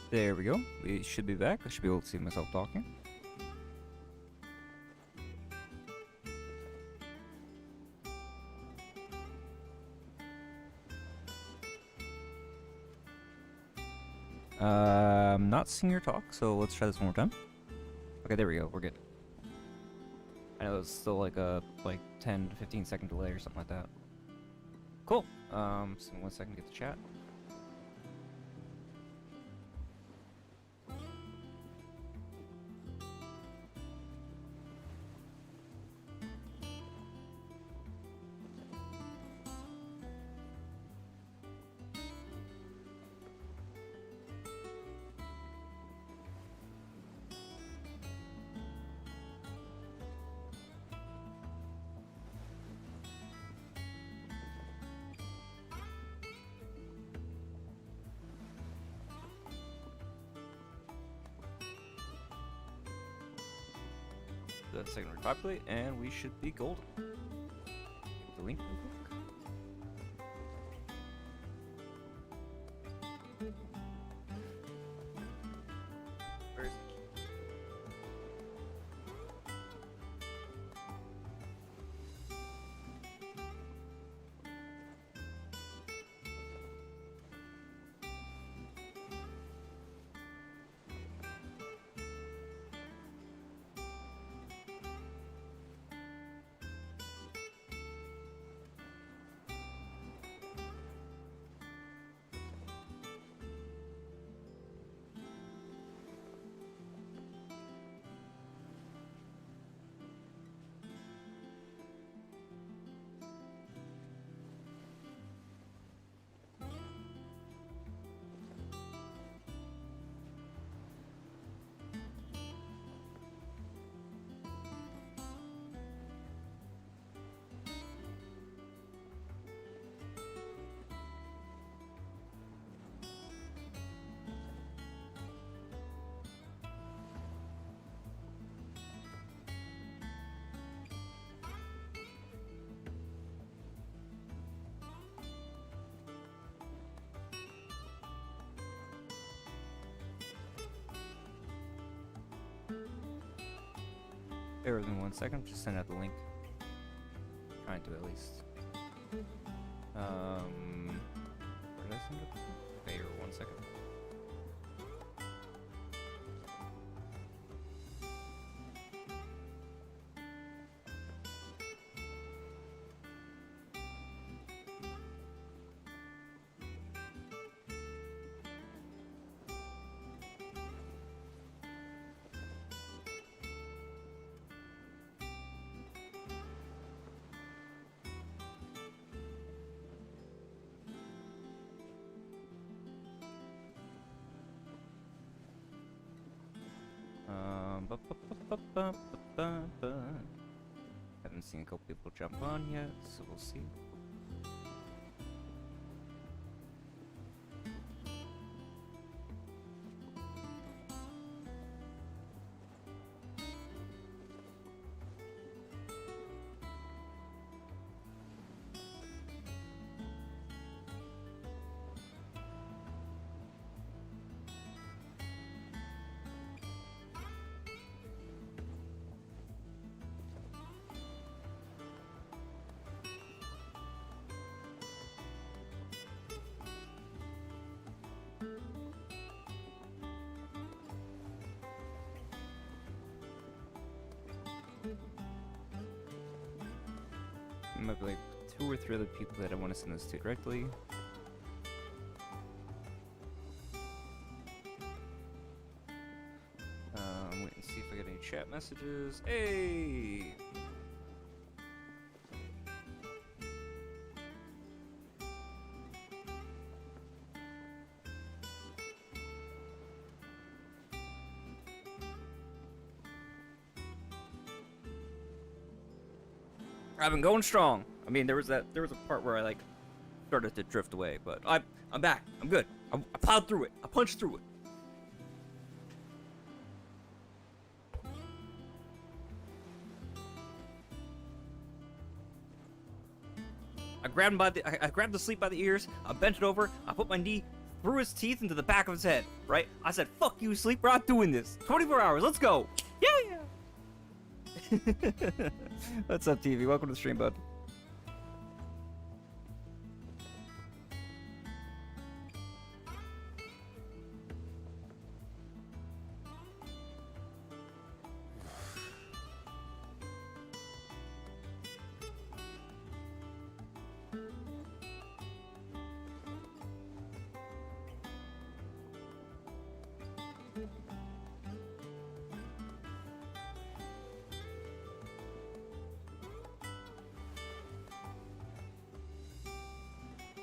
There we go. We should be back. I should be able to see myself talking. I'm not seeing your talk, so let's try this one more time. Okay, there we go. We're good. I know it's still like a 10 to 15 second delay or something like that. Cool. So 1 second to get the chat. That second repopulate, and we should be golden. The link. Where is it? Bear with me 1 second, just send out the link. Trying to at least. Where did I send it? Bear 1 second. Haven't seen a couple people jump on yet, so we'll see. Might be like 2 or 3 other people that I want to send this to directly. Wait and see if I get any chat messages. Hey! I've been going strong. I mean, there was a part where I started to drift away, but I'm back. I'm good. I plowed through it. I punched through it. I grabbed him by the I grabbed the sleep by the ears. I bent it over. I put my knee threw his teeth into the back of his head, right? I said, fuck you, sleep, we're not doing this. 24 hours, let's go. Yeah! What's up, TV? Welcome to the stream, bud.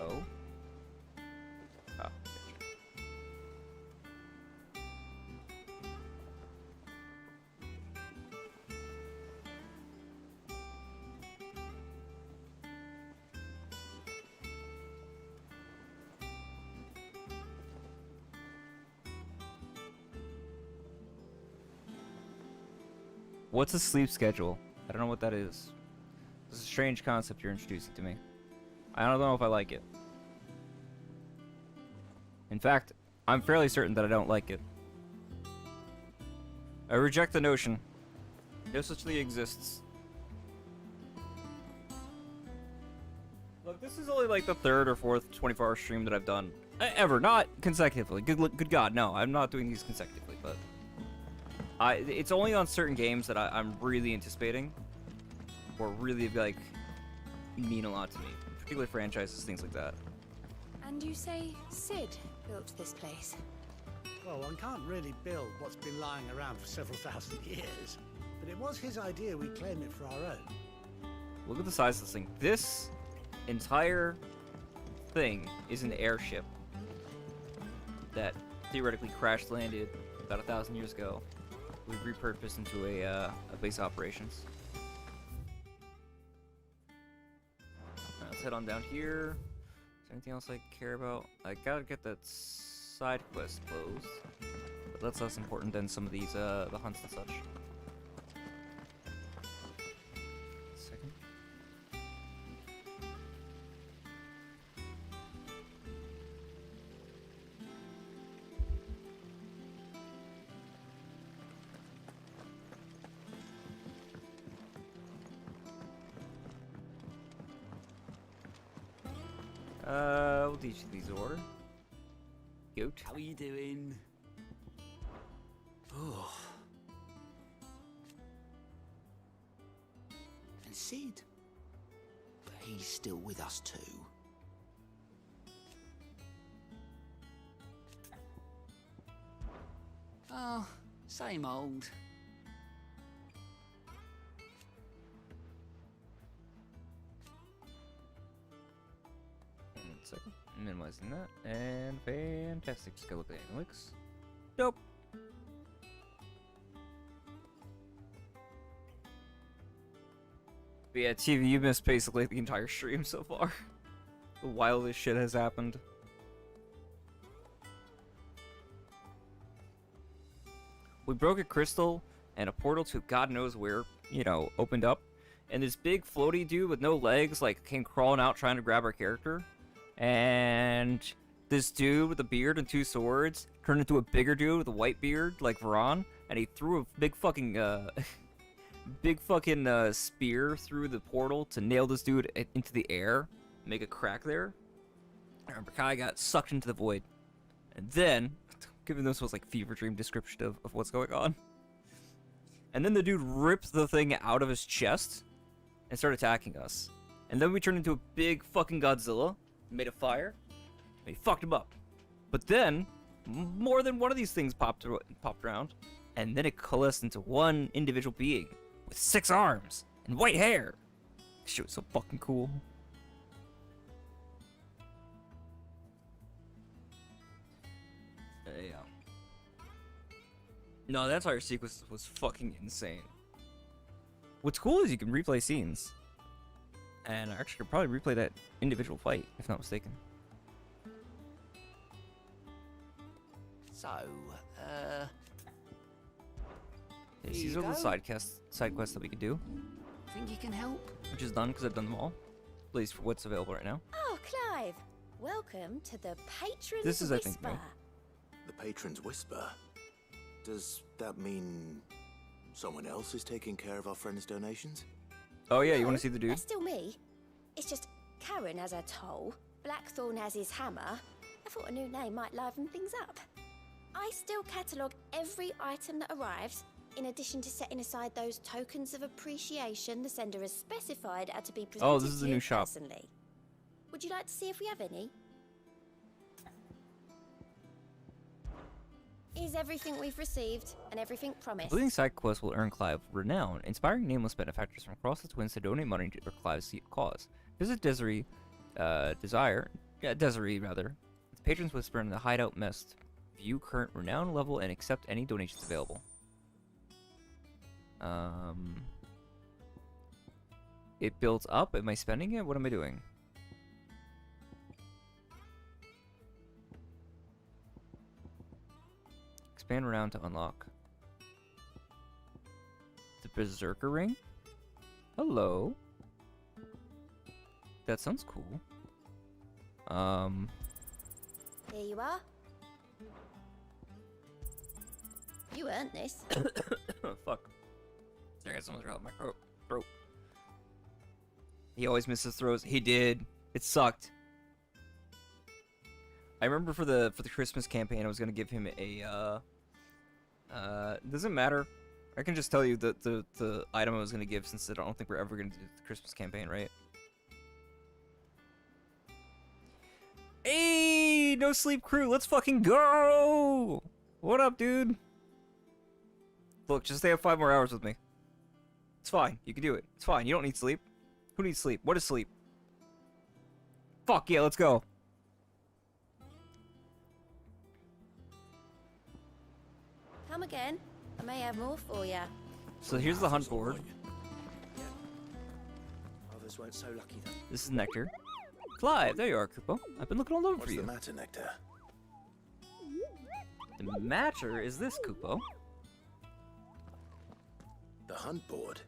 Oh. Oh. What's a sleep schedule? I don't know what that is. This is a strange concept you're introducing to me. I don't know if I like it. In fact, I'm fairly certain that I don't like it. I reject the notion. No such thing exists. Look, this is only like the third or fourth 24-hour stream that I've done. Ever, not consecutively. Good God, no, I'm not doing these consecutively, but... it's only on certain games that I'm really anticipating. Or really, like, mean a lot to me. Particular franchises, things like that. And you say Sid built this place? Well, one can't really build what's been lying around for several thousand years. But it was his idea we claim it for our own. Look at the size of this thing. This entire thing is an airship that theoretically crash landed about 1,000 years ago. We've repurposed into a base of operations. Let's head on down here. Is there anything else I care about? I gotta get that side quest closed. But that's less important than some of these, the hunts and such. Second. We'll teach you these order. Goat. How are you doing? Oh. And Sid? But he's still with us too. Oh, same old. Second. Minimizing that. And fantastic. Just go look at the analytics. Nope. But yeah, TV, you missed basically the entire stream so far. The wildest shit has happened. We broke a crystal, and a portal to God knows where, you know, opened up. And this big floaty dude with no legs, like, came crawling out trying to grab our character. And this dude with a beard and 2 swords turned into a bigger dude with a white beard, like Varan, and he threw a big fucking, spear through the portal to nail this dude into the air, make a crack there. I remember Kai got sucked into the void. And then, given this was like fever dream description of what's going on. And then the dude ripped the thing out of his chest and started attacking us. And then we turned into a big fucking Godzilla. Made a fire, and he fucked him up. But then, more than one of these things popped around, and then it coalesced into one individual being with 6 arms and white hair. This shit was so fucking cool. Yeah. No, that entire sequence was fucking insane. What's cool is you can replay scenes. And I actually could probably replay that individual fight, if not mistaken. So, these are the side quests that we could do. think you can help? Which is done because I've done them all. At least for what's available right now. Oh, Clive. Welcome to the Patron's This is, I think, Whisper. new. The Patron's Whisper? Does that mean someone else is taking care of our friend's donations? Oh yeah, you want No, to see the dude? That's still me. It's just Karen has her toll, Blackthorn has his hammer. I thought a new name might liven things up. I still catalogue every item that arrives, in addition to setting aside those tokens of appreciation the sender has specified are to be presented Oh, this is to a you new shop. personally. Would you like to see if we have any? Is everything we've received and everything promised? Completing side quests will earn Clive renown, inspiring nameless benefactors from across the Twins to donate money to Clive's cause. Visit Desiree, Desiree rather. The Patron's Whisper in the Hideout Mist. View current renown level and accept any donations available. It builds up. Am I spending it? What am I doing? Expand renown to unlock. The Berserker Ring? Hello. That sounds cool. Here you are. You earned this. Fuck. Sorry, I got someone's out my throat. He always misses throws. He did. It sucked. I remember for the Christmas campaign, I was gonna give him a doesn't matter. I can just tell you the item I was gonna give, since I don't think we're ever gonna do the Christmas campaign, right? Hey, no sleep crew, let's fucking go! What up, dude? Look, just stay up 5 more hours with me. It's fine. You can do it. It's fine. You don't need sleep. Who needs sleep? What is sleep? Fuck yeah, let's go. Come again. I may have more for you. So here's the hunt board. Others weren't so lucky though. This is Nectar. Clive, there you are, Kupo. I've been looking all over What's for you. the matter, Nectar? The matter is this, Kupo. The hunt board?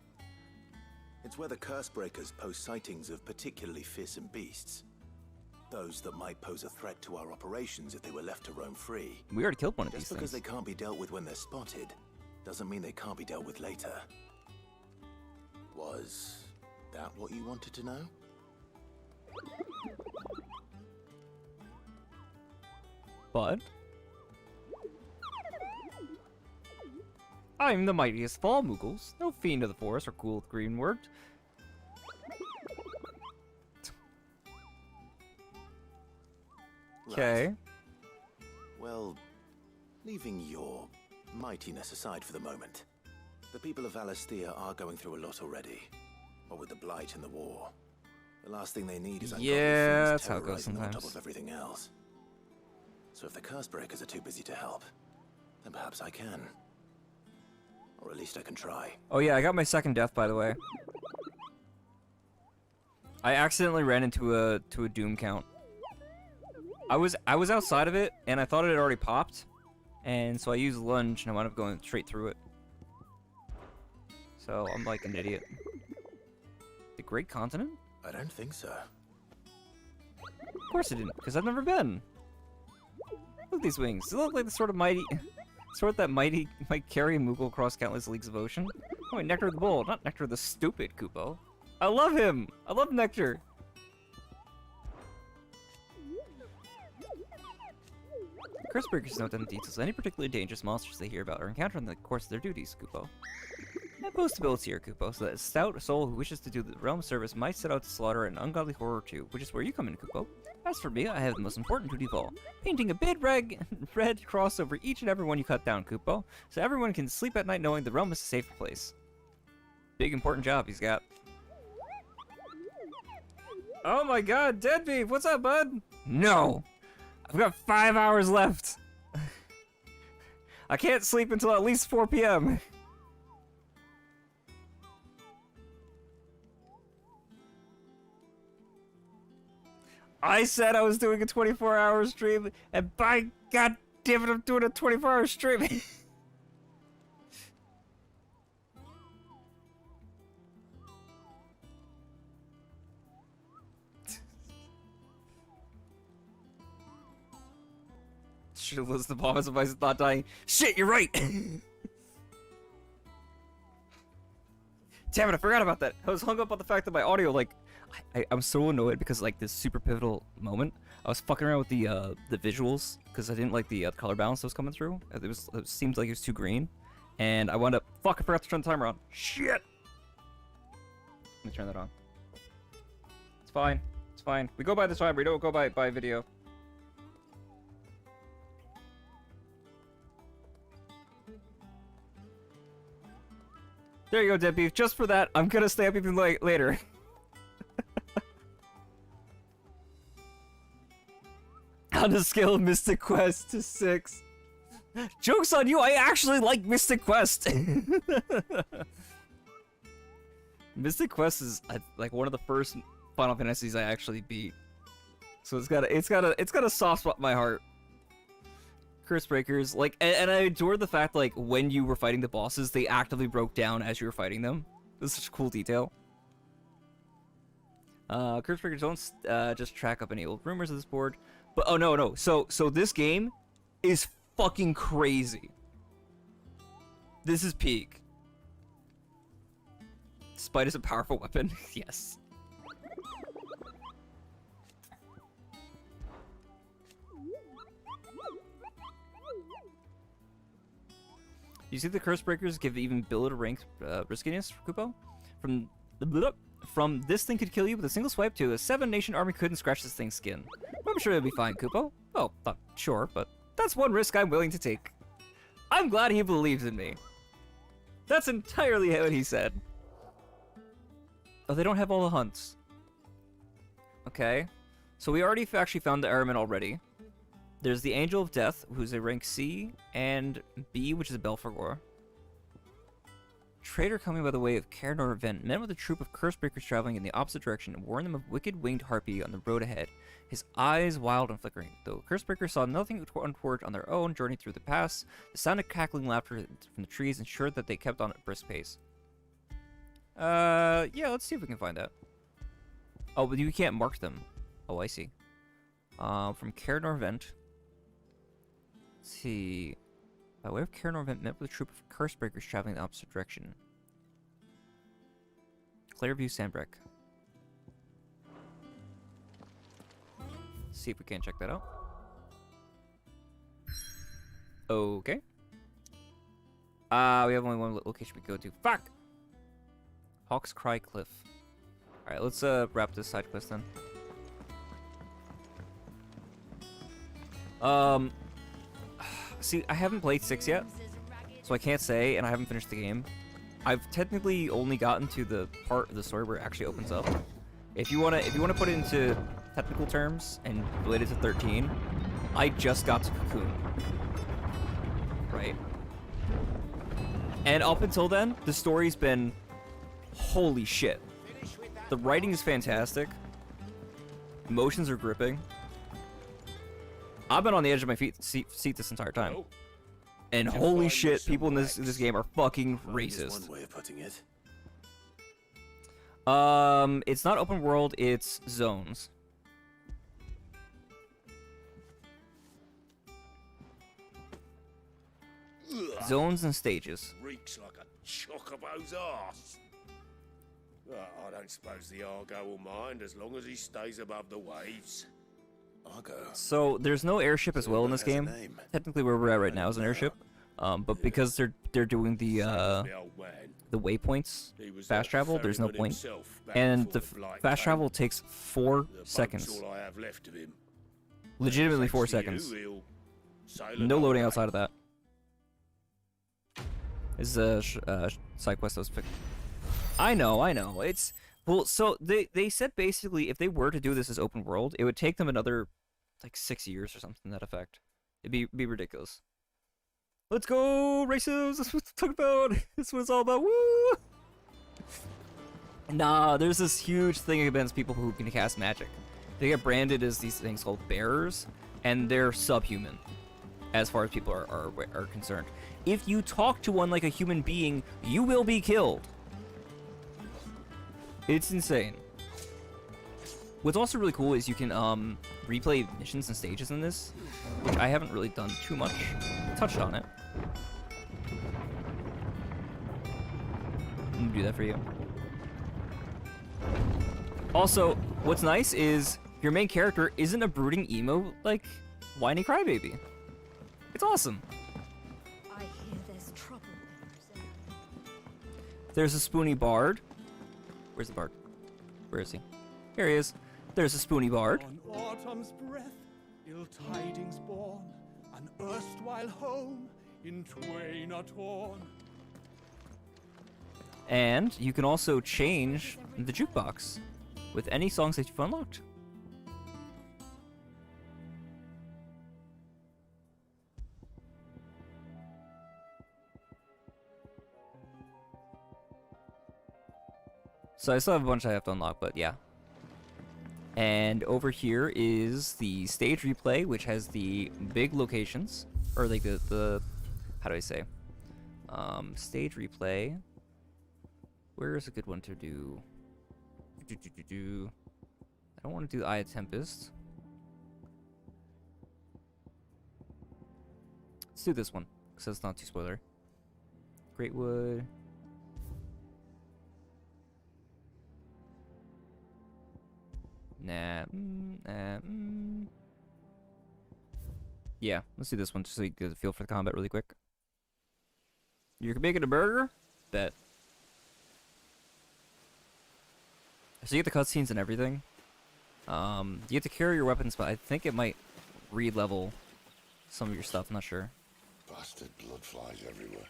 It's where the curse breakers post sightings of particularly fearsome beasts. Those that might pose a threat to our operations if they were left to roam free. We already killed one of Just these because things. they can't be dealt with when they're spotted, doesn't mean they can't be dealt with later. Was that what you wanted to know? But I'm the mightiest of all Moogles, no fiend of the forest or cool with green word. Okay. Right. Well, leaving your mightiness aside for the moment, the people of Valisthea are going through a lot already. What with the blight and the war. The last thing they need is ungodly Yeah, fiends that's how it goes terrorizing on top sometimes. of everything else. So if the curse breakers are too busy to help, then perhaps I can. Or at least I can try. Oh yeah, I got my second death, by the way. I accidentally ran into a doom count. I was outside of it, and I thought it had already popped, and so I used lunge, and I wound up going straight through it. So I'm like an idiot. The Great Continent? I don't think so. Of course I didn't, because I've never been. Look at these wings. They look like the sort that might carry a Moogle across countless leagues of ocean. Oh, wait, Nectar the Bull, not Nectar the stupid Kupo. I love him! I love Nectar! Curse-breakers note down the details of any particularly dangerous monsters they hear about or encounter in the course of their duties, Kupo. I boast ability here, Kupo, so that a stout soul who wishes to do the realm service might set out to slaughter an ungodly horror too, which is where you come in, Kupo. As for me, I have the most important duty of all, painting a big red cross over each and every one you cut down, Kupo, so everyone can sleep at night knowing the realm is a safe place. Big important job he's got. Oh my god, Deadbeef, what's up, bud? No! I've got 5 hours left! I can't sleep until at least 4 p.m. I said I was doing a 24-hour stream, and by god damn it, I'm doing a 24-hour stream! should have listened to Bomb's advice and not dying. Shit, you're right! Damn it, I forgot about that. I was hung up on the fact that my audio, like, I'm so annoyed because, like, this super pivotal moment, I was fucking around with the visuals because I didn't like the color balance that was coming through. It seemed like it was too green, and I wound up, fuck, I forgot to turn the timer on. Shit! Let me turn that on. It's fine. It's fine. We go by the timer, we don't go by video. There you go, Dead Beef. Just for that, I'm gonna stay up even later. On a scale of Mystic Quest to 6. Joke's on you, I actually like Mystic Quest! Mystic Quest is like one of the first Final Fantasies I actually beat. So it's got a soft spot in my heart. Curse Breakers, like, and I adore the fact, like, when you were fighting the bosses, they actively broke down as you were fighting them. This is such a cool detail. Curse Breakers don't just track up any old rumors of this board. But, oh, no. So this game is fucking crazy. This is peak. Spite is a powerful weapon. Yes. You see the Curse Breakers give even billet a rank riskiness for Kupo? From this thing could kill you with a single swipe to a 7-nation army couldn't scratch this thing's skin. I'm sure it'll be fine, Kupo. Well, not sure, but that's one risk I'm willing to take. I'm glad he believes in me. That's entirely what he said. Oh, they don't have all the hunts. Okay. So we already actually found the Airman already. There's the Angel of Death, who's a rank C, and B, which is a Belphegor. Traitor coming by the way of Caranor Event met with a troop of Cursebreakers traveling in the opposite direction and warned them of wicked winged harpy on the road ahead, his eyes wild and flickering. Though Cursebreakers saw nothing untoward on their own journey through the pass, the sound of cackling laughter from the trees ensured that they kept on at a brisk pace. Yeah, let's see if we can find that. Oh, but you can't mark them. Oh, I see. From Caranor Event. Let's see. By way of Caranor Event met with a troop of Cursebreakers traveling in the opposite direction. Clairview Sandbreak. See if we can check that out. Okay. We have only one location we can go to. Fuck! Hawk's Cry Cliff. Alright, let's wrap this side quest then. See, I haven't played 6 yet, so I can't say, and I haven't finished the game. I've technically only gotten to the part of the story where it actually opens up. If you wanna put it into technical terms and relate it to 13, I just got to Cocoon. Right? And up until then, the story's been holy shit. The writing is fantastic. Emotions are gripping. I've been on the edge of my seat this entire time. And holy shit, people in this game are fucking racist. One way of putting it. It's not open world, it's zones. Zones and stages. Reeks like a chocobo's arse. Well, I don't suppose the Argo will mind as long as he stays above the waves. Argo. So there's no airship as well in this game. Technically, where we're at right now is an airship, but because they're doing the waypoints fast travel, there's no point. And the fast travel takes 4 seconds. Legitimately 4 seconds. No loading outside of that. This is a side quest that was picked. I know. It's well. So they said basically if they were to do this as open world, it would take them another like 6 years or something to that effect. It'd be ridiculous. Let's go races. That's what it's talking about. That's what it's all about. Woo! Nah, there's this huge thing against people who can cast magic. They get branded as these things called bearers, and they're subhuman, as far as people are concerned. If you talk to one like a human being, you will be killed. It's insane. What's also really cool is you can replay missions and stages in this, which I haven't really done too much. Touched on it. I'm gonna do that for you. Also, what's nice is your main character isn't a brooding emo, like, whiny crybaby. It's awesome. I hear there's trouble. There's a spoony bard. Where's the bard? Where is he? Here he is. There's a spoony bard. On autumn's breath, ill tidings born, an erstwhile home in twain are torn. And you can also change the jukebox with any songs that you've unlocked. So I still have a bunch I have to unlock, but yeah. And over here is the stage replay, which has the big locations, or like the how do I say? Stage replay. Where is a good one to do? I don't want to do Eye of Tempest. Let's do this one, because it's not too spoiler. Greatwood. Yeah, let's do this one just so you get a feel for the combat really quick. You're making a burger? Bet. So you get the cutscenes and everything. You get to carry your weapons, but I think it might re-level some of your stuff. I'm not sure. Bastard blood flies everywhere.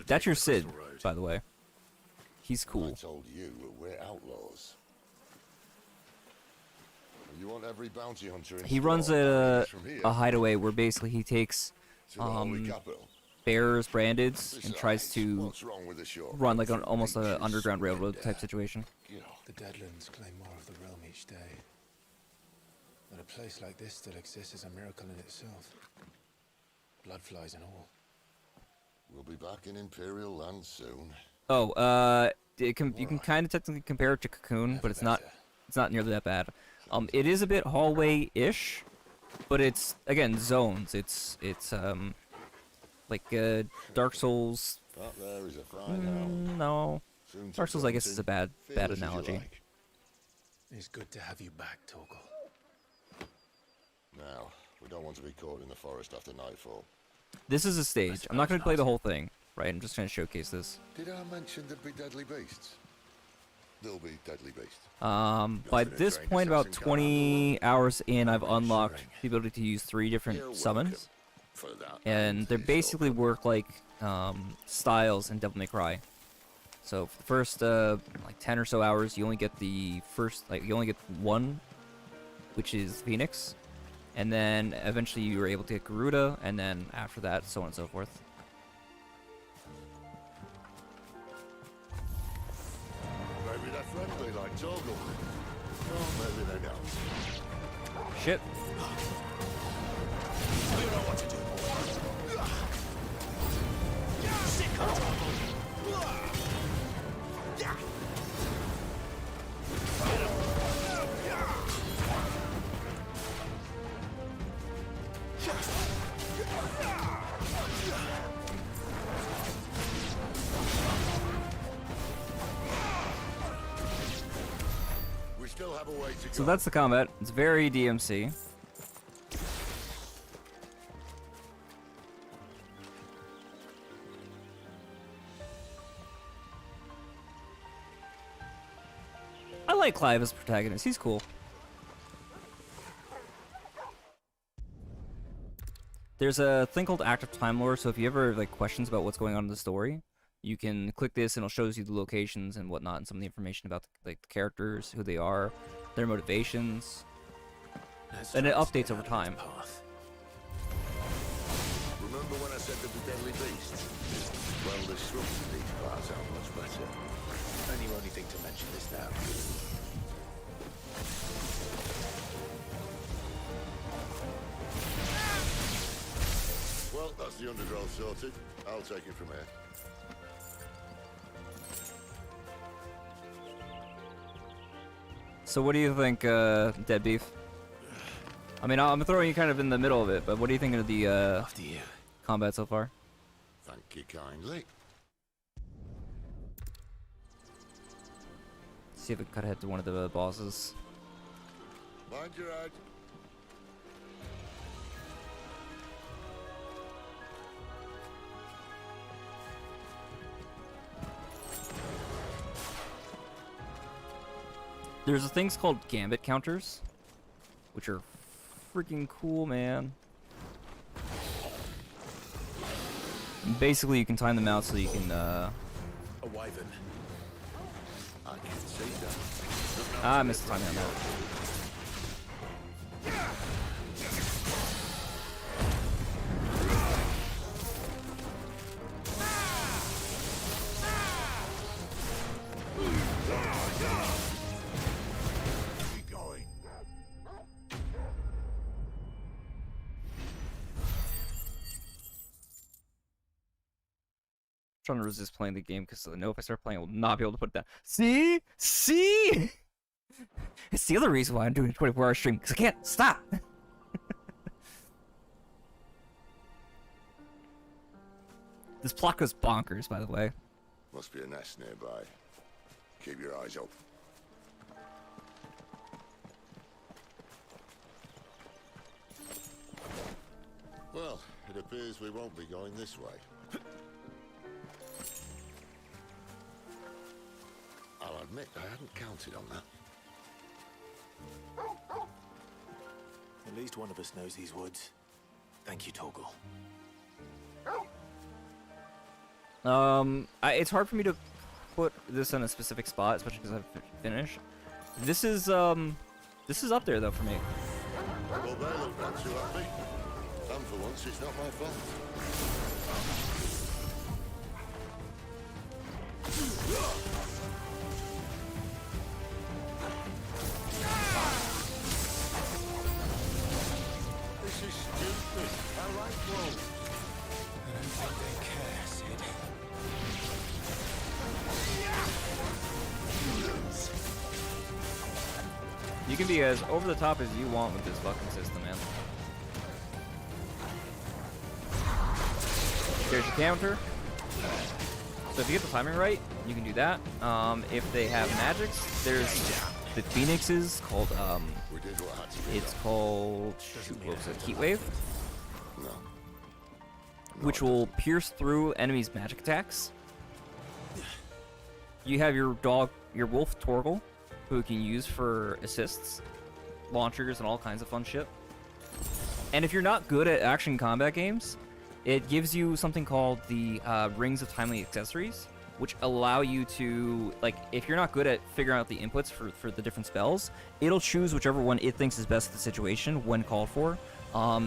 That's your Sid, by the way. He's cool. I told you we're outlaws. You want every bounty hunter in He runs a from here hideaway where basically he takes to the holy capital. bears, brandeds, and tries Besides, to what's wrong with the shore? run like an almost an underground railroad type situation. You know, The Deadlands claim more of the realm each day. That a place like this still exists is a miracle in itself. Bloodflies and all. we'll be back in Imperial land soon. Oh, you can kind of technically compare it to Cocoon, but it's not nearly that bad. It is a bit hallway-ish, but it's again zones. It's like Dark Souls. That there is a fine hound. No, Soon to Dark Souls I guess daunting. is a bad Feel as you analogy. like. It's good to have you back, Torgal. Now, we don't want to be caught in the forest after nightfall. This is a stage. I'm not going to play the whole thing, right? I'm just going to showcase this. Did I mention there'd be deadly beasts? There'll be deadly beasts. By this point, about 20 hours in, I've unlocked the ability to use 3 different summons, For that, and they basically work like styles in Devil May Cry. So for the first like 10 or so hours, you only get you only get one, which is Phoenix, and then eventually you are able to get Garuda, and then after that, so on and so forth. Maybe they're friendly like Torgal. Oh, maybe they don't. Shit. You know what to do. Sick of trouble. We still have a way to go. So that's the combat. It's very DMC. I like Clive as protagonist. He's cool. There's a thing called active time lore, so if you ever have like questions about what's going on in the story, you can click this and it shows you the locations and whatnot and some of the information about the characters, who they are, their motivations, and it updates over time. Remember when I said there'd be deadly beasts? Well, the shrubs in these parts aren't much better. And you only think to mention this now. Well, that's the undergrowth sorted. I'll take it from here. So what do you think, Dead Beef? I mean, I'm throwing you kind of in the middle of it, but what do you think of the After you. combat so far? Thank you kindly. See if we can cut ahead to one of the bosses. Mind your head. There's things called gambit counters, which are freaking cool, man. And basically, you can time them out so you can, A wyvern. I can see that. I missed the timing on that. Keep going. Trying to resist playing the game because I know if I start playing, I will not be able to put it down. See? See? It's the other reason why I'm doing a 24-hour stream, because I can't stop. This plot goes bonkers, by the way. Must be a nest nearby. Keep your eyes open. Well, it appears we won't be going this way. I'll admit I hadn't counted on that. At least one of us knows these woods. Thank you, Torgal. It's hard for me to put this in a specific spot, especially because I've finished. This is up there though for me. Well, they look not too happy. And for once, it's not my fault. This is stupid. I like wolves. I don't think they care, Sid. You can be as over the top as you want with this fucking system, man. There's your counter. So if you get the timing right, you can do that. If they have magics, there's the phoenixes called We did what had to be it's done. called shoot, what was it? Heat wave, No. which will pierce through enemies' magic attacks. You have your dog, your wolf Torgal, who you can use for assists, launchers, and all kinds of fun shit. And if you're not good at action combat games, it gives you something called the Rings of Timely Accessories, which allow you to, like, if you're not good at figuring out the inputs for the different spells, it'll choose whichever one it thinks is best for the situation when called for.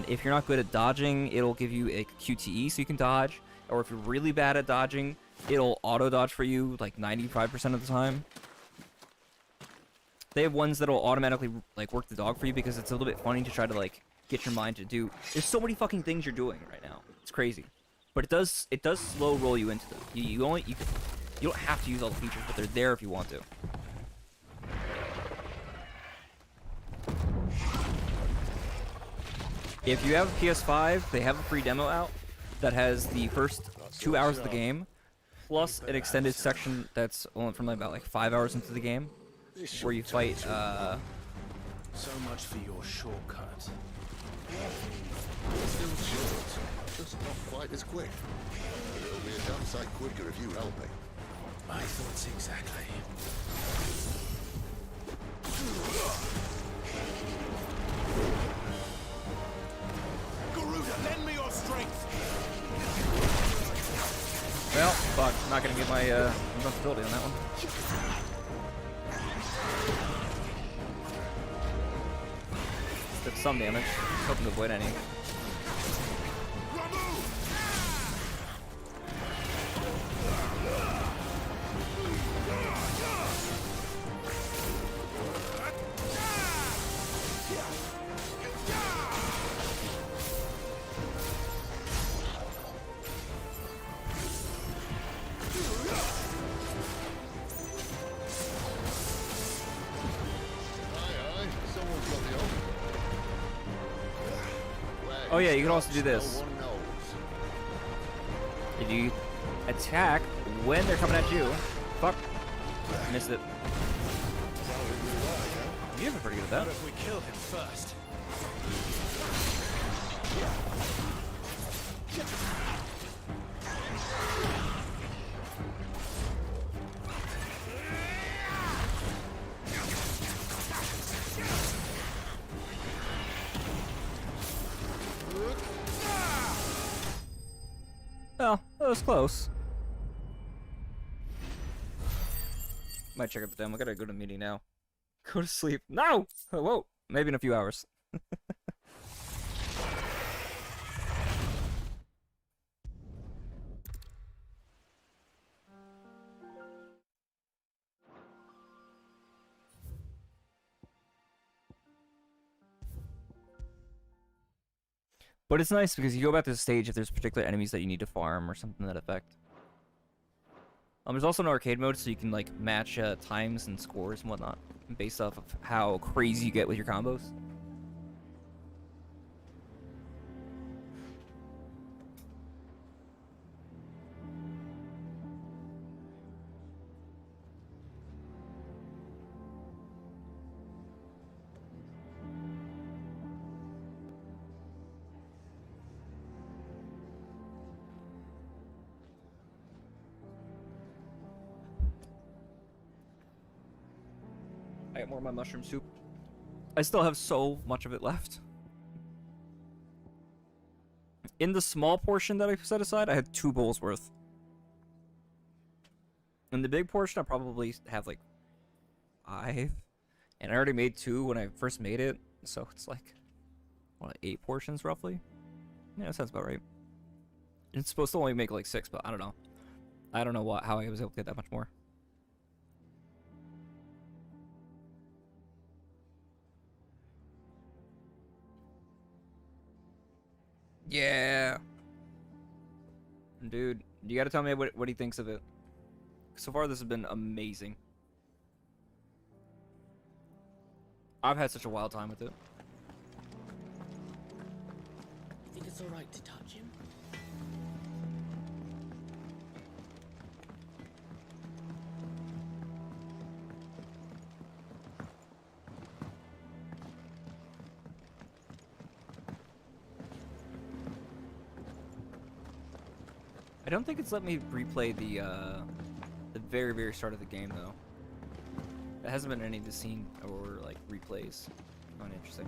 If you're not good at dodging, it'll give you a QTE so you can dodge. Or if you're really bad at dodging, it'll auto-dodge for you, like, 95% of the time. They have ones that'll automatically, like, work the dog for you because it's a little bit funny to try to, like, get your mind to do. There's so many fucking things you're doing right now. It's crazy. But it does slow roll you into them. You don't have to use all the features, but they're there if you want to. If you have a PS5, they have a free demo out that has the first 2 hours of the game, plus an extended section that's only from about like 5 hours into the game, where you fight. So much for your shortcut. Still short, just not quite as quick. But it'll be a damn sight quicker if you help me. My thoughts exactly. Garuda, lend me your strength. Well, fuck, not gonna get my responsibility on that one. Took some damage, hoping to avoid any. Oh yeah, you can also do No this. one knows. If you attack when they're coming at you, fuck, missed it. You've been pretty good at that. What if we kill him first? Well, that was close. Might check out the demo. I gotta go to a meeting now. Go to sleep. No! Oh, whoa. Maybe in a few hours. But it's nice because you go back to the stage if there's particular enemies that you need to farm or something to that effect. There's also an arcade mode, so you can like match times and scores and whatnot based off of how crazy you get with your combos. I got more of my mushroom soup. I still have so much of it left. In the small portion that I set aside, I had 2 bowls worth. In the big portion, I probably have like 5. And I already made 2 when I first made it. So it's like, what, 8 portions roughly? Yeah, that sounds about right. It's supposed to only make like 6, but I don't know. I don't know how I was able to get that much more. Yeah. Dude, you gotta tell me what he thinks of it. So far, this has been amazing. I've had such a wild time with it. Think it's alright to touch him? I don't think it's let me replay the very, very start of the game, though. There hasn't been any of the scene or, like, replays. Kind of interesting.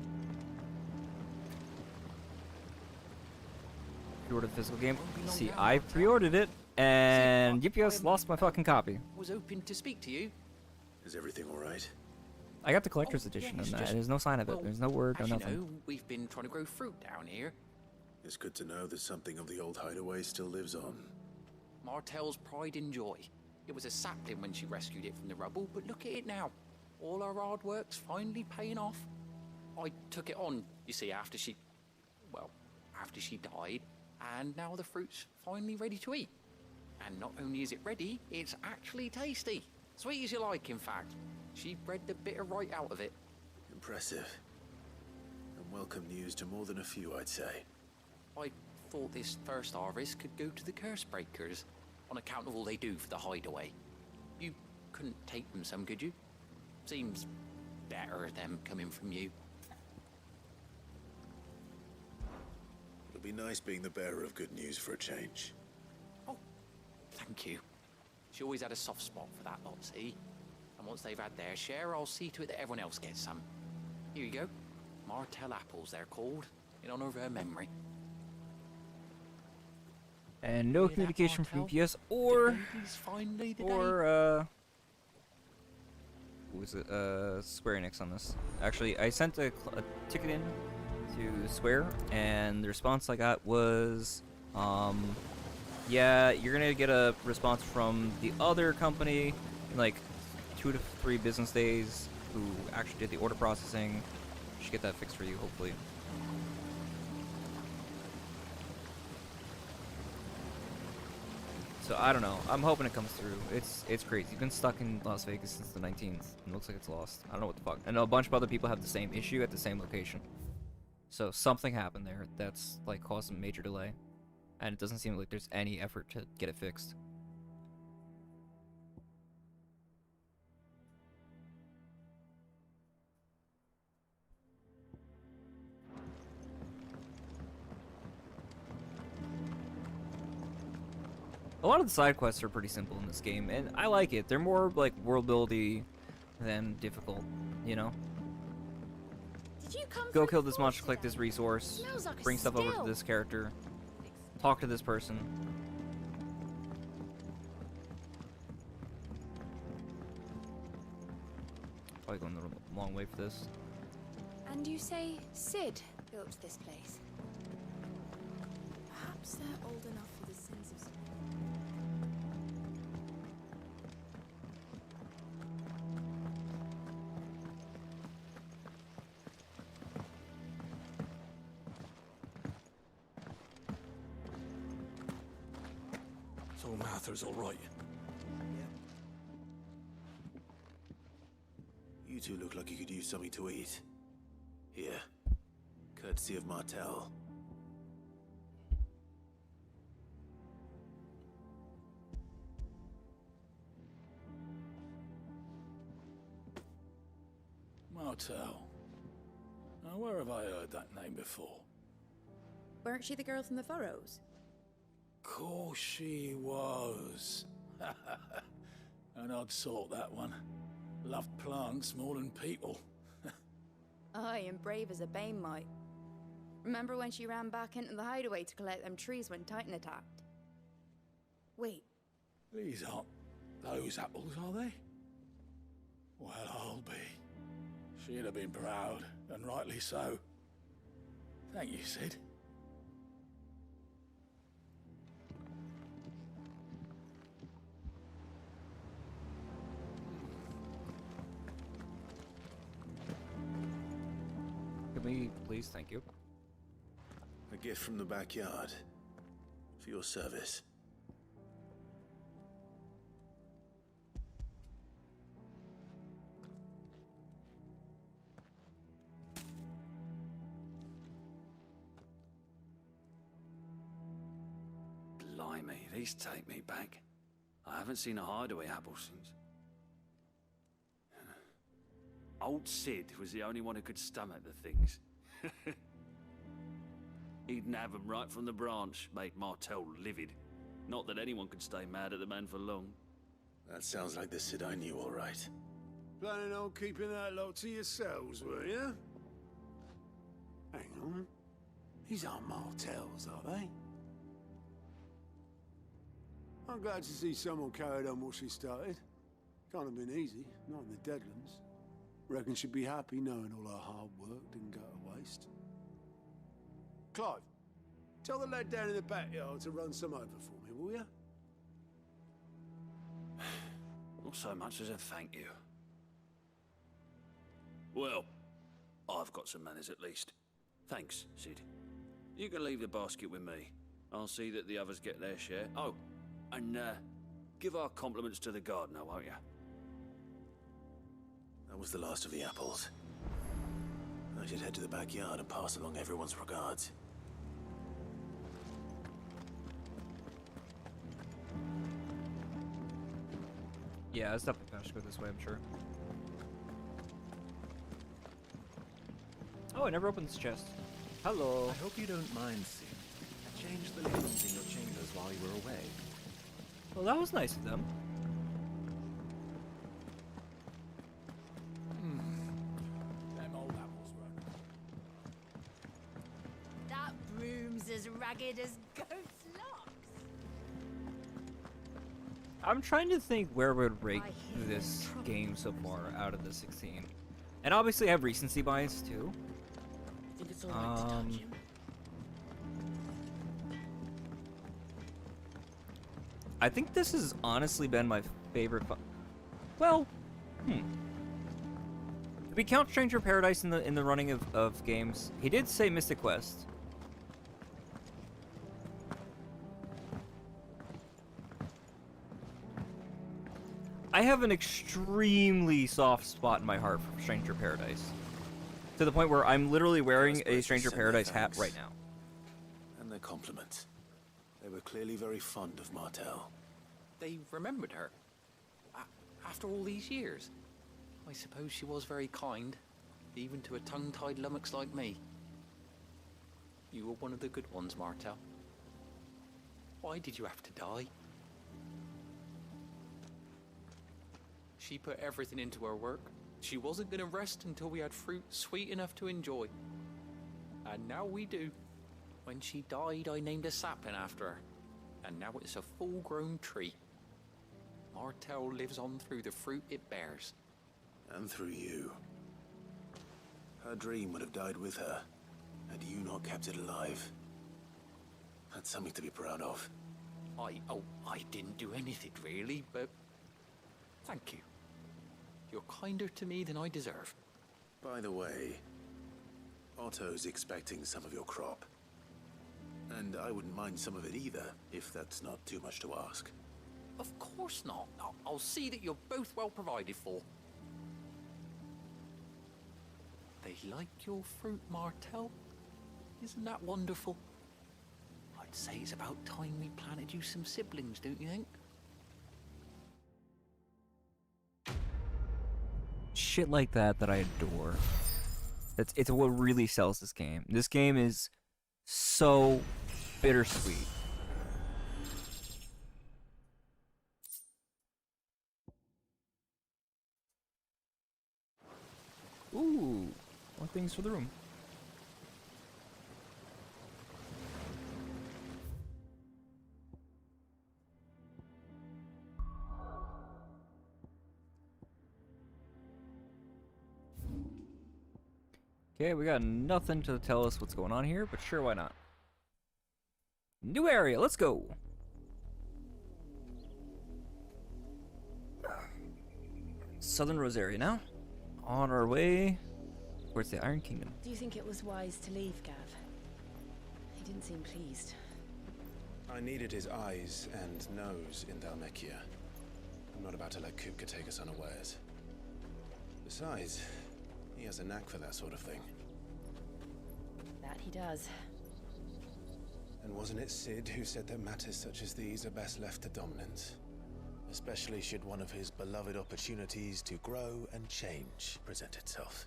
Pre-ordered the physical game. See, I pre-ordered it, and UPS lost my fucking copy. Was hoping to speak to you. Is everything all right? I got the collector's edition yes, on that. just- There's no sign of it. well, There's no word, no as you nothing. know, we've been trying to grow fruit down here. It's good to know that something of the old hideaway still lives on. Martel's pride and joy. It was a sapling when she rescued it from the rubble, but look at it now. All our hard work's finally paying off. I took it on, you see, after she died, and now the fruit's finally ready to eat. And not only is it ready, it's actually tasty. Sweet as you like, in fact. She bred the bitter right out of it. Impressive. And welcome news to more than a few, I'd say. I thought this first harvest could go to the curse breakers, on account of all they do for the hideaway. You couldn't take them some, could you? Seems better them coming from you. It'll be nice being the bearer of good news for a change. Oh, thank you. She always had a soft spot for that lot, see? And once they've had their share, I'll see to it that everyone else gets some. Here you go. Martel apples, they're called, in honor of her memory. And no Hear that, communication from Martel? UPS or Today's finally the day. what was it? Square Enix on this. Actually, I sent a ticket in to Square, and the response I got was, yeah, you're gonna get a response from the other company in like 2 to 3 business days, who actually did the order processing. Should get that fixed for you, hopefully. So I don't know. I'm hoping it comes through. It's crazy. You've been stuck in Las Vegas since the 19th. It looks like it's lost. I don't know what the fuck. I know a bunch of other people have the same issue at the same location. So something happened there that's like caused a major delay, and it doesn't seem like there's any effort to get it fixed. A lot of the side quests are pretty simple in this game, and I like it. They're more like world-buildy than difficult, you know? Did you come Go through kill this the monster, forest collect this today? resource, Smells like a bring stuff over still. to this character, talk to this person. Probably going the long way for this. And you say Sid built this place? Perhaps they're old enough for the sins of... So Martha's all right. You two look like you could use something to eat. Here. Courtesy of Martel. Martel. Now, where have I heard that name before? Weren't she the girl from the Furrows? Course she was. An odd sort, that one. Loved plants more than people. Aye, and brave as a bane might. Remember when she ran back into the hideaway to collect them trees when Titan attacked? Wait, These aren't those apples, are they? Well, I'll be. She'd have been proud, and rightly so. Thank you, Sid. Can we please? Thank you. A gift from the backyard. For your service. Blimey, these take me back. I haven't seen a hideaway apple since. Old Sid was the only one who could stomach the things. He'd nab 'em right from the branch, made Martel livid. Not that anyone could stay mad at the man for long. That sounds like the Sid I knew, all right. Planning on keeping that lot to yourselves, were you? Hang on. These aren't Martels, are they? I'm glad to see someone carried on what she started. Can't have been easy, not in the Deadlands. Reckon she'd be happy knowing all her hard work didn't go to waste. Clive, tell the lad down in the backyard to run some over for me, will you? Not so much as a thank you. Well, I've got some manners at least. Thanks, Sid. You can leave the basket with me. I'll see that the others get their share. Oh, and give our compliments to the gardener, won't you? That was the last of the apples. I should head to the backyard and pass along everyone's regards. Yeah, it's definitely better to go this way, I'm sure. Oh, I never opened this chest. Hello. I hope you don't mind, Sid. I changed the linens in your chambers while you were away. Well, that was nice of them. Them old apples were. that broom's as ragged as goat's locks. I'm trying to think where would rate I hear this trouble. game so far out of the 16. And obviously I have recency bias too. Think it's all right to touch him? I think this has honestly been my favorite. Well, If we count Stranger Paradise in the running of games, he did say Mystic Quest. I have an extremely soft spot in my heart for Stranger Paradise. To the point where I'm literally wearing suppose a they Stranger send their Paradise hat thanks. right now. And their compliments. They were clearly very fond of Martel. They remembered her. After all these years. I suppose she was very kind, even to a tongue-tied lummox like me. You were one of the good ones, Martel. Why did you have to die? She put everything into her work. She wasn't going to rest until we had fruit sweet enough to enjoy. And now we do. When she died, I named a sapling after her. And now it's a full-grown tree. Martel lives on through the fruit it bears. And through you. Her dream would have died with her, had you not kept it alive. That's something to be proud of. I didn't do anything really, but thank you. You're kinder to me than I deserve. By the way, Otto's expecting some of your crop. And I wouldn't mind some of it either, if that's not too much to ask. Of course not. I'll see that you're both well provided for. They like your fruit, Martel. Isn't that wonderful? I'd say it's about time we planted you some siblings, don't you think? Shit like that I adore. It's what really sells this game. This game is so bittersweet. Ooh, more things for the room. Okay, we got nothing to tell us what's going on here, but sure, why not? New area, let's go! Southern Rosaria now. On our way towards the Iron Kingdom. Do you think it was wise to leave, Gav? He didn't seem pleased. I needed his eyes and nose in Dhalmekia. I'm not about to let Kupka take us unawares. Besides, he has a knack for that sort of thing. That he does. And wasn't it Sid who said that matters such as these are best left to dominance? Especially should one of his beloved opportunities to grow and change present itself.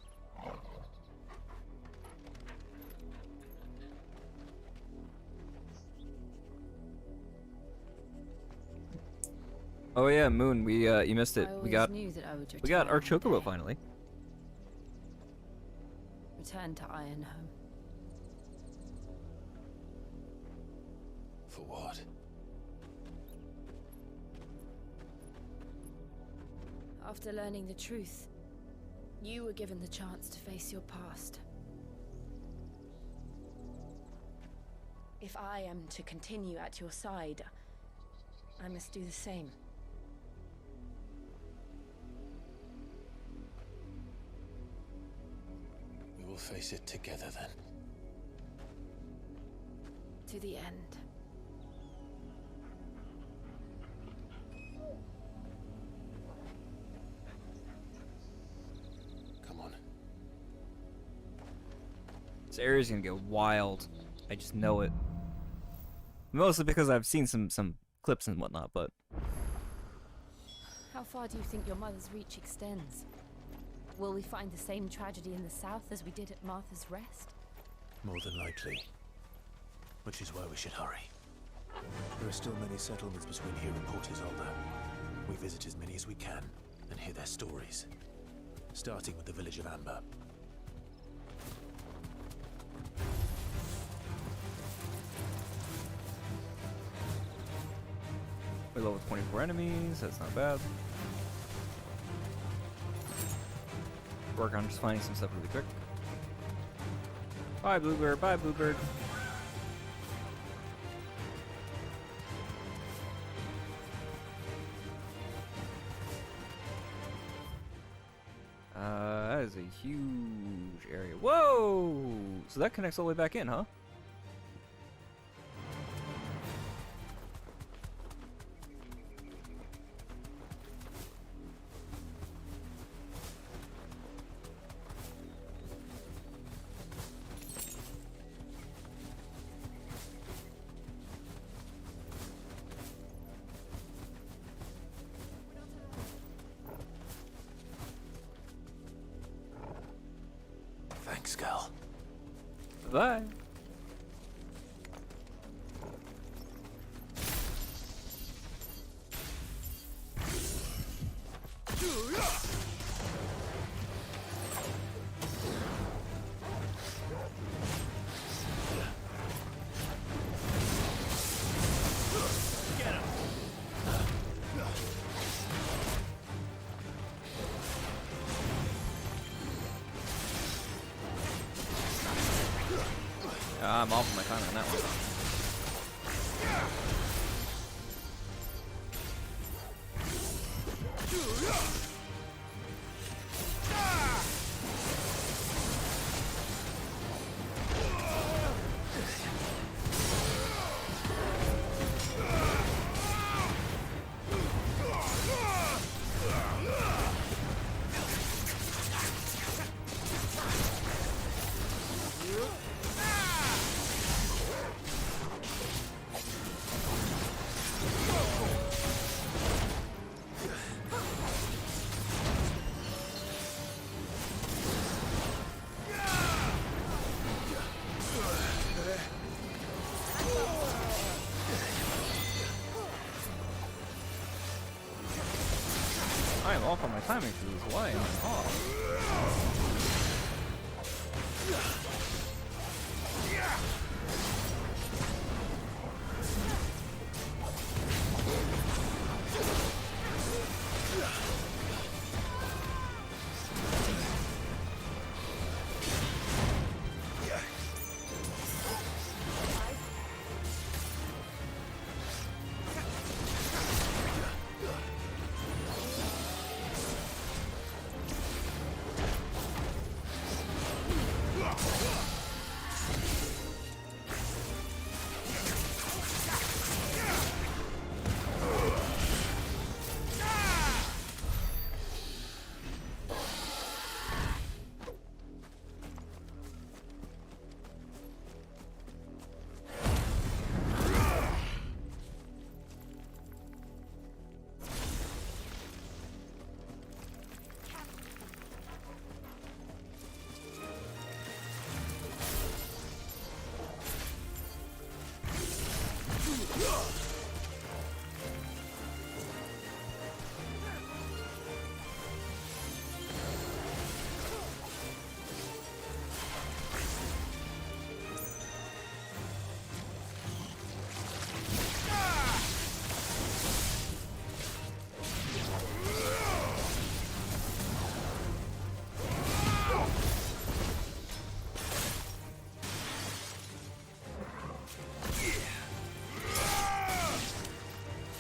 Oh yeah, Moon, we you missed it. I We got knew that I would our return Chocobo one day. finally. Return to Ironhome. For what? After learning the truth, you were given the chance to face your past. If I am to continue at your side, I must do the same. We will face it together then. To the end. Come on. This area's gonna get wild. I just know it. Mostly because I've seen some clips and whatnot, but How far do you think your mother's reach extends? Will we find the same tragedy in the south as we did at Martha's Rest? More than likely. Which is why we should hurry. There are still many settlements between here and Port Isolde. We visit as many as we can and hear their stories. Starting with the village of Amber. we're level 24 enemies. That's not bad. Work on just finding some stuff really quick. Bye, Bluebird. Bye, Bluebird. That is a huge area. Whoa! So that connects all the way back in, huh? Thanks, girl. Bye. I'm off my time on that one. I am off on my timing for this. Why am I off?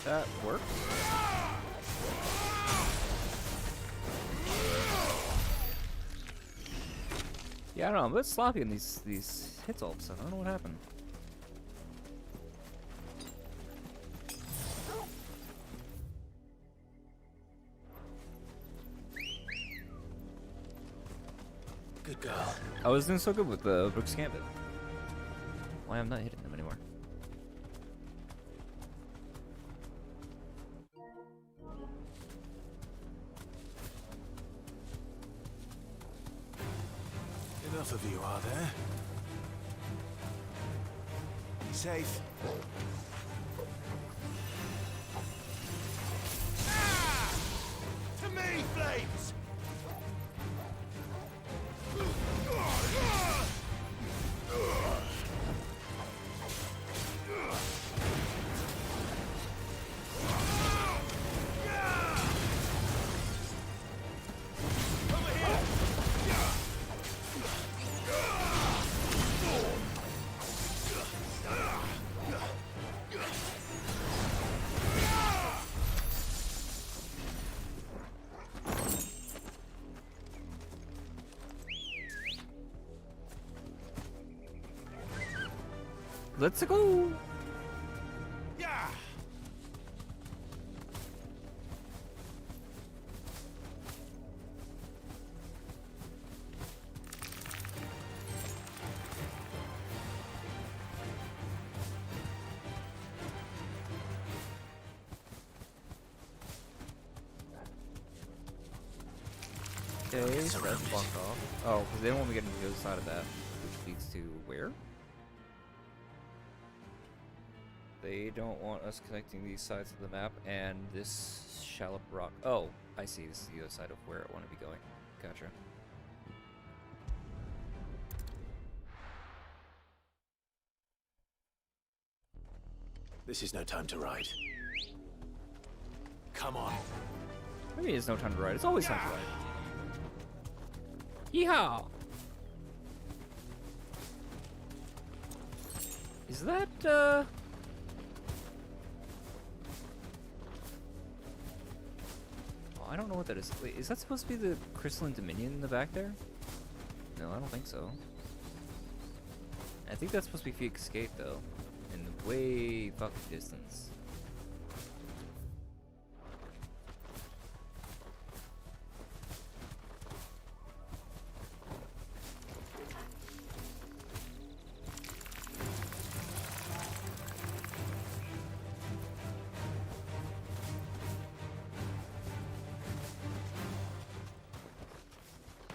That works. Yeah, I don't know. I'm a bit sloppy in these hits all of a sudden. I don't know what happened. Good girl. I was doing so good with the Brooks Gambit. Why am I not hitting them anymore? Enough of you, are there? Be safe. To me, Flames! Let's go! Yeah! Okay, so that's blocked off. Oh, because they don't want me getting other side of that, which leads to where? They don't want us connecting these sides of the map and this shallow rock. Oh, I see. This is the other side of where I want to be going. Gotcha. This is no time to ride. Come on. I mean, it's no time to ride. It's always time to ride. Yeehaw! Is that, Oh, I don't know what that is. Wait, is that supposed to be the Crystalline Dominion in the back there? No, I don't think so. I think that's supposed to be Phoenix Gate, though. In the way fucking distance.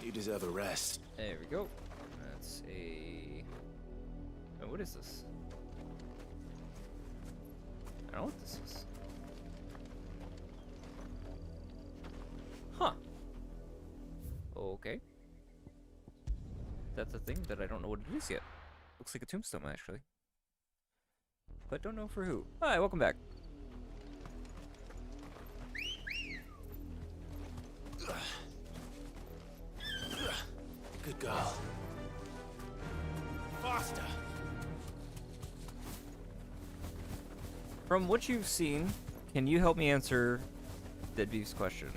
You deserve a rest. There we go. That's a... Oh, what is this? I don't know what this is. Huh. Okay. That's a thing that I don't know what it is yet. Looks like a tombstone, actually. But don't know for who. Hi, welcome back. Good girl. Faster. From what you've seen, can you help me answer Deadbeef's question?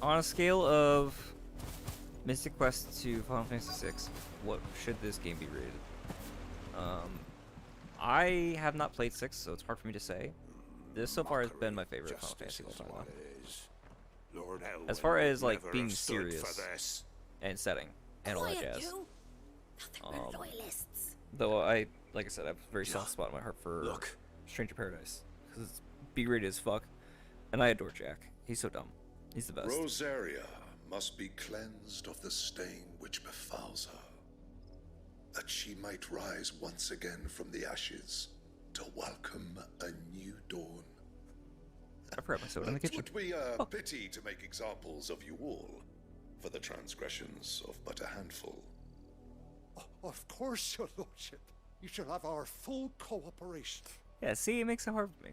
On a scale of Mystic Quest to Final Fantasy VI, what should this game be rated? I have not played 6, so it's hard for me to say. This so far has been my favorite Final Fantasy of all time. Lord As far as like never being have stood serious for this. and setting and all that Quiet, jazz. you. Nothing but loyalists. Though like I said, I have a very soft spot in my heart for Stranger Paradise because it's B-rated as fuck, and I adore Jack. He's so dumb. He's the best. Rosaria must be cleansed of the stain which befouls her, that she might rise once again from the ashes to welcome a new dawn. I forgot my soda in the kitchen. It would be a pity to make examples of you all for the transgressions of but a handful. Of course, your lordship. You shall have our full cooperation. Yeah, see, it makes it hard for me.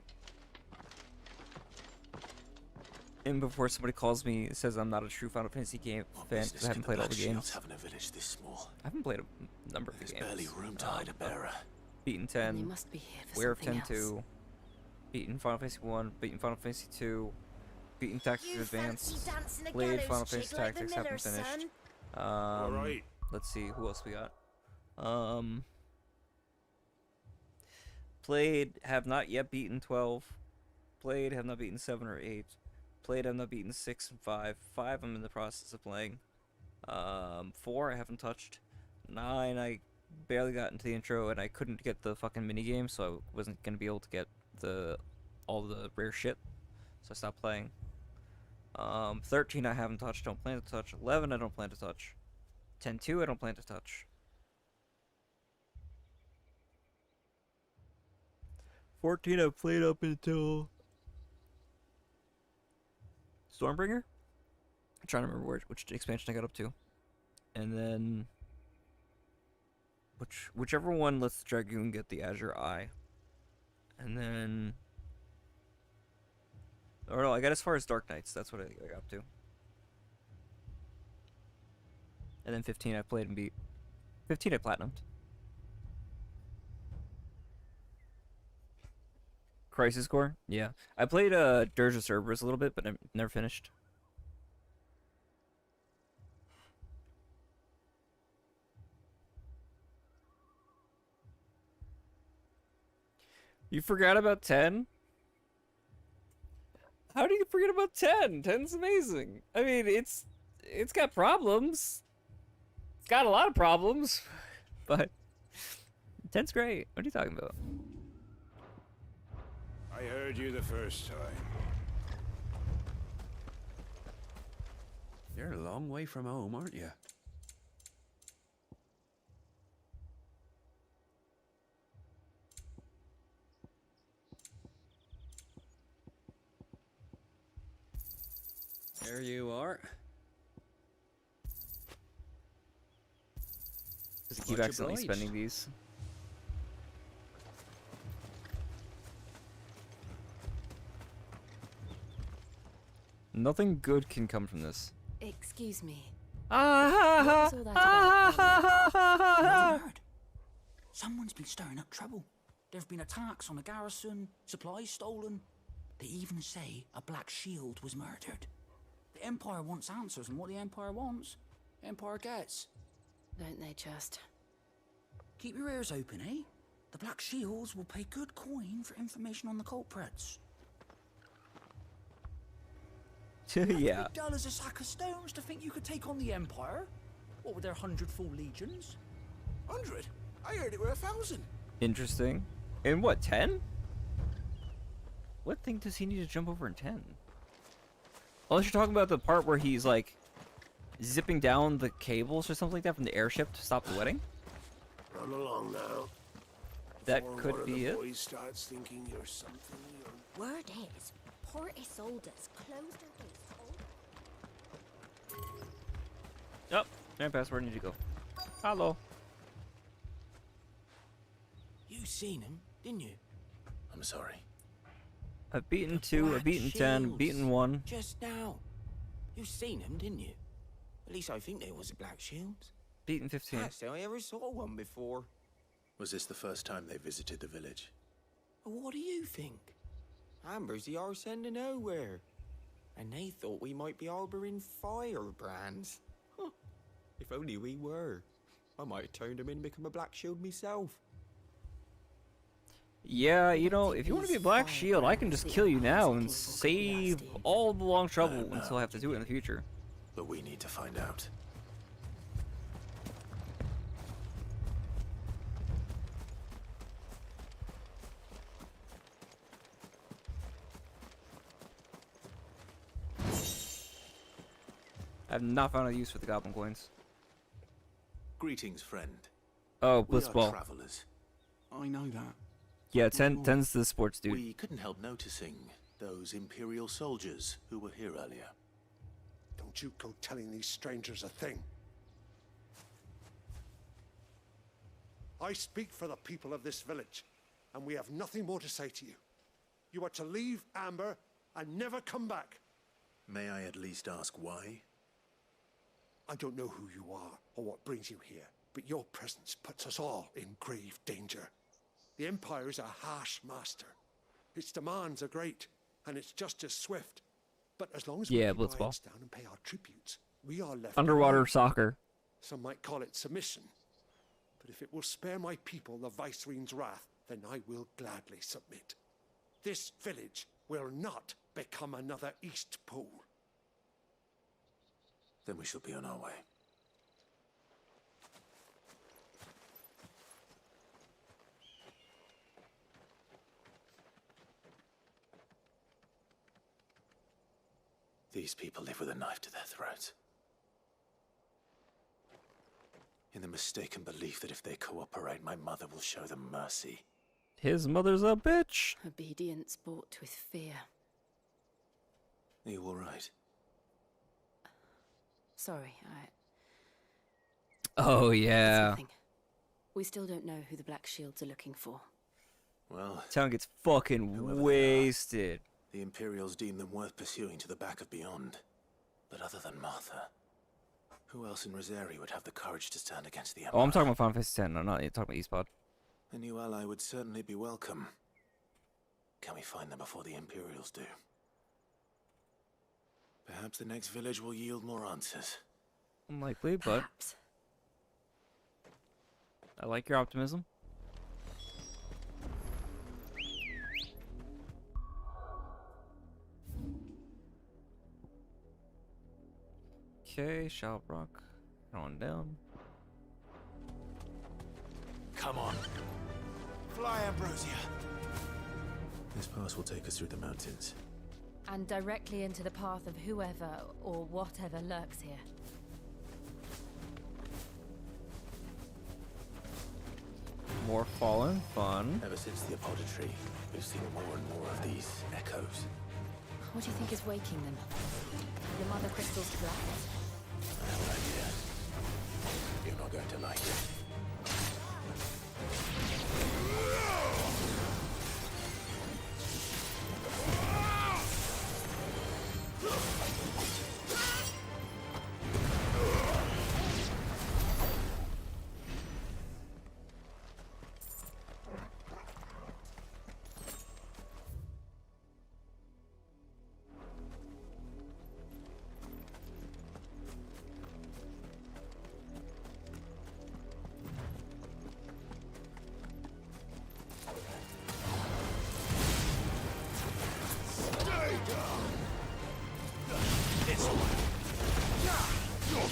And before somebody calls me, says I'm not a true Final Fantasy game fan because I haven't played all the games. Having a village this small. I haven't played a number of the games. Barely room to hide a bearer. Beaten 10, They must be here for Aware of something 10 2, beaten Final Fantasy 1, beaten Final Fantasy 2, beaten Tactics Advance, played Final Fantasy Tactics, haven't finished. Alright. Let's see, who else we got? Played, have not yet beaten 12. Played, have not beaten 7 or 8. Played, have not beaten 6 and 5. 5 I'm in the process of playing. 4 I haven't touched. 9 I barely got into the intro and I couldn't get the fucking minigame, so I wasn't gonna be able to get all the rare shit. So I stopped playing. 13 I haven't touched, don't plan to touch. 11 I don't plan to touch. 10-2 I don't plan to touch. 14 I've played up until Stormbringer? I'm trying to remember which expansion I got up to. And then whichever one lets the Dragoon get the Azure Eye. And then or no, I got as far as Dark Knights, that's what I got up to. And then 15 I played and beat. 15 I platinumed. Crisis Core? Yeah. I played Dirge of Cerberus a little bit, but I never finished. You forgot about 10? How do you forget about 10? 10's amazing. I mean, it's got problems. It's got a lot of problems, but 10's great. What are you talking about? I heard you the first time. You're a long way from home, aren't you? There you are. Does it keep Much accidentally obliged. spending these? Nothing good can come from this. Excuse me. What was all that about earlier? Heard. Someone's been stirring up trouble. There've been attacks on the garrison, supplies stolen. They even say a Black Shield was murdered. The Empire wants answers, and what the Empire wants, the Empire gets. Don't they just? Keep your ears open, eh? The Black Shields will pay good coin for information on the culprits. Yeah. Dull as a sack of stones to think you could take on the Empire. What with their 100 full legions? 100? I heard it were 1,000. Interesting. In what, 10? What thing does he need to jump over in 10? Unless you're talking about the part where he's like zipping down the cables or something like that from the airship to stop the wedding. Run along now. That Before could one be of the it. boys starts thinking you're something you're... Word is, Port Isolde's closed her gates all. Oh, and past where I need to go. Hello. You seen him, didn't you? I'm sorry. I've beaten 2, I've beaten 10, beaten 1. Just now. You seen him, didn't you? At least I think there was a Black Shield. Beaten 15. Can't say I ever saw one before. Was this the first time they visited the village? What do you think? Amber's the arse end of nowhere. And they thought we might be harbouring firebrands. Huh. If only we were. I might have turned him in and become a Black Shield myself. Yeah, you know, if you want to be a Black Shield, I can just kill you now and save all the long trouble until I have to do it in the future. But we need to find out. I have not found a use for the goblin coins. Greetings, friend. Oh, We are Blitzball. travelers. I know that. Yeah, 10's the sports dude. We couldn't help noticing those Imperial soldiers who were here earlier. Don't you go telling these strangers a thing. I speak for the people of this village, and we have nothing more to say to you. You are to leave Amber and never come back. May I at least ask why? I don't know who you are or what brings you here, but your presence puts us all in grave danger. The Empire is a harsh master. Its demands are great, and its justice swift. But as long as we keep our Blitzball. heads down and pay our tributes, we are left Underwater alone. soccer. Some might call it submission. But if it will spare my people the Viceroy's wrath, then I will gladly submit. This village will not become another East Pole. Then we shall be on our way. These people live with a knife to their throats. In the mistaken belief that if they cooperate, my mother will show them mercy. His mother's a bitch. Obedience bought with fear. Are you all right? Sorry, Oh, It's yeah. nothing. We still don't know who the Black Shields are looking for. Well, Town gets fucking wasted. the Imperials deem them worth pursuing to the back of beyond. But other than Martha, who else in Rosari would have the courage to stand against the Empire? Oh, I'm talking about Final Fantasy X. I'm not talking about Eastpod. A new ally would certainly be welcome. Can we find them before the Imperials do? Perhaps the next village will yield more answers. Unlikely, but Perhaps. I like your optimism. Okay, Shalbrock. On down. Come on. Fly, Ambrosia. This pass will take us through the mountains. And directly into the path of whoever or whatever lurks here. More fallen fun. Ever since the apothecary, we've seen more and more of these echoes. What do you think is waking them? Your mother crystals to black? I have an idea. You're not going to like it.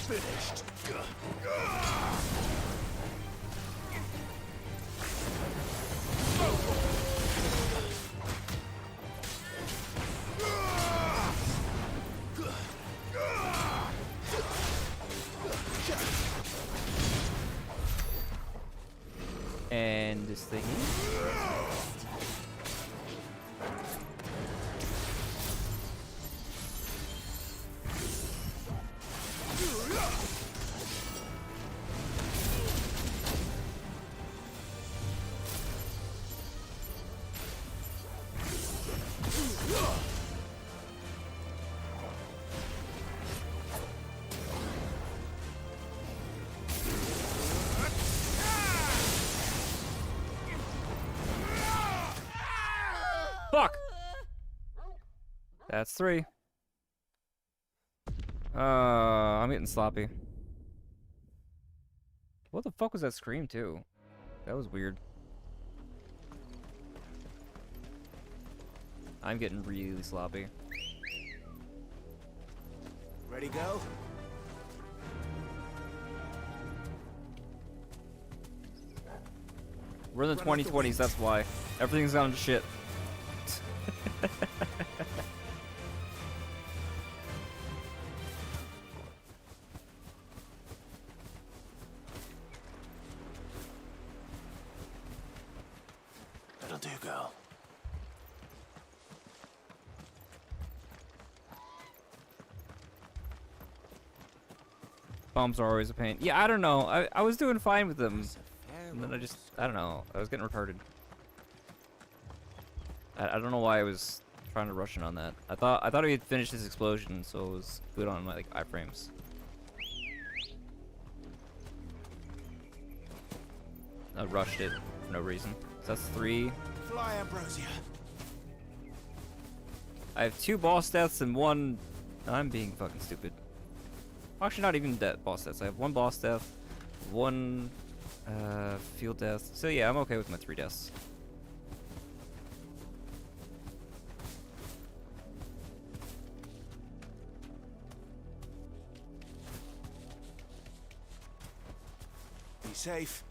Finished. And this thing. Fuck! That's 3. I'm getting sloppy. What the fuck was that scream too? That was weird. I'm getting really sloppy. Ready, go? We're in the 2020s, that's why. Everything's gone to shit. That'll do, girl. Bombs are always a pain. Yeah, I don't know. I was doing fine with them. And then I don't know. I was getting retarded. I don't know why I was trying to rush in on that. I thought we had finished this explosion, so it was good on my like iframes. I rushed it for no reason. So that's 3. Fly, Ambrosia. I have 2 boss deaths and 1. I'm being fucking stupid. Actually, not even boss deaths. I have 1 boss death, 1 field death. So yeah, I'm okay with my 3 deaths. Be safe.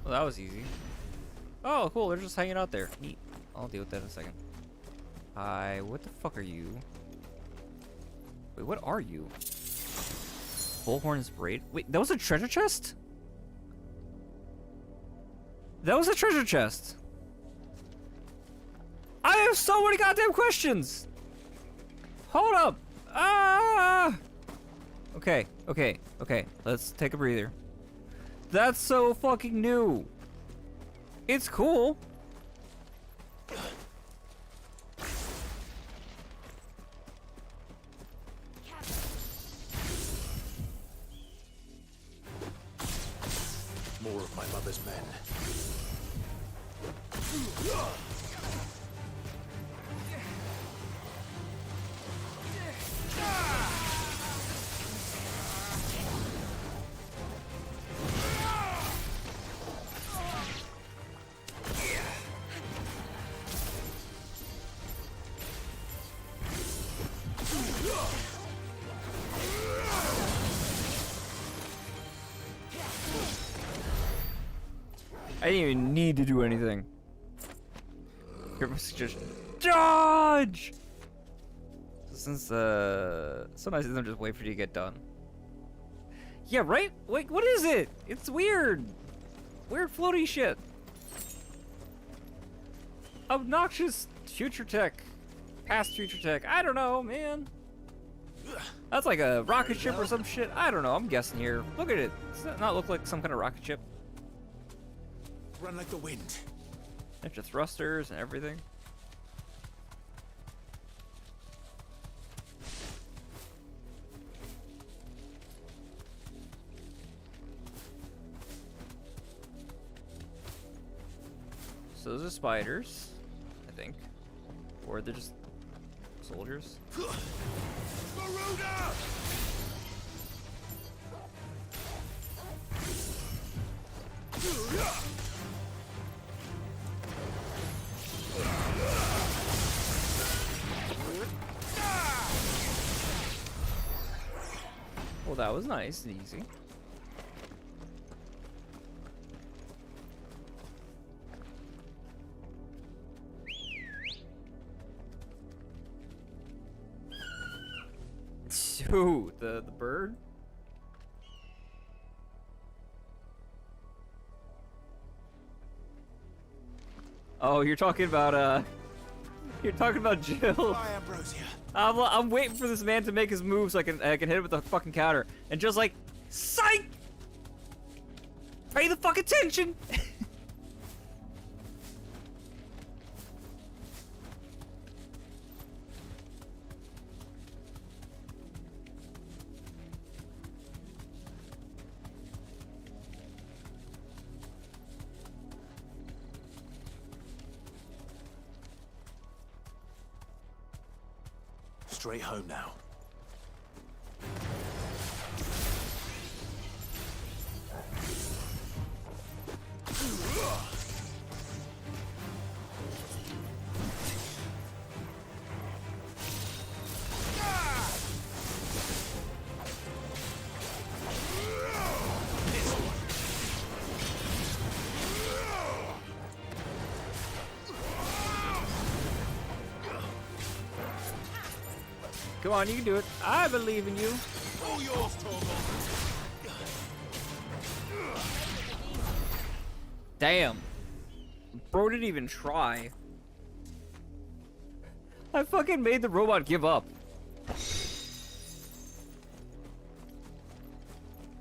Well, that was easy. Oh, cool. They're just hanging out there. Neat. I'll deal with that in a second. Hi. What the fuck are you? Wait, what are you? Bullhorn's braid? Wait, that was a treasure chest? That was a treasure chest. I have so many goddamn questions. Hold up. Ah. Okay. Let's take a breather. That's so fucking new. It's cool. More of my mother's men. I didn't even need to do anything. Here was just dodge. Since sometimes it doesn't just wait for you to get done. Yeah, right? Wait, what is it? It's weird. Weird floaty shit. Obnoxious future tech. Past future tech. I don't know, man. That's like a rocket ship or some shit. I don't know. I'm guessing here. Look at it. Does that not look like some kind of rocket ship? Run like the wind. Extra thrusters and everything. So those are spiders, I think. Or they're just soldiers. Garuda! Well, that was nice and easy. Ooh, the bird? Oh, you're talking about Jill. Bye, Ambrosia. I'm waiting for this man to make his move so I can hit it with the fucking counter. And Jill's like, psych! Pay the fuck attention! Straight home now. Come on, you can do it. I believe in you. All yours, Torgal. Damn. Bro didn't even try. I fucking made the robot give up.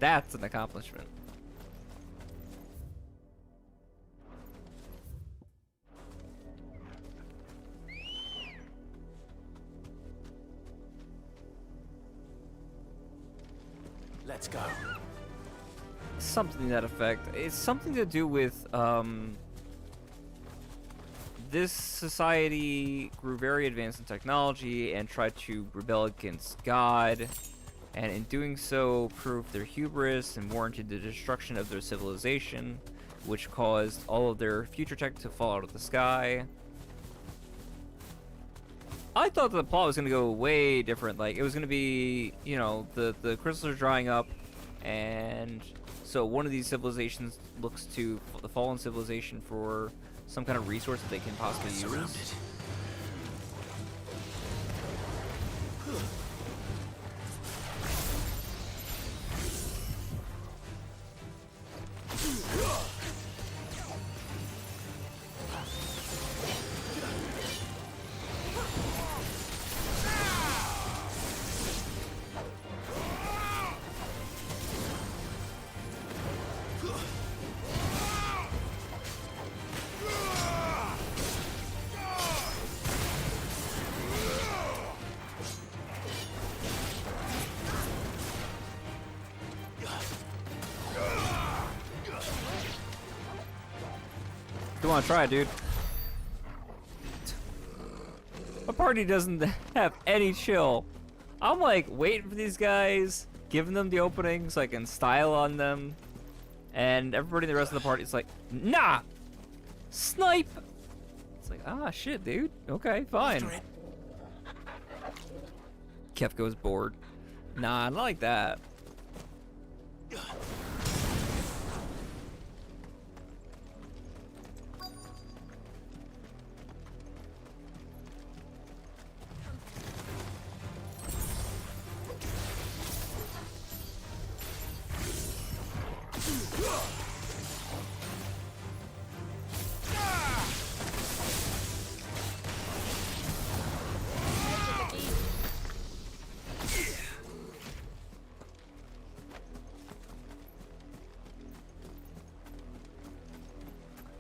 That's an accomplishment. Let's go. Something to that effect. It's something to do with, this society grew very advanced in technology and tried to rebel against God, and in doing so proved their hubris and warranted the destruction of their civilization, which caused all of their future tech to fall out of the sky. I thought the plot was going to go way different. Like, it was going to be, you know, the crystals are drying up, and so one of these civilizations looks to the fallen civilization for some kind of resource that they can possibly use. Come on, try it, dude. My party doesn't have any chill. I'm like waiting for these guys, giving them the opening so I can style on them, and everybody in the rest of the party is like, nah, snipe. It's like, ah, shit, dude. Okay, fine. Kef goes bored. Nah, not like that.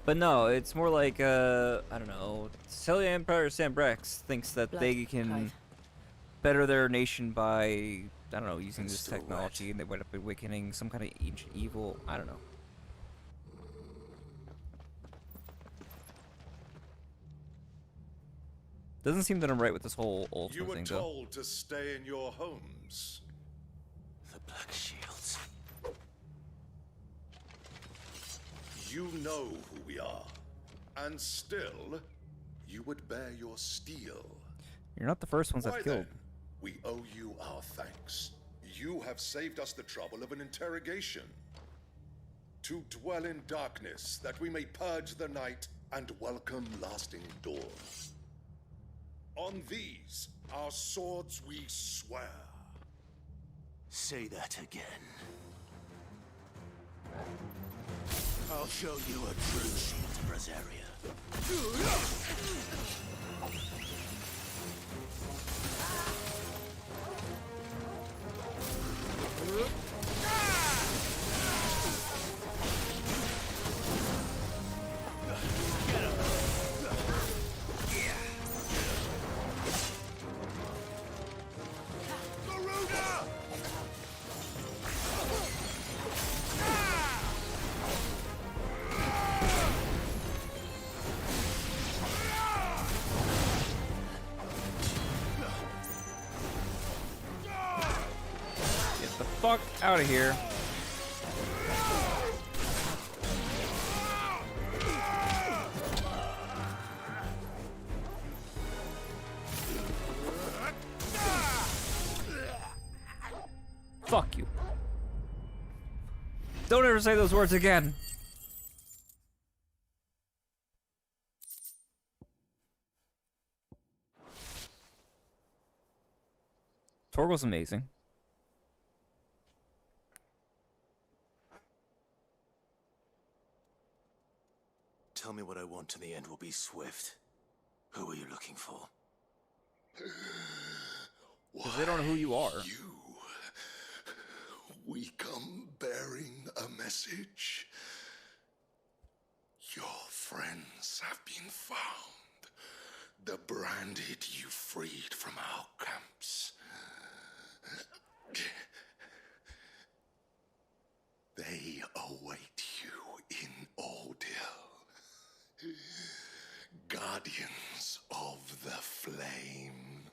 But no, it's more like, I don't know, Celia Empire Sambrex thinks that Blood they can tide. better their nation by, I don't know, using And this still technology, and they wind up awakening some kind of ancient evil. I don't know. Doesn't seem that I'm right with this whole You ultimate were thing, though. told to stay in your homes. The Black Shields. You know who we are. And still, you would bear your steel. You're not the first ones Why I've killed. then, we owe you our thanks. You have saved us the trouble of an interrogation. To dwell in darkness, that we may purge the night and welcome lasting dawn. On these, our swords we swear. Say that again. I'll show you a true shield, Brazaria. Get the fuck out of here. Fuck you. Don't ever say those words again. Torgal's amazing. Tell me what I want and the end will be swift. Who are you looking for? Because they don't know who you are. We come bearing a message. Your friends have been found. The branded you freed from our camps. They await you in Ordeal. Guardians of the Flame.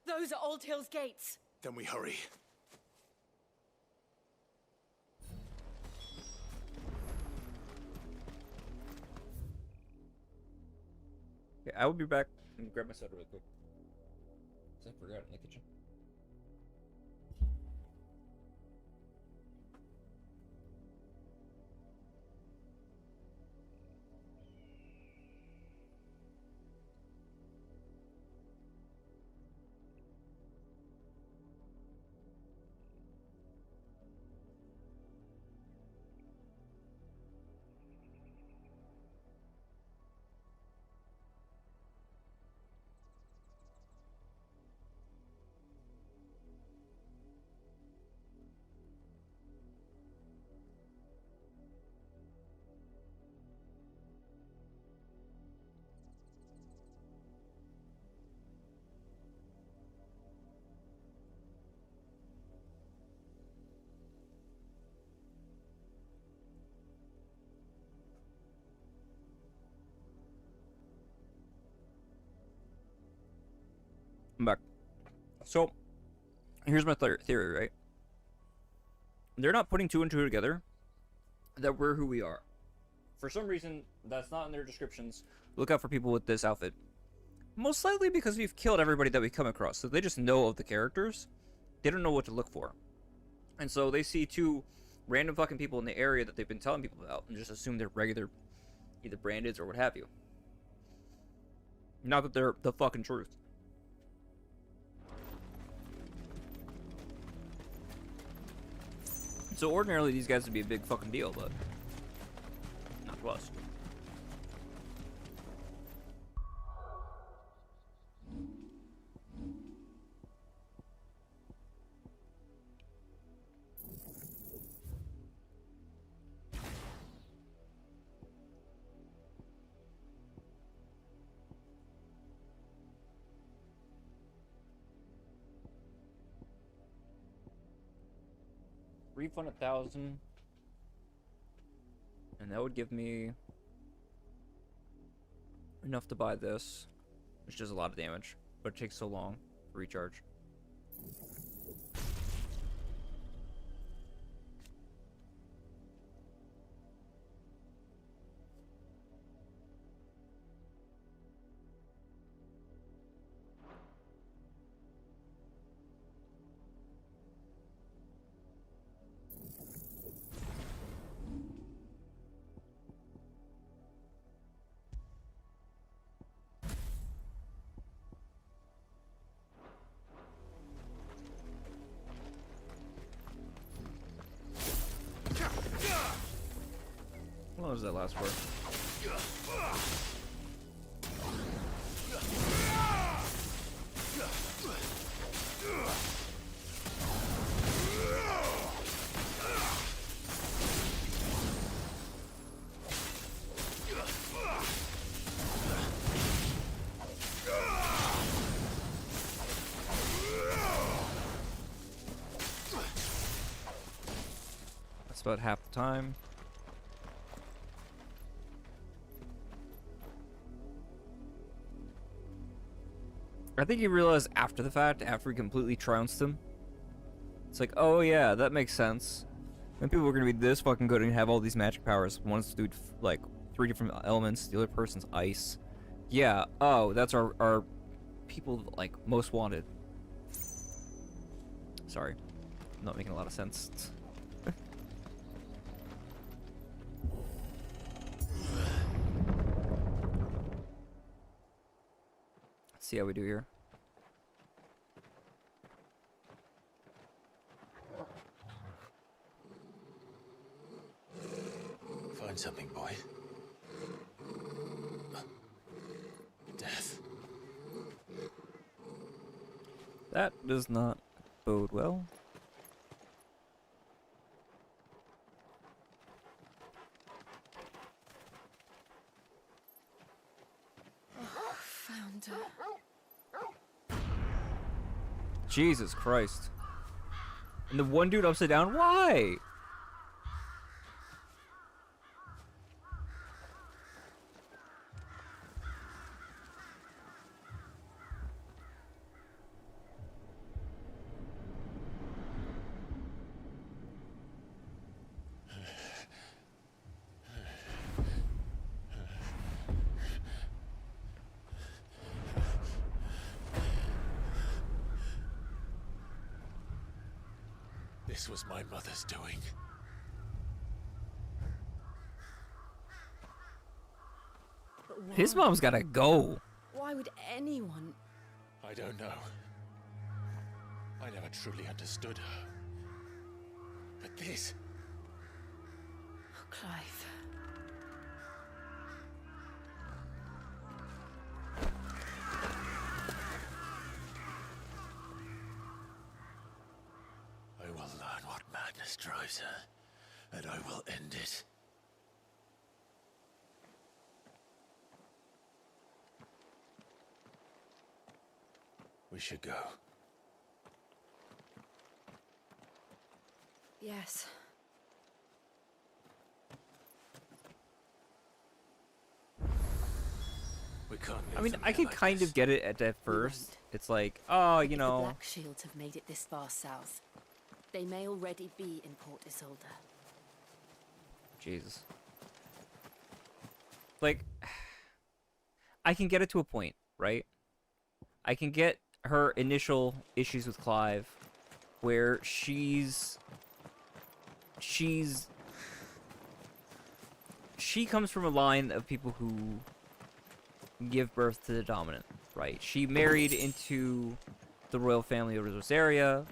Those are Old Hill's gates. Then we hurry. Okay, I will be back and grab my soda really quick. 'Cause I forgot it in the kitchen. I'm back. So, here's my theory, right? They're not putting two and two together that we're who we are. For some reason, that's not in their descriptions. Look out for people with this outfit. Most likely because we've killed everybody that we come across, so they just know of the characters. They don't know what to look for. And so they see two random fucking people in the area that they've been telling people about and just assume they're regular, either brandeds or what have you. Not that they're the fucking truth. So ordinarily these guys would be a big fucking deal, but not to us. refund 1,000, and that would give me enough to buy this, which does a lot of damage, but it takes so long to recharge. How long does that last for? That's about half the time. I think he realized after the fact, after he completely trounced him. It's like, oh yeah, that makes sense. And people are gonna be this fucking good and have all these magic powers. One's to do like 3 different elements, the other person's ice. Yeah, oh, that's our people like most wanted. Sorry. Not making a lot of sense. Let's see how we do here. Find something, boy. Death. That does not bode well. Found her. Jesus Christ. And the one dude upside down, why? This was my mother's doing. His mom's gotta go. Why would anyone? I don't know. I never truly understood her. But this... Oh, Clive. I will learn what madness drives her, and I will end it. We should go. Yes. We can't I mean, I could kind of get it at first. It's like, oh, you The know. Black Shields have made it this far south. They may already be in Port Isolde. Jesus. Like, I can get it to a point, right? I can get her initial issues with Clive, where she comes from a line of people who give birth to the dominant, right? She married into the royal family of Rosaria.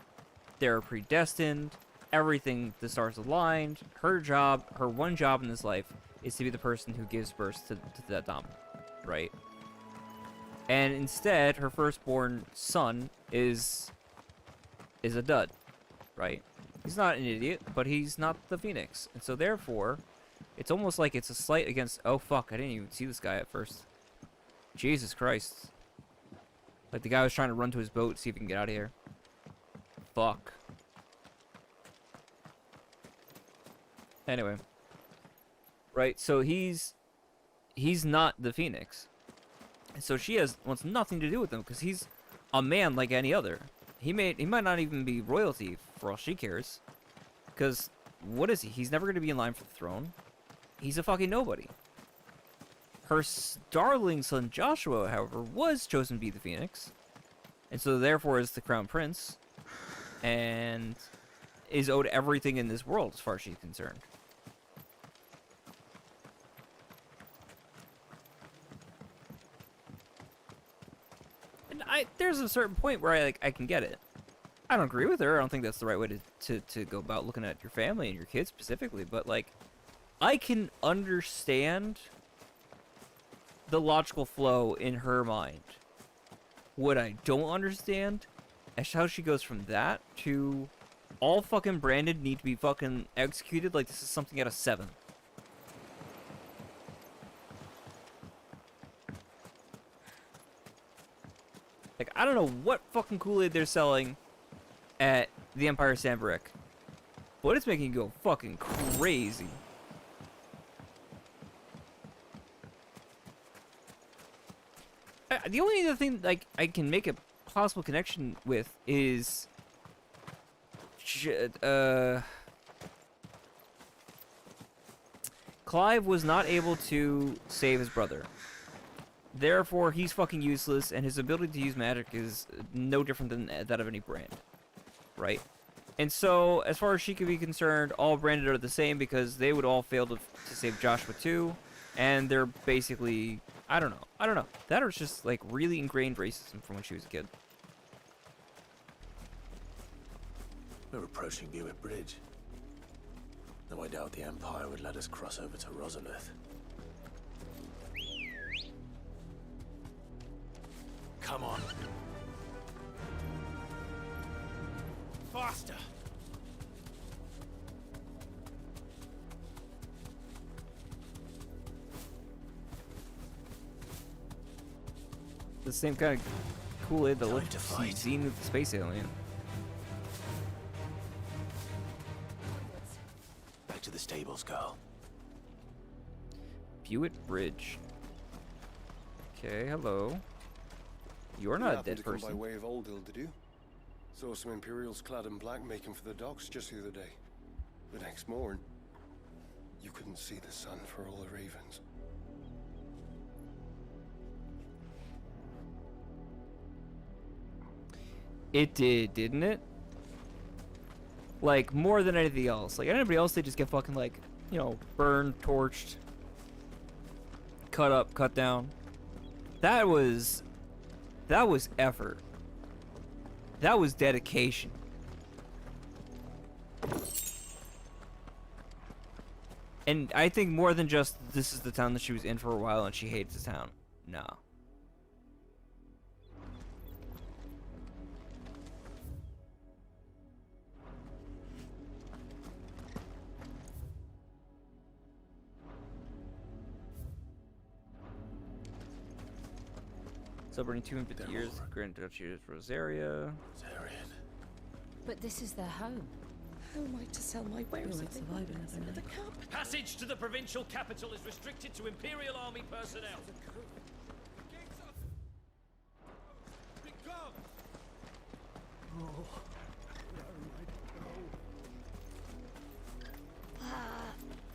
They're predestined. Everything, the stars aligned. Her job, her one job in this life, is to be the person who gives birth to that dominant, right? And instead, her firstborn son is a dud, right? He's not an idiot, but he's not the Phoenix. And so therefore, it's almost like it's a slight against, oh fuck, I didn't even see this guy at first. Jesus Christ. Like the guy was trying to run to his boat, see if he can get out of here. Fuck. Anyway. Right, so he's not the Phoenix. So she wants nothing to do with him because he's a man like any other. He might not even be royalty for all she cares. Because what is he? He's never going to be in line for the throne. He's a fucking nobody. Her darling son Joshua, however, was chosen to be the Phoenix. And so therefore is the crown prince. And is owed everything in this world as far as she's concerned. And there's a certain point where I can get it. I don't agree with her. I don't think that's the right way to go about looking at your family and your kids specifically. But, like, I can understand the logical flow in her mind. What I don't understand is how she goes from that to all fucking branded need to be fucking executed like this is something out of 7. Like, I don't know what fucking Kool-Aid they're selling at the Empire Sandbrick, but it's making you go fucking crazy. The only other thing like I can make a possible connection with is Clive was not able to save his brother. Therefore, he's fucking useless, and his ability to use magic is no different than that of any brand. Right? And so, as far as she could be concerned, all branded are the same because they would all fail to save Joshua too, and they're basically, I don't know. That was just, like, really ingrained racism from when she was a kid. We're approaching Buick Bridge. Though I doubt the Empire would let us cross over to Rosalith. Come on. Faster! The same kind of Kool-Aid that looked seen with the space alien. Back to the stables, girl. Buick Bridge. Okay, hello. You're not a dead person. By way of Oldhill, did you? Saw some Imperials clad in black making for the docks just the other day. The next morn, you couldn't see the sun for all the ravens. It did, didn't it? Like, more than anything else. Like, anybody else, they just get fucking, like, you know, burned, torched, cut up, cut down. That was effort. That was dedication. And I think more than just, this is the town that she was in for a while and she hates the town. No. Celebrating 250 years, Grand Duchy of Rosaria. But this is their home. How am I to sell my wares if they won't pass into the cup? Passage to the provincial capital is restricted to Imperial Army personnel.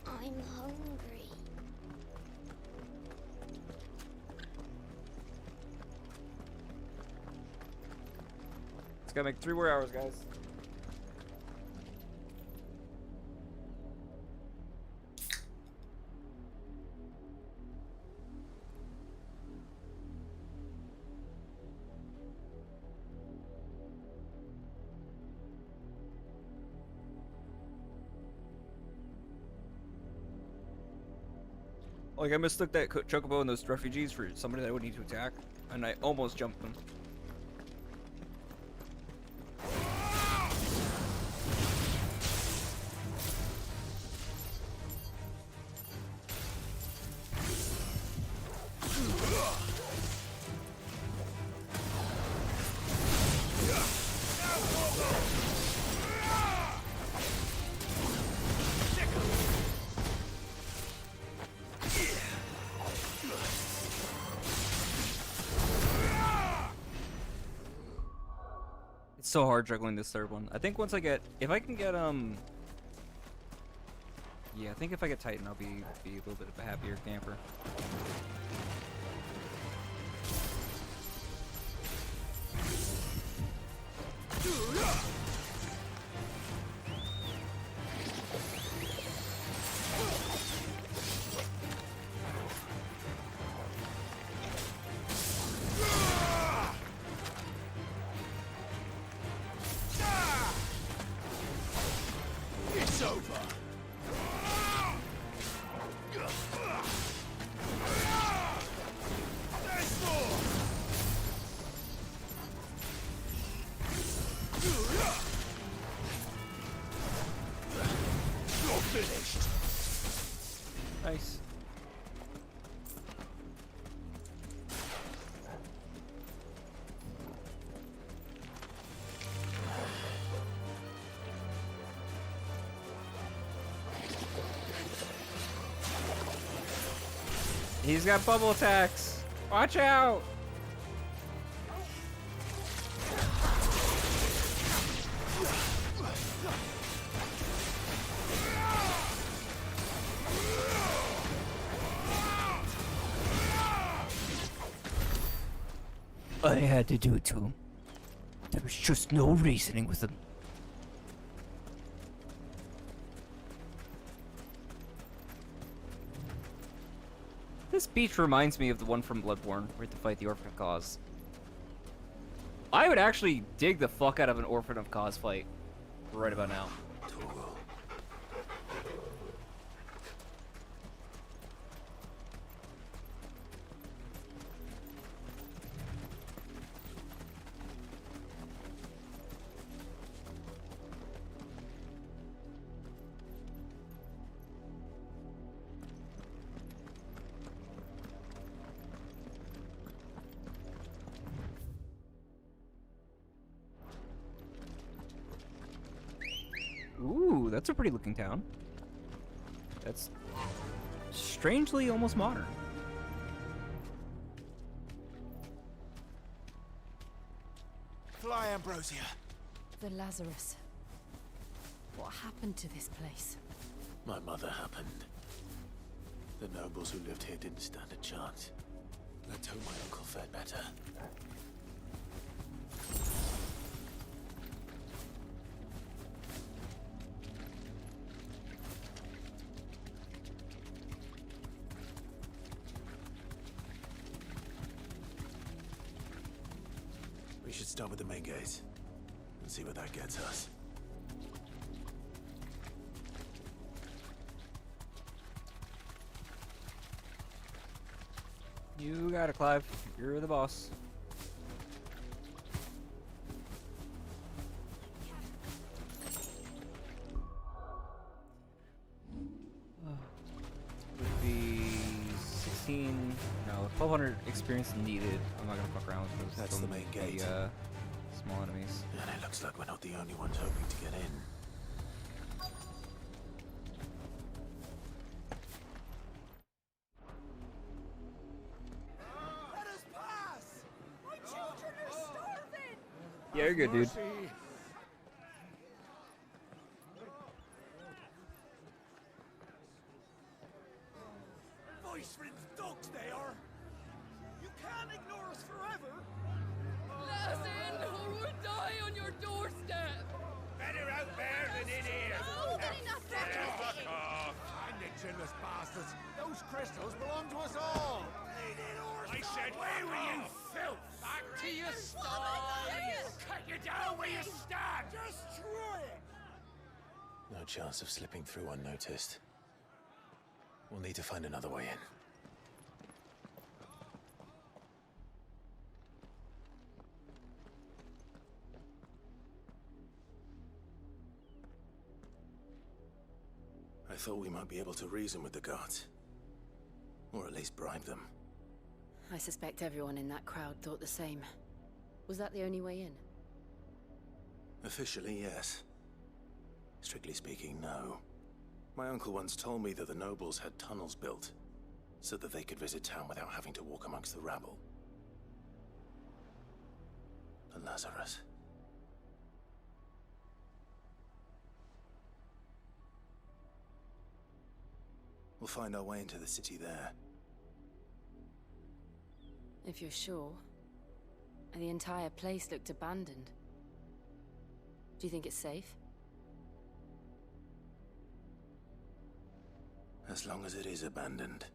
I'm hungry. It's gotta make 3 more hours, guys. Like, I mistook that chocobo and those refugees for somebody that I would need to attack, and I almost jumped them. It's so hard juggling this third one. I think once I get, if I can get yeah, I think if I get Titan, I'll be a little bit of a happier camper. It's over. You're finished. Nice. He's got bubble attacks. Watch out. I had to do it to him. There was just no reasoning with him. This beach reminds me of the one from Bloodborne, where you have to fight the Orphan of Cause. I would actually dig the fuck out of an Orphan of Cause fight right about now. Ooh, that's a pretty looking town. That's strangely almost modern. Fly, Ambrosia. The Lazarus. What happened to this place? My mother happened. The nobles who lived here didn't stand a chance. Let's hope my uncle fared better. We should start with the main gate and see where that gets us. You got it, Clive. You're the boss. Would be 16. No, 1,200 experience needed. I'm not gonna fuck around with those. That's the main gate. Small enemies. And it looks like we're not the only ones hoping to get in. Yeah, you're good, dude. Voice friends dogs they are. You can't ignore us forever. Let us in or we'll die on your doorstep. Better out there than in here. More than enough Fuck off. And the chinless bastards. Those crystals belong to us all. I said, where were you, filth? Back to your stalls. Cut you down where you stand. Destroy it. No chance of slipping through unnoticed. We'll need to find another way in. I thought we might be able to reason with the guards. Or at least bribe them. I suspect everyone in that crowd thought the same. Was that the only way in? Officially, yes. Strictly speaking, no. My uncle once told me that the nobles had tunnels built, so that they could visit town without having to walk amongst the rabble. The Lazarus. We'll find our way into the city there. If you're sure. The entire place looked abandoned. Do you think it's safe? As long as it is abandoned.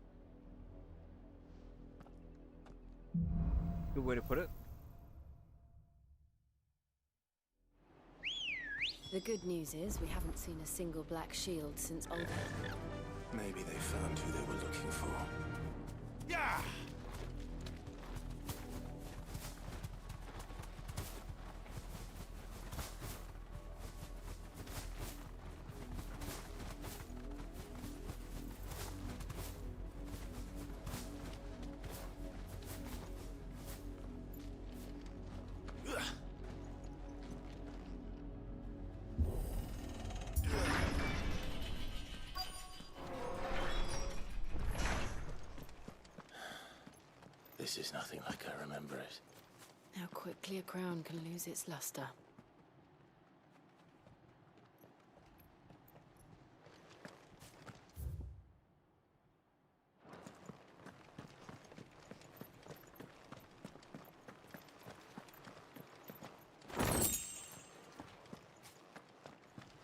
Good way to put it. The good news is we haven't seen a single black shield since Oldham. Maybe they found who they were looking for. Yeah! This is nothing like I remember it. How quickly a crown can lose its luster.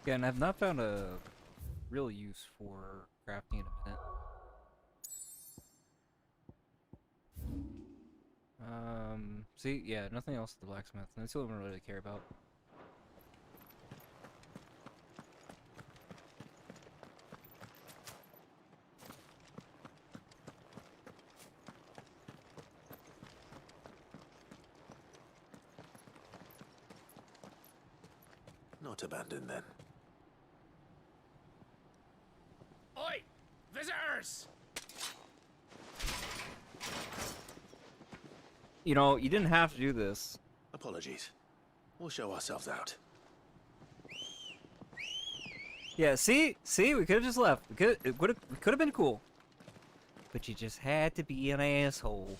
Again, I've not found a real use for crafting in a minute. See, yeah, nothing else at the blacksmith. That's the only one I really care about. Not abandoned then. Oi! Visitors! You know, you didn't have to do this. Apologies. We'll show ourselves out. Yeah, see? See? We could have just left. We could have been cool. But you just had to be an asshole.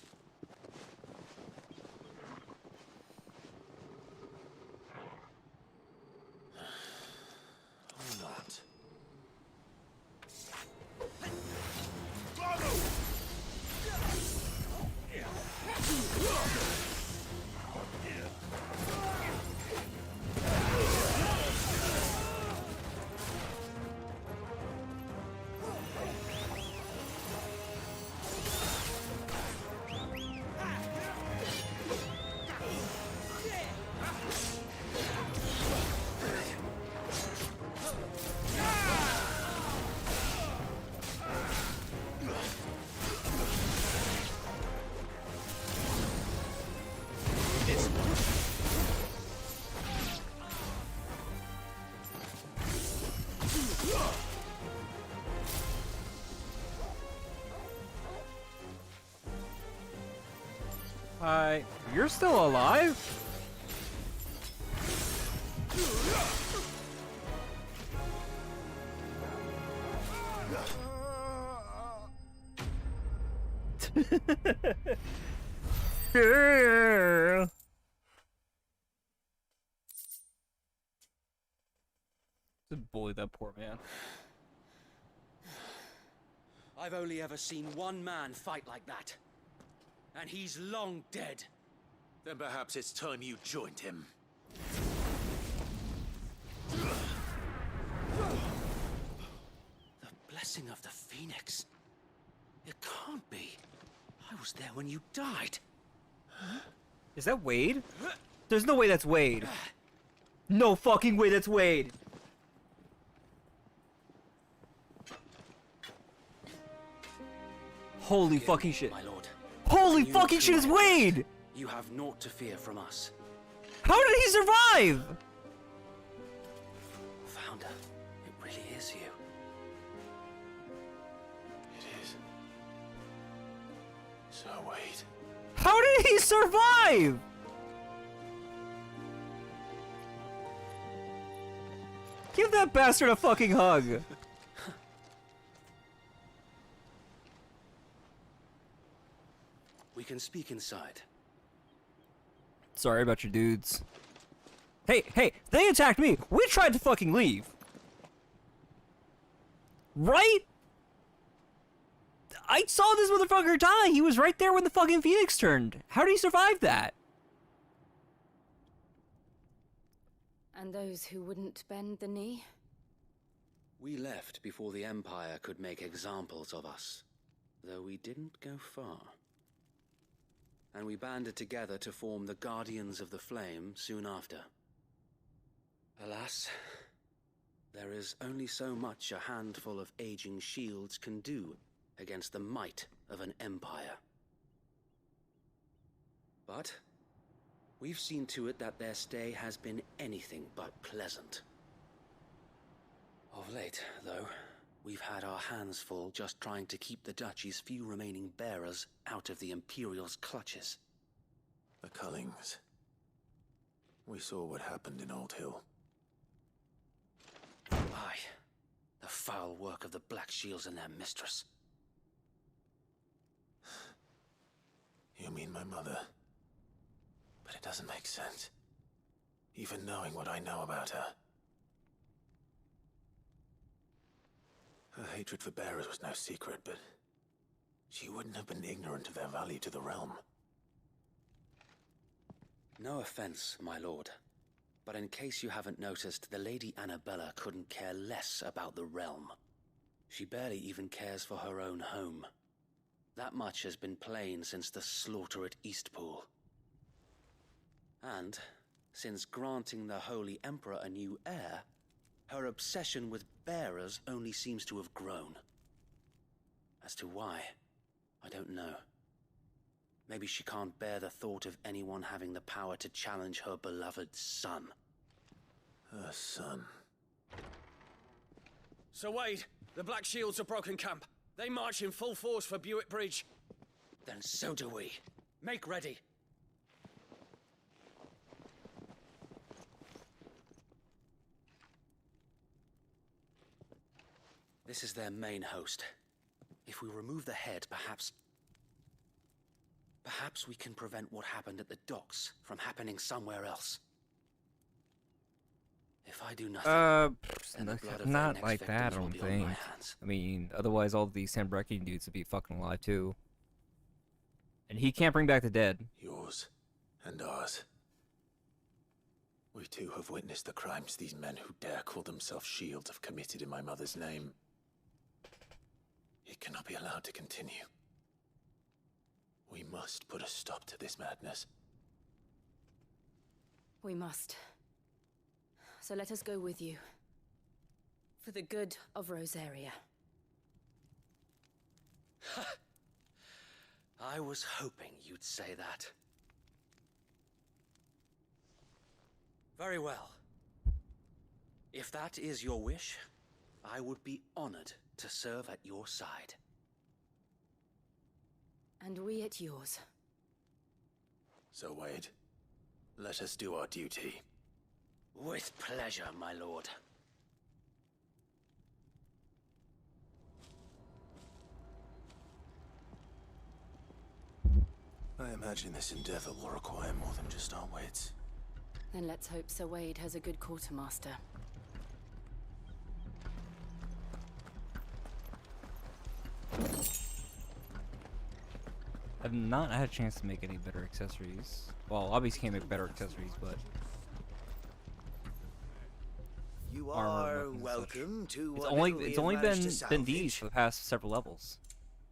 Or not. Hi. You're still alive? Just bully that poor man. I've only ever seen one man fight like that. And he's long dead. Then perhaps it's time you joined him. The blessing of the Phoenix. It can't be. I was there when you died. Is that Wade? There's no way that's Wade. No fucking way that's Wade. Holy fucking shit. My lord. Holy fucking shit, it's Wade! You have naught to fear from us. How did he survive? Founder, it really is you. It is. So Wade. How did he survive? Give that bastard a fucking hug. We can speak inside. Sorry about your dudes. Hey, they attacked me. We tried to fucking leave. Right? I saw this motherfucker die. He was right there when the fucking Phoenix turned. How did he survive that? And those who wouldn't bend the knee? We left before the Empire could make examples of us, though we didn't go far. And we banded together to form the Guardians of the Flame soon after. Alas, there is only so much a handful of aging shields can do against the might of an empire. But we've seen to it that their stay has been anything but pleasant. Of late, though, we've had our hands full just trying to keep the Duchy's few remaining bearers out of the Imperial's clutches. The Cullings. We saw what happened in Old Hill. Aye, the foul work of the Black Shields and their mistress. You mean my mother? But it doesn't make sense. Even knowing what I know about her. Her hatred for bearers was no secret, but she wouldn't have been ignorant of their value to the realm. No offense, my lord, but in case you haven't noticed, the Lady Annabella couldn't care less about the realm. She barely even cares for her own home. That much has been plain since the slaughter at Eastpool. And, since granting the Holy Emperor a new heir, her obsession with bearers only seems to have grown. As to why, I don't know. Maybe she can't bear the thought of anyone having the power to challenge her beloved son. Her son. Sir Wade, the Black Shields have broken camp. They march in full force for Buick Bridge. Then so do we. Make ready. This is their main host. If we remove the head, perhaps we can prevent what happened at the docks from happening somewhere else. If I do nothing, then the blood of their not next like that, I victims will don't be on think. my hands. I mean, otherwise all these Sambrekian dudes would be fucking alive too. And he can't bring back the dead. Yours and ours. We too have witnessed the crimes these men who dare call themselves shields have committed in my mother's name. It cannot be allowed to continue. We must put a stop to this madness. We must. So let us go with you. For the good of Rosaria. I was hoping you'd say that. Very well. If that is your wish, I would be honored to serve at your side. And we at yours. So, Wade, let us do our duty. With pleasure, my lord. I imagine this endeavor will require more than just our wits. Then let's hope Sir Wade has a good quartermaster. I've not had a chance to make any better accessories. Well, obviously can't make better accessories, but You armor are weapons and welcome such. to It's what only little we it's have only managed to been these salvage. for the past several levels,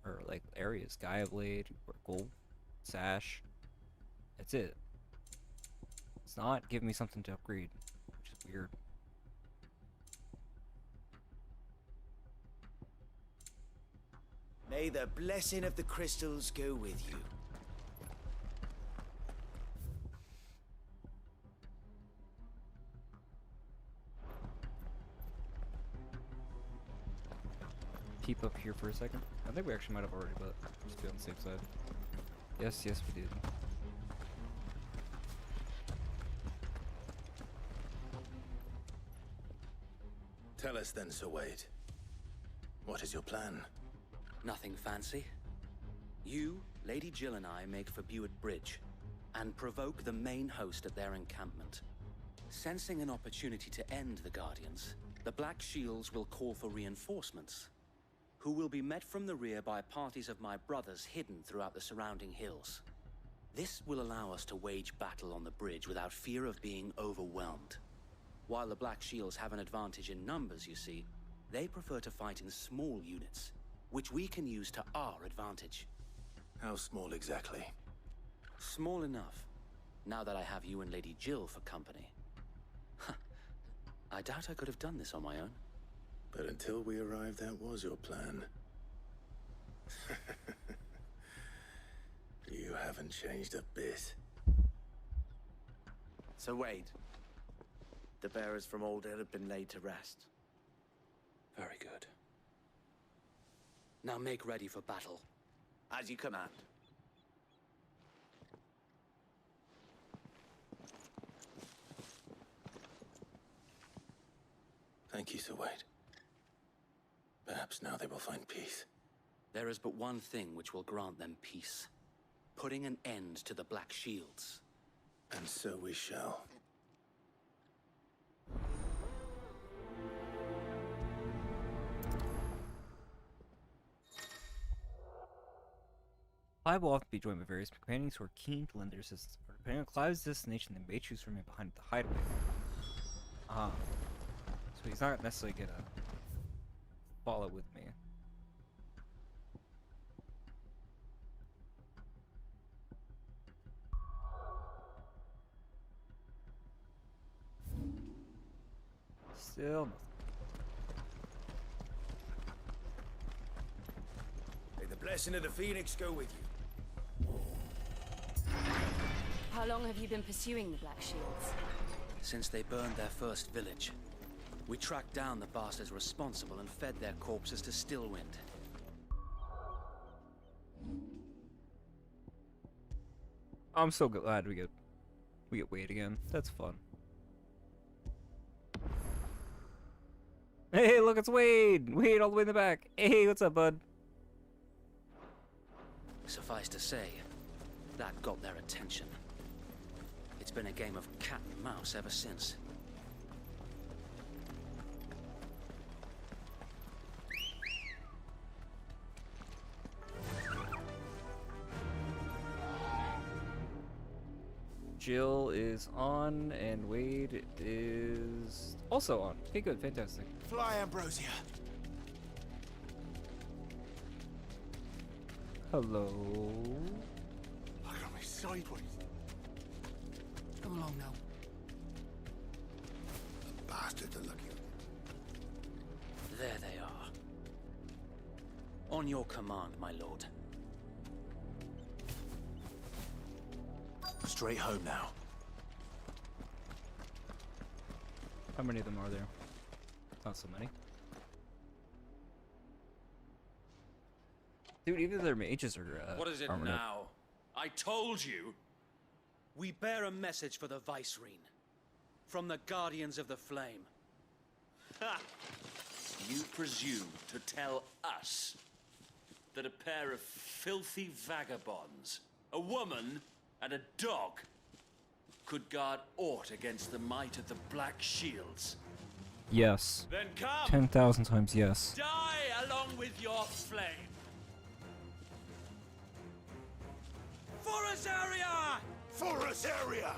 or like areas. Gaia Blade, Gold, Sash. That's it. It's not giving me something to upgrade, which is weird. May the blessing of the crystals go with you. Keep up here for a second. I think we actually might have already, but just to be on the safe side. Yes, yes, we did. Tell us then, Sir Wade. What is your plan? Nothing fancy. You, Lady Jill and I make for Buick Bridge, and provoke the main host at their encampment. Sensing an opportunity to end the Guardians, the Black Shields will call for reinforcements. who will be met from the rear by parties of my brothers hidden throughout the surrounding hills. This will allow us to wage battle on the bridge without fear of being overwhelmed. While the Black Shields have an advantage in numbers, you see, they prefer to fight in small units, which we can use to our advantage. How small exactly? Small enough, now that I have you and Lady Jill for company. I doubt I could have done this on my own. But until we arrived, that was your plan. You haven't changed a bit. So Wade, the bearers from Old Hill have been laid to rest. Very good. Now make ready for battle. As you command. Thank you, Sir Wade. Perhaps now they will find peace. There is but one thing which will grant them peace. Putting an end to the Black Shields. And so we shall. Clive will often be joined by various companions who are keen to lend their assistance. Depending on Clive's destination, they may choose to remain behind the hideaway. So he's not necessarily gonna follow with me. Still nothing. May the blessing of the Phoenix go with you. How long have you been pursuing the Black Shields? Since they burned their first village. We tracked down the bastards responsible and fed their corpses to Stillwind. I'm so glad we get Wade again. That's fun. Hey, look, it's Wade! Wade all the way in the back. Hey, what's up, bud? Suffice to say, that got their attention. It's been a game of cat and mouse ever since. Jill is on, and Wade is also on. Okay, good, fantastic. Fly, Ambrosia. Hello. Look at me sideways. Come along now. The bastards are looking. There they are. On your command, my lord. Straight home now. How many of them are there? Not so many. Dude, even their mages are. What is it armored up. now? I told you. We bear a message for the Vicereine. From the Guardians of the Flame. Ha! You presume to tell us that a pair of filthy vagabonds, a woman and a dog, could guard aught against the might of the Black Shields? Yes. Then come! 10,000 times yes. Die along with your flame! For Azaria! For Azaria!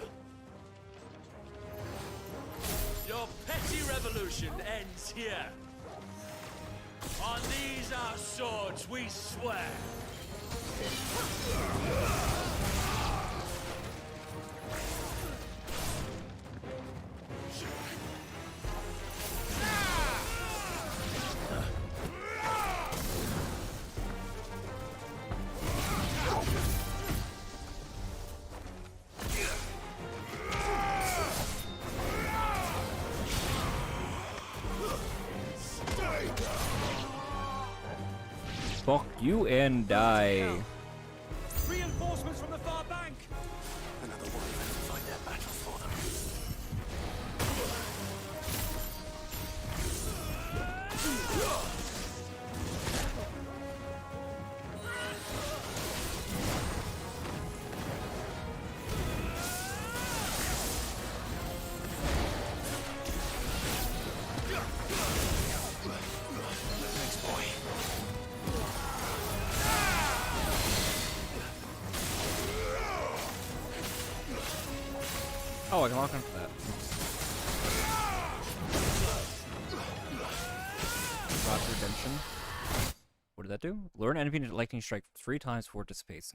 Your petty revolution ends here. On these our swords we swear. Fuck you and die. Reinforcements from the far bank! Another one to find their battle for them. Thanks, boy. Oh, I can walk onto that. Rod Redemption. What did that do? Lure an enemy to lightning strike 3 times before it dissipates.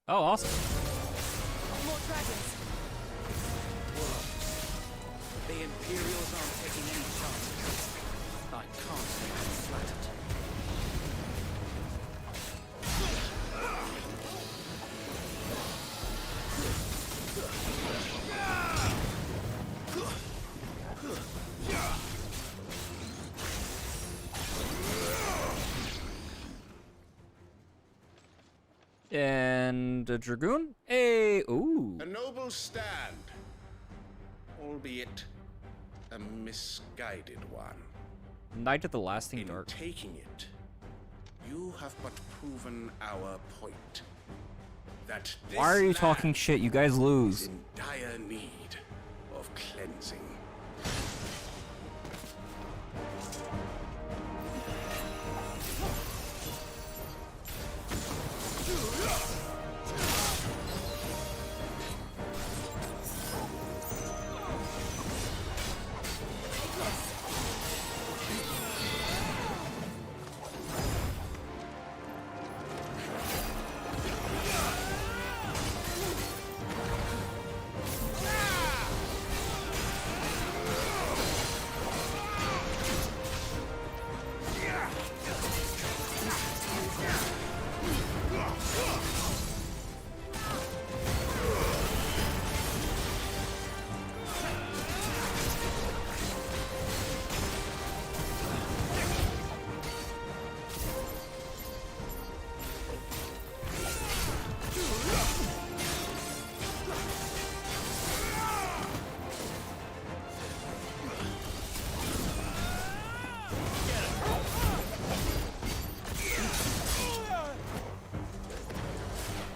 Oh, awesome. More dragons. The Imperials aren't taking any chances. I can't say I'm flattered. And a Dragoon? Ooh. A noble stand, albeit a misguided one. Knight of the Lasting Dark. Taking it, you have but proven our point. That this Why are you land talking shit? You guys lose. is in dire need of cleansing.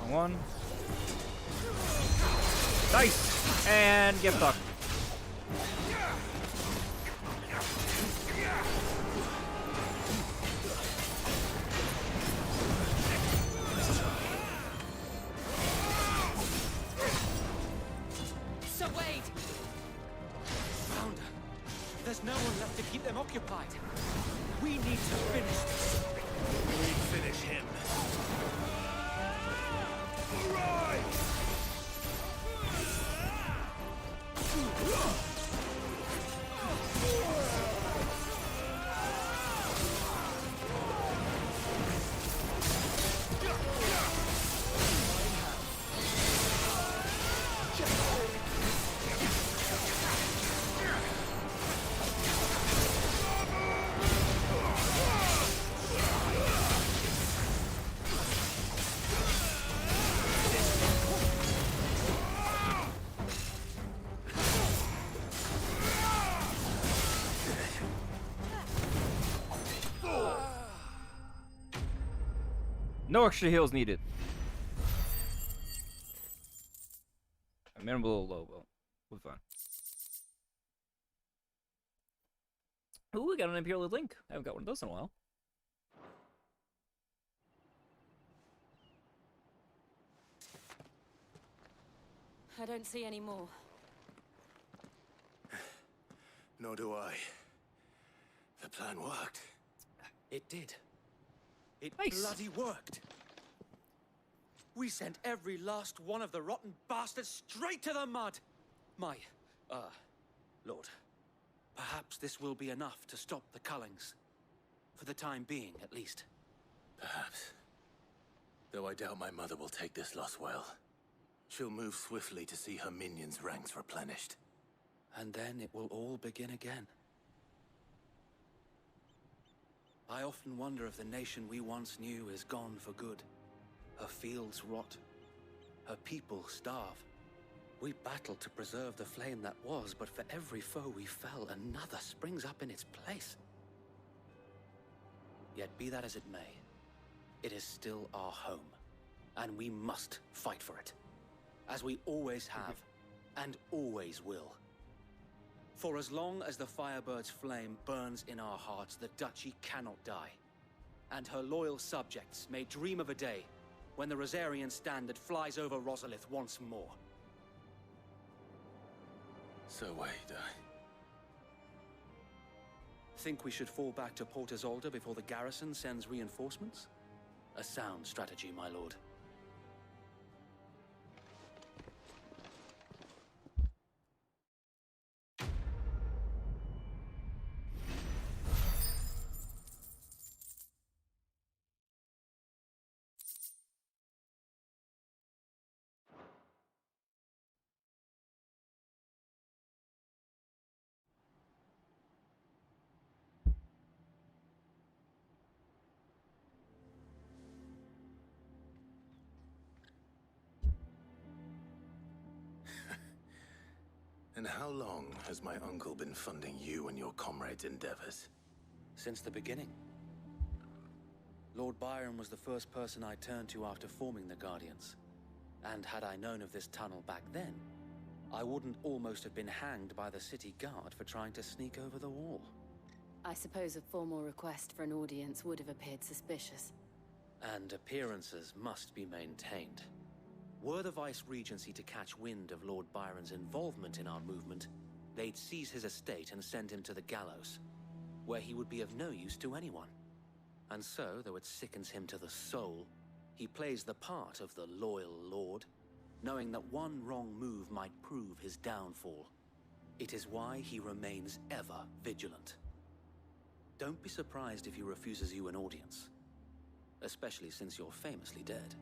One. Nice! And get fucked. So Wade! Founder, there's no one left to keep them occupied. We need to finish this. We finish him. No extra heals needed. I made him a little low, but we're fine. Ooh, we got an Imperial Link. I haven't got one of those in a while. I don't see any more. Nor do I. The plan worked. It did. It Nice. bloody worked. We sent every last one of the rotten bastards straight to the mud. My, Lord, perhaps this will be enough to stop the Cullings. For the time being, at least. Perhaps. Though I doubt my mother will take this loss well. She'll move swiftly to see her minions' ranks replenished. And then it will all begin again. I often wonder if the nation we once knew is gone for good. Her fields rot. Her people starve. We battled to preserve the flame that was, but for every foe we fell, another springs up in its place. Yet be that as it may, it is still our home, and we must fight for it. As we always have, and always will. For as long as the Firebird's flame burns in our hearts, the Duchy cannot die. And her loyal subjects may dream of a day when the Rosarian standard flies over Rosalith once more. So wait, Think we should fall back to Port Isolde before the garrison sends reinforcements? A sound strategy, my lord. And how long has my uncle been funding you and your comrades' endeavors? Since the beginning. Lord Byron was the first person I turned to after forming the Guardians. And had I known of this tunnel back then, I wouldn't almost have been hanged by the city guard for trying to sneak over the wall. I suppose a formal request for an audience would have appeared suspicious. And appearances must be maintained. Were the Vice-Regency to catch wind of Lord Byron's involvement in our movement, they'd seize his estate and send him to the gallows, where he would be of no use to anyone. And so, though it sickens him to the soul, he plays the part of the loyal lord, knowing that one wrong move might prove his downfall. It is why he remains ever vigilant. Don't be surprised if he refuses you an audience, especially since you're famously dead.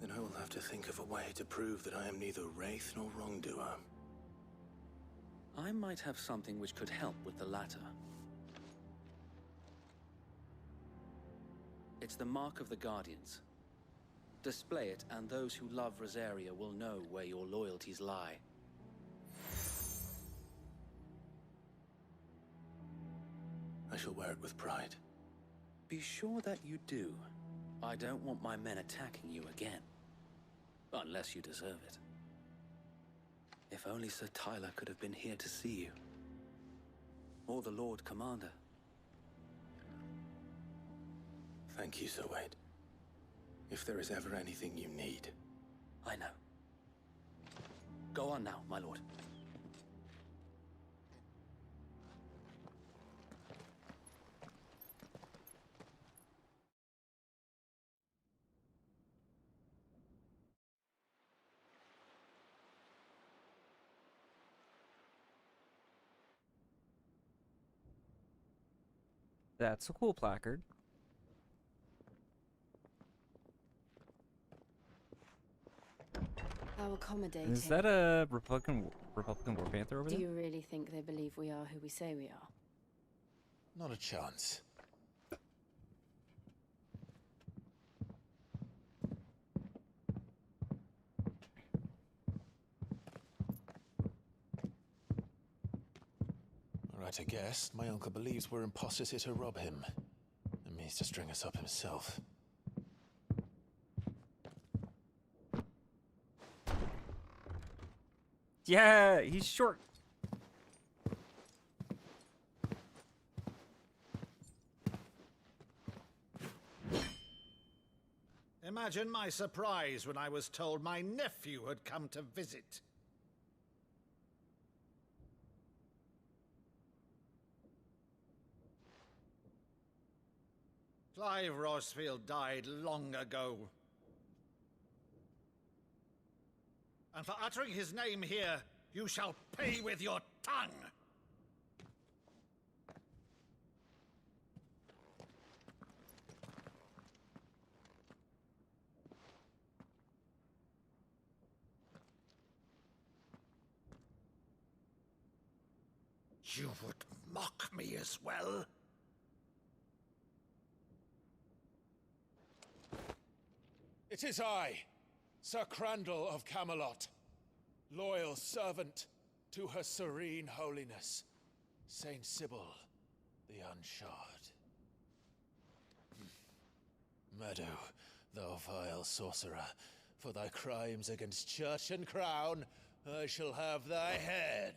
Then I will have to think of a way to prove that I am neither wraith nor wrongdoer. I might have something which could help with the latter. It's the mark of the Guardians. Display it, and those who love Rosaria will know where your loyalties lie. I shall wear it with pride. Be sure that you do. I don't want my men attacking you again. Unless you deserve it. If only Sir Tyler could have been here to see you. Or the Lord Commander. Thank you, Sir Wade. If there is ever anything you need. I know. Go on now, my lord. That's a cool placard. How accommodating. Is that a Republican War Panther over Do there? you really think they believe we are who we say we are? Not a chance. Right, I guess. My uncle believes we're imposters here to rob him. And means to string us up himself. Yeah, he's short. Imagine my surprise when I was told my nephew had come to visit. Clive Rosfield died long ago. And for uttering his name here, you shall pay with your tongue! You would mock me as well? It is I, Sir Crandall of Camelot, loyal servant to Her Serene Holiness, Saint Sybil the Unshod. Meadow, thou vile sorcerer, for thy crimes against church and crown, I shall have thy head.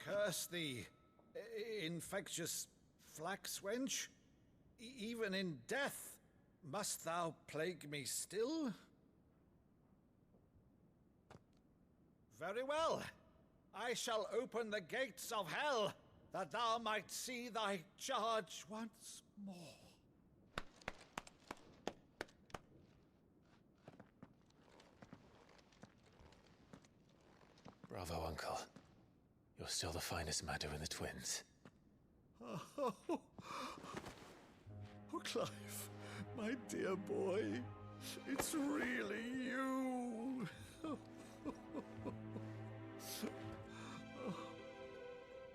Curse thee. infectious flax wench? Even in death, must thou plague me still? Very well. I shall open the gates of hell, that thou might see thy charge once more. Bravo, Uncle. You're still the finest Maddu in the twins. Oh, Clive, my dear boy, it's really you.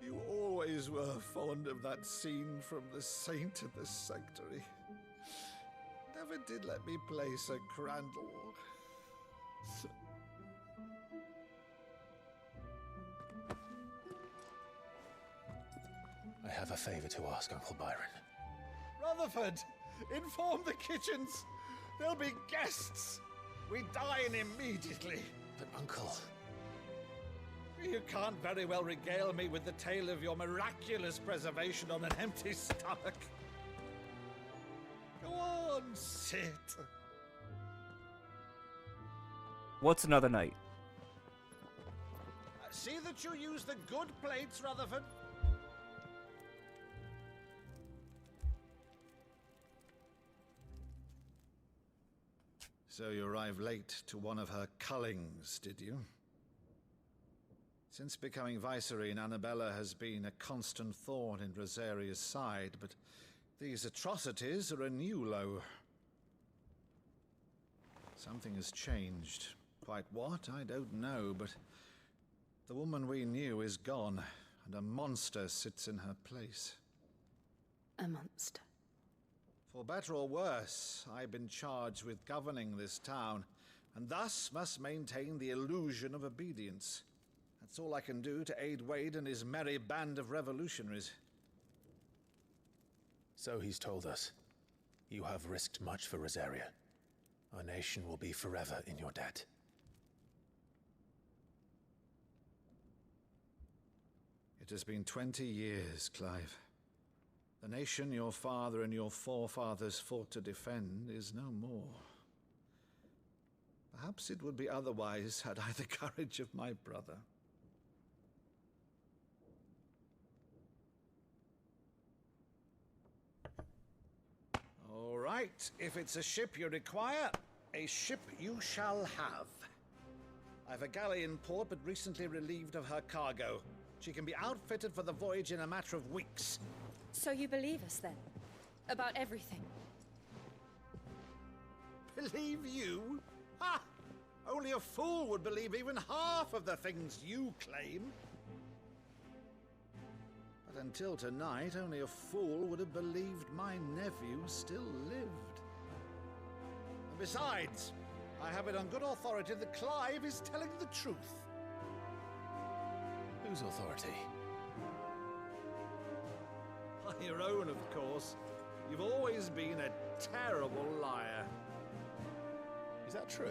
You always were fond of that scene from The Saint in the Sanctuary. Never did let me play Sir Crandall. I have a favor to ask, Uncle Byron. Rutherford, inform the kitchens. There'll be guests. We dine immediately. But, Uncle... You can't very well regale me with the tale of your miraculous preservation on an empty stomach. Go on, sit. What's another night? See that you use the good plates, Rutherford. So you arrived late to one of her cullings, did you? Since becoming Vicereine, Annabella has been a constant thorn in Rosaria's side, but these atrocities are a new low. Something has changed. Quite what, I don't know, but the woman we knew is gone, and a monster sits in her place. A monster. For better or worse, I've been charged with governing this town, and thus must maintain the illusion of obedience. That's all I can do to aid Wade and his merry band of revolutionaries. So he's told us. You have risked much for Rosaria. Our nation will be forever in your debt. It has been 20 years, Clive. The nation your father and your forefathers fought to defend is no more. Perhaps it would be otherwise had I the courage of my brother. All right, if it's a ship you require, a ship you shall have. I've a galley in port, but recently relieved of her cargo. She can be outfitted for the voyage in a matter of weeks. So you believe us then? About everything? Believe you? Ha! Only a fool would believe even half of the things you claim. But until tonight, only a fool would have believed my nephew still lived. And besides, I have it on good authority that Clive is telling the truth. Whose authority? By your own, of course. You've always been a terrible liar. Is that true?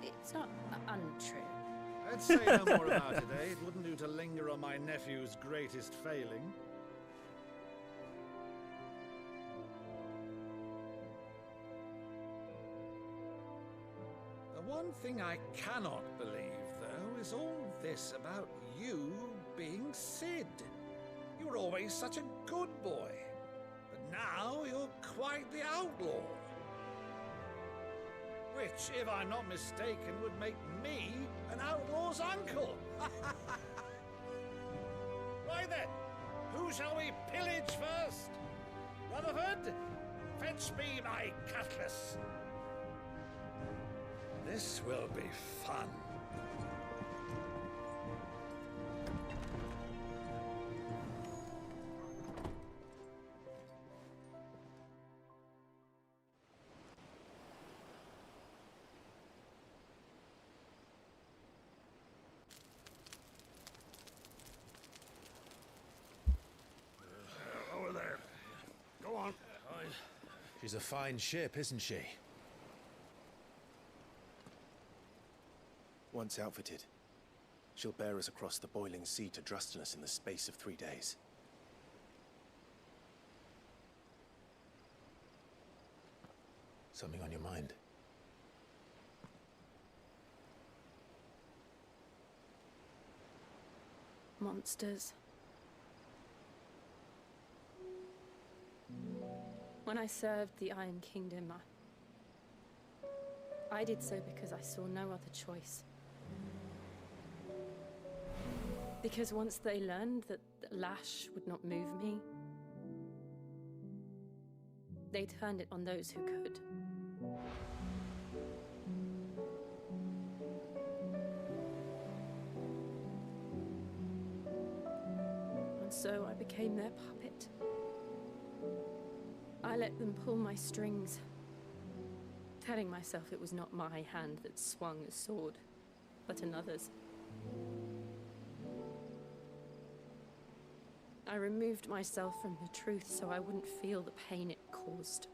It's not untrue. Let's say no more about it, eh? It wouldn't do to linger on my nephew's greatest failing. The one thing I cannot believe, though, is all this about you being Sid. You were always such a good boy, but now you're quite the outlaw. Which, if I'm not mistaken, would make me an outlaw's uncle. Right then, who shall we pillage first? Rutherford, fetch me my cutlass. This will be fun. Over there. Go on. She's a fine ship, isn't she? Once outfitted, She'll bear us across the boiling sea to Drustinus in the space of 3 days. Something on your mind? Monsters. When I served the Iron Kingdom, I did so because I saw no other choice. Because once they learned that the lash would not move me, they turned it on those who could. And so I became their puppet. I let them pull my strings, telling myself it was not my hand that swung a sword, but another's. I removed myself from the truth so I wouldn't feel the pain it caused.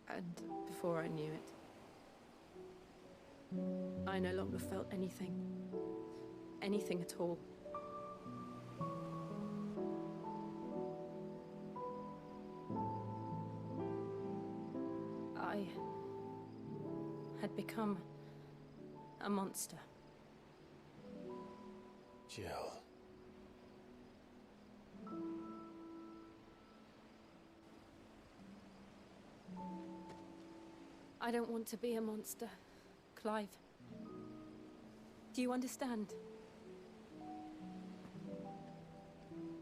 And before I knew it, I no longer felt anything. Anything at all. I had become a monster. Jill. I don't want to be a monster, Clive. Do you understand?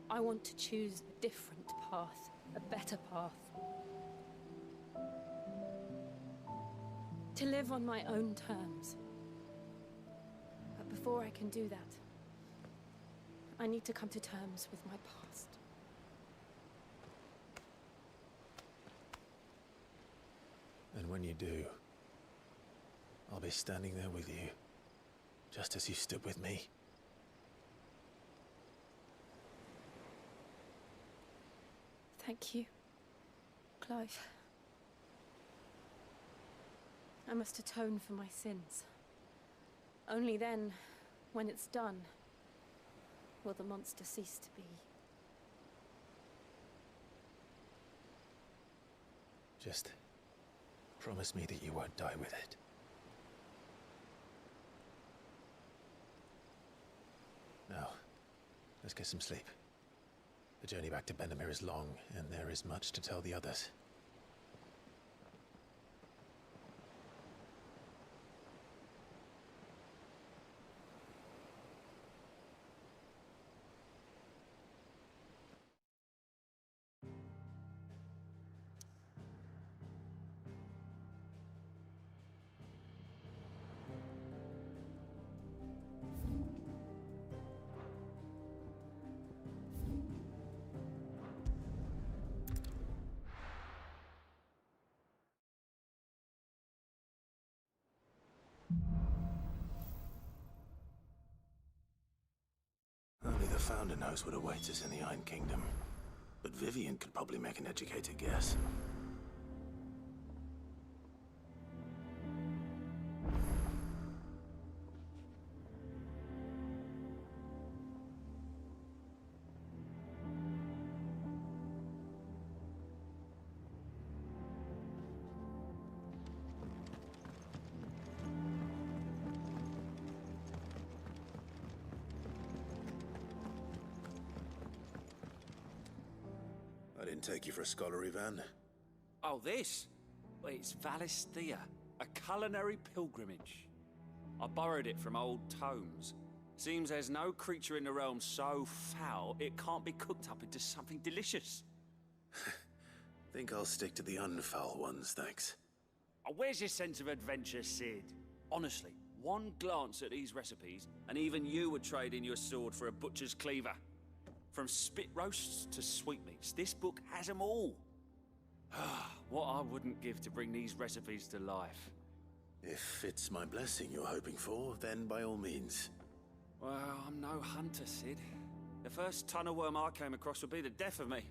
I want to choose a different path, a better path. To live on my own terms. But before I can do that, I need to come to terms with my past. And when you do, I'll be standing there with you, just as you stood with me. Thank you, Clive. I must atone for my sins. Only then, when it's done, will the monster cease to be. Just promise me that you won't die with it. Now, let's get some sleep. The journey back to Benamir is long, and there is much to tell the others. Only the Founder knows what awaits us in the Iron Kingdom. But Vivian could probably make an educated guess. I didn't take you for a scholar, Ivan. Oh, this? Well, it's Valisthea, a culinary pilgrimage. I borrowed it from old tomes. Seems there's no creature in the realm so foul it can't be cooked up into something delicious. Think I'll stick to the unfoul ones, thanks. Oh, where's your sense of adventure, Sid? Honestly, one glance at these recipes, and even you would trade in your sword for a butcher's cleaver. From spit roasts to sweetmeats, this book has them all. What I wouldn't give to bring these recipes to life. If it's my blessing you're hoping for, then by all means. Well, I'm no hunter, Sid. The first tunnel worm I came across would be the death of me.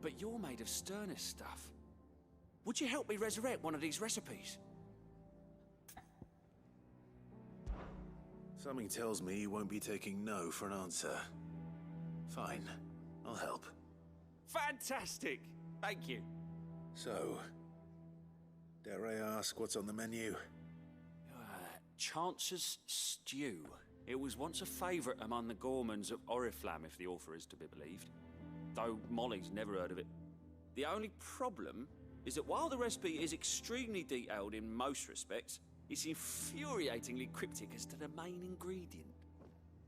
But you're made of sterner stuff. Would you help me resurrect one of these recipes? Something tells me you won't be taking no for an answer. Fine, I'll help. Fantastic! Thank you. So, dare I ask what's on the menu? Chance's Stew. It was once a favourite among the gourmands of Oriflamme, if the author is to be believed. Though Molly's never heard of it. The only problem is that while the recipe is extremely detailed in most respects, it's infuriatingly cryptic as to the main ingredient.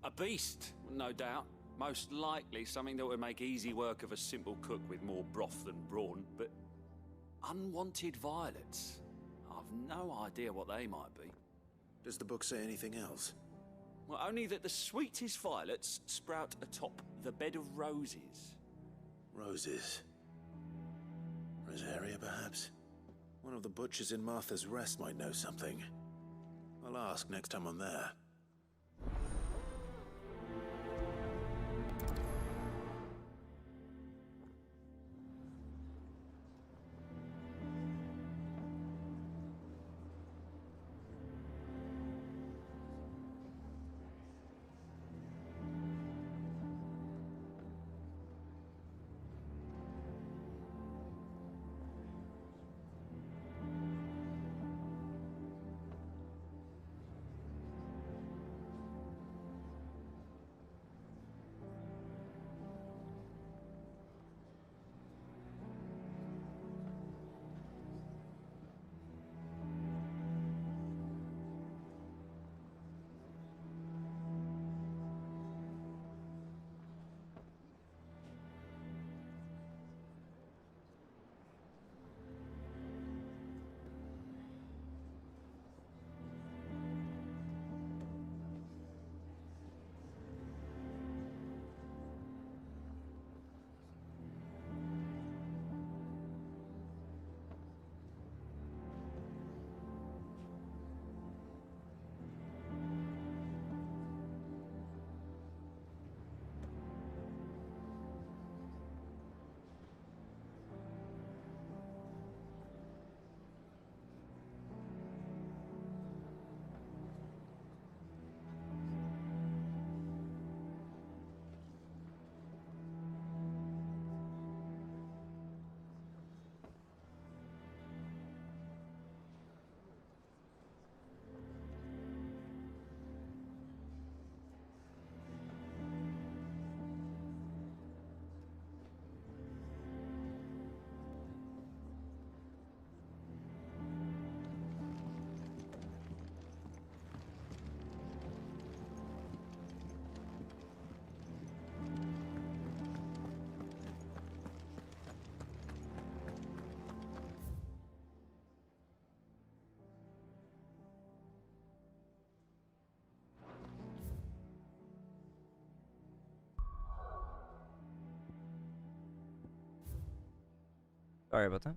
A beast, no doubt. Most likely something that would make easy work of a simple cook with more broth than brawn, but unwanted violets. I've no idea what they might be. Does the book say anything else? Well, only that the sweetest violets sprout atop the bed of roses. Roses. Rosaria, perhaps? One of the butchers in Martha's Rest might know something. I'll ask next time I'm there. Sorry about that.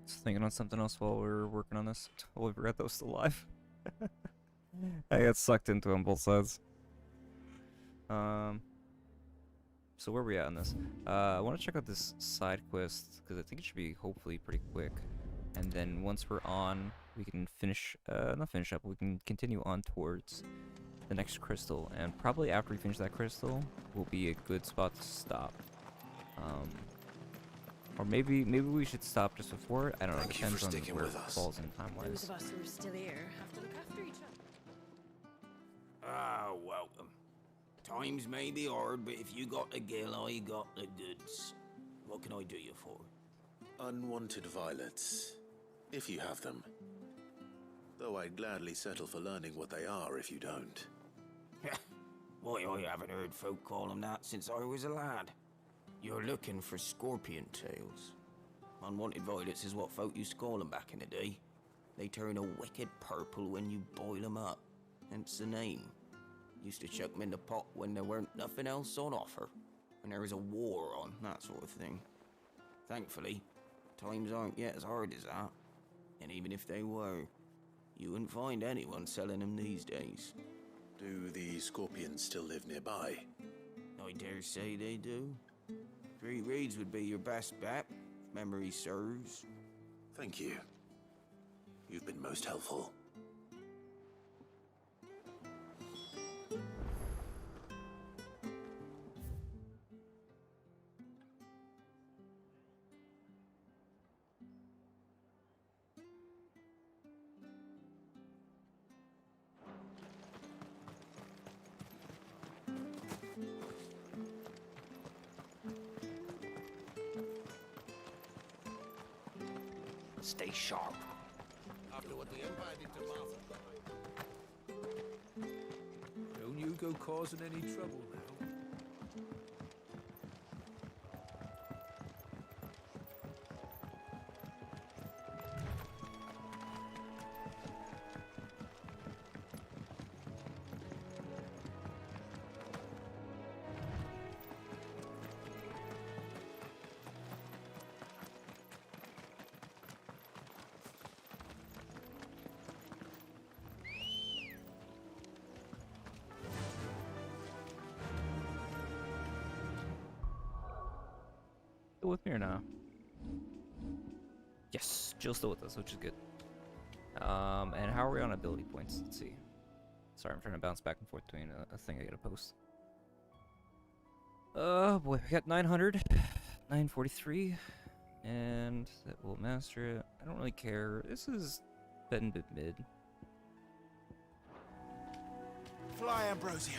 Just thinking on something else while we were working on this. Totally forgot that was still live. I got sucked into on both sides. So where are we at on this? I want to check out this side quest because I think it should be hopefully pretty quick. And then once we're on, we can finish, not finish up, we can continue on towards the next crystal. And probably after we finish that crystal will be a good spot to stop. Or maybe we should stop just before it. I don't know. It depends on where it falls in time-wise. Those of us who are still here have to look after each other. Ah, welcome. Times may be hard, but if you got the gill, I got the goods. What can I do you for? Unwanted violets, if you have them. Though I'd gladly settle for learning what they are if you don't. Why, I haven't heard folk call them that since I was a lad. You're looking for scorpion tails. Unwanted violets is what folk used to call them back in the day. They turn a wicked purple when you boil them up. Hence the name. Used to chuck them in the pot when there weren't nothing else on offer. When there was a war on, that sort of thing. Thankfully, times aren't yet as hard as that. And even if they were, you wouldn't find anyone selling them these days. Do the scorpions still live nearby? I dare say they do. 3 Reeds would be your best bet, if memory serves. Thank you. You've been most helpful. Stay sharp. After what the Empire did to Martha. Don't you go causing any trouble now. Still with me or no? Yes, Jill's still with us, which is good. And how are we on ability points? Let's see. Sorry, I'm trying to bounce back and forth between a thing I gotta post. Oh boy, we got 900, 943, and that will master it. I don't really care. This is been mid. Fly, Ambrosia.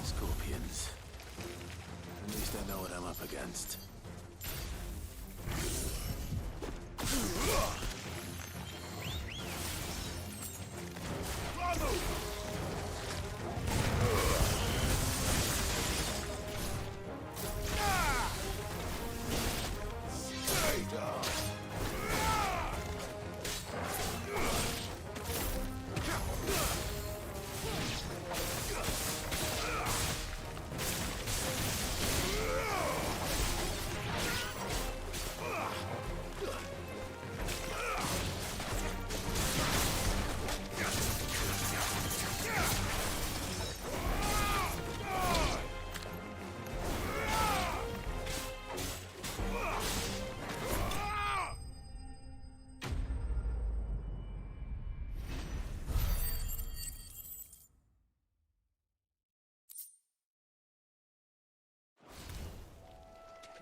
Scorpions. At least I know what I'm up against.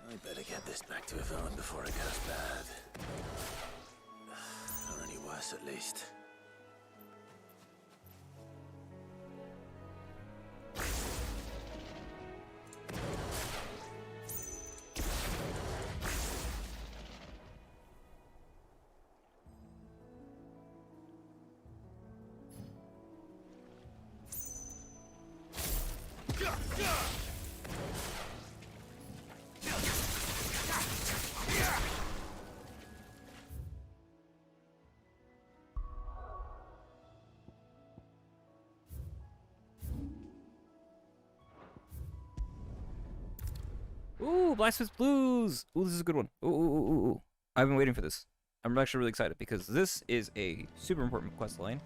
I better get this back to Yvonne before it goes bad. Or any worse, at least. Ooh, Blacksmith's Blues! Ooh, this is a good one. Ooh. I've been waiting for this. I'm actually really excited because this is a super important quest line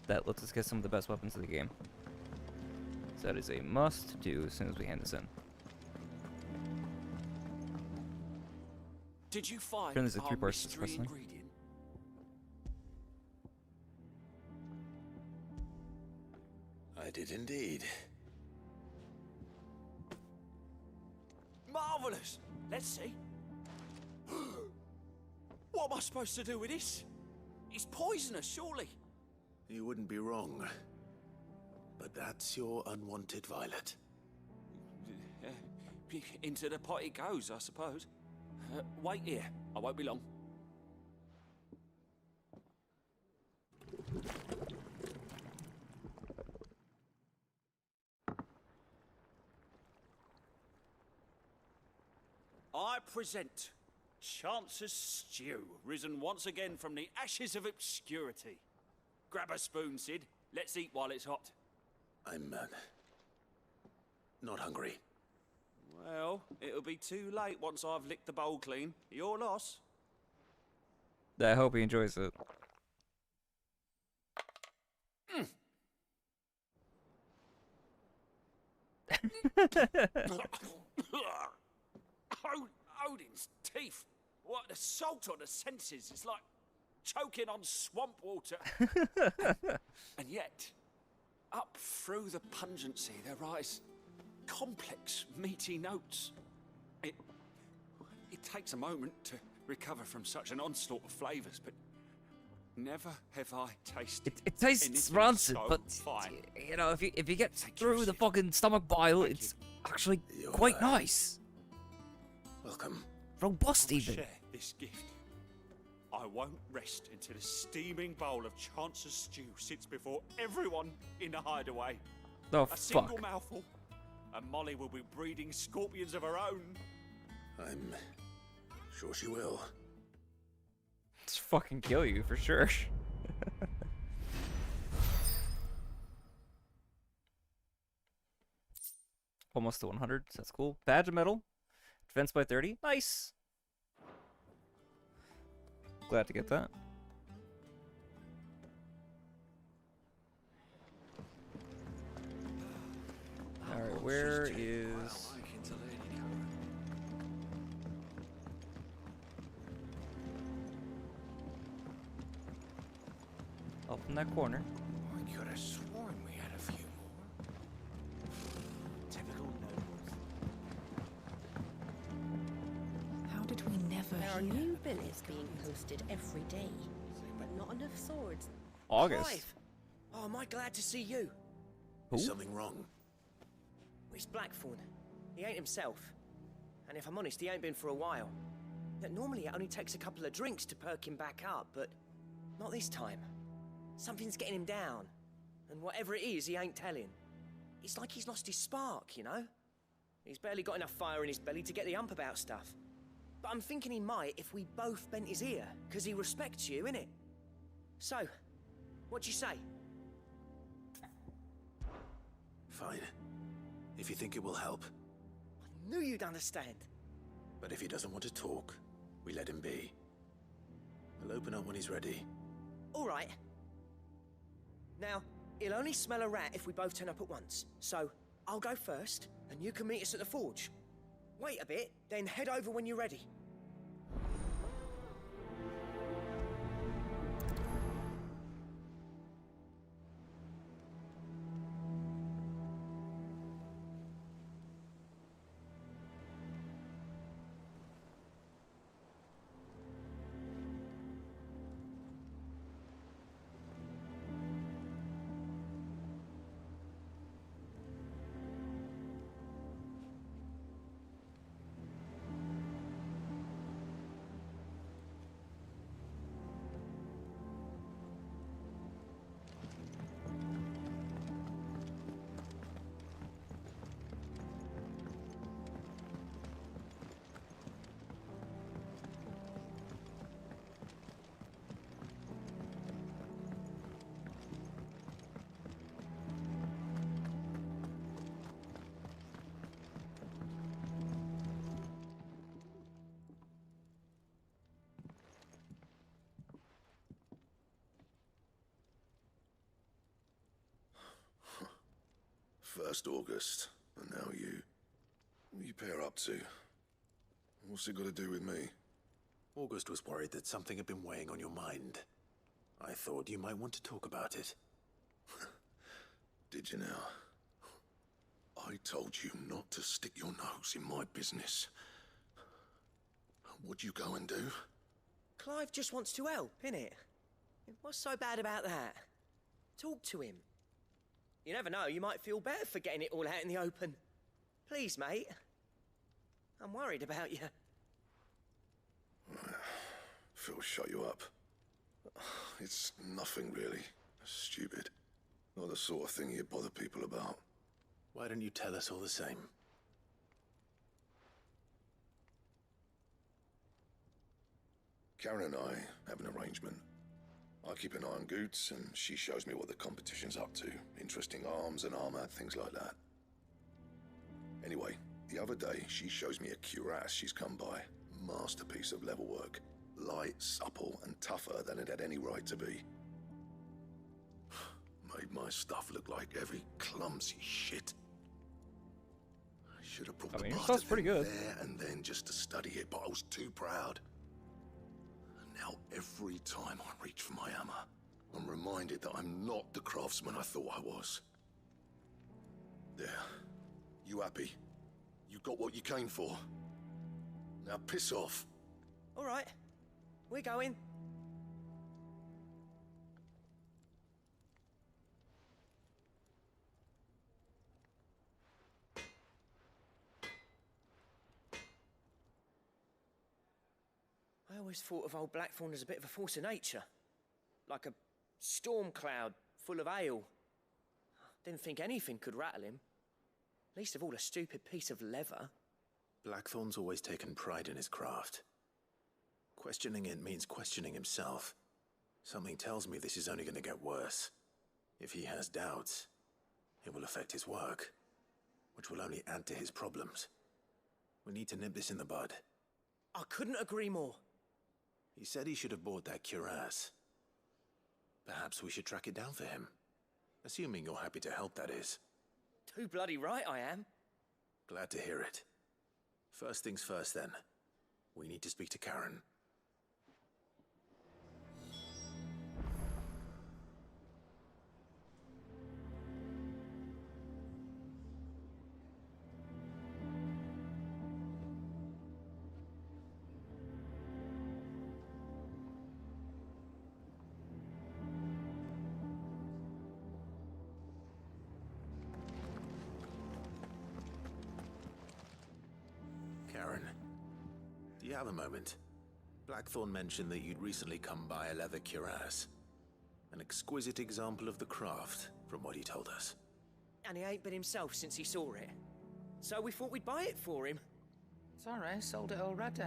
that lets us get some of the best weapons of the game. So that is a must do as soon as we hand this in. Did you find Turn this into our 3 parts to this mystery quest line. ingredient? I did indeed. Marvelous! Let's see. What am I supposed to do with this? It's poisonous, surely. You wouldn't be wrong. But that's your unwanted violet. Into the pot it goes, I suppose. Wait here. I won't be long. I present Chance's Stew, risen once again from the ashes of obscurity. Grab a spoon, Sid. Let's eat while it's hot. I'm, not hungry. Well, it'll be too late once I've licked the bowl clean. Your loss. I hope he enjoys it. Odin's teeth. What the salt on the senses is like choking on swamp water. And yet, up through the pungency there rise complex, meaty notes. It takes a moment to recover from such an onslaught of flavours, but Never have I tasted. It tastes anything rancid, so but fine. you know, if you get through the fucking stomach bile, it's actually quite nice. Welcome. Robust I'll even. share this gift. I won't rest until a steaming bowl of Chance's stew sits before everyone in the hideaway. Oh, a single fuck. mouthful, and Molly will be breeding scorpions of her own. I'm sure she will. Just fucking kill you for sure. Almost to 100, so that's cool. Badge of metal. Defense by 30. Nice. Glad to get that. Alright, where is... Up in that corner. I could have sworn we had a few more. Typical nobles. How did we never There are hear new about billets being posted every day, but not enough swords. August. Clive! Oh, am I glad to see you? Who? Is something wrong? It's Blackthorn. He ain't himself. And if I'm honest, he ain't been for a while. Now, normally it only takes a couple of drinks to perk him back up, but not this time. Something's getting him down. And whatever it is, he ain't telling. It's like he's lost his spark, you know? He's barely got enough fire in his belly to get the ump about stuff. But I'm thinking he might if we both bent his ear, because he respects you, innit? So, what do you say? Fine. If you think it will help. I knew you'd understand. But if he doesn't want to talk, we let him be. He'll open up when he's ready. All right. Now, he'll only smell a rat if we both turn up at once. So, I'll go first, and you can meet us at the forge. Wait a bit, then head over when you're ready. First August, and now you. What are you pair up to? What's it got to do with me? August was worried that something had been weighing on your mind. I thought you might want to talk about it. Did you now? I told you not to stick your nose in my business. What'd you go and do? Clive just wants to help, innit? What's so bad about that? Talk to him. You never know, you might feel better for getting it all out in the open. Please, mate. I'm worried about you. Phil shut you up. It's nothing really. Stupid. Not the sort of thing you bother people about. Why don't you tell us all the same? Karen and I have an arrangement. I keep an eye on Goots, and she shows me what the competition's up to. Interesting arms and armor, things like that. Anyway, the other day, she shows me a cuirass she's come by. Masterpiece of level work. Light, supple, and tougher than it had any right to be. Made my stuff look like heavy, clumsy shit. I should have brought I the mean, your bastard stuff's pretty thing good. there and then just to study it, but I was too proud. And now every time I reach for my hammer, I'm reminded that I'm not the craftsman I thought I was. There. You happy? You got what you came for? Now piss off. All right. We're going. I always thought of old Blackthorn as a bit of a force of nature. Like a storm cloud full of ale. Didn't think anything could rattle him. Least of all a stupid piece of leather. Blackthorn's always taken pride in his craft. Questioning it means questioning himself. Something tells me this is only going to get worse. If he has doubts, it will affect his work, which will only add to his problems. We need to nip this in the bud. I couldn't agree more. He said he should have bought that cuirass. Perhaps we should track it down for him. Assuming you're happy to help, that is. Too bloody right I am. Glad to hear it. First things first, then. We need to speak to Karen. Karen, do you have a moment? Blackthorn mentioned that you'd recently come by a leather cuirass. An exquisite example of the craft, from what he told us. And he ain't been himself since he saw it. So we thought we'd buy it for him. Sorry, sold it already.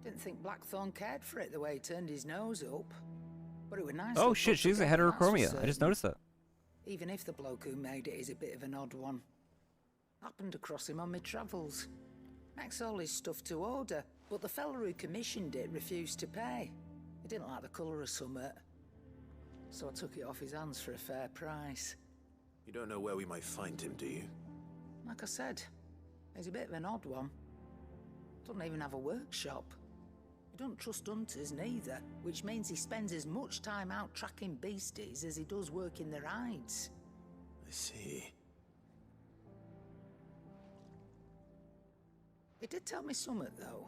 Didn't think Blackthorn cared for it the way he turned his nose up. But it was nice. Oh shit, she's a heterochromia. I just noticed that. Even if the bloke who made it is a bit of an odd one. Happened across him on my travels. Makes all his stuff to order, but the fella who commissioned it refused to pay. He didn't like the colour of summit. So I took it off his hands for a fair price. You don't know where we might find him, do you? Like I said, he's a bit of an odd one. Doesn't even have a workshop. He don't trust hunters neither, which means he spends as much time out tracking beasties as he does working their hides. I see. He did tell me something, though.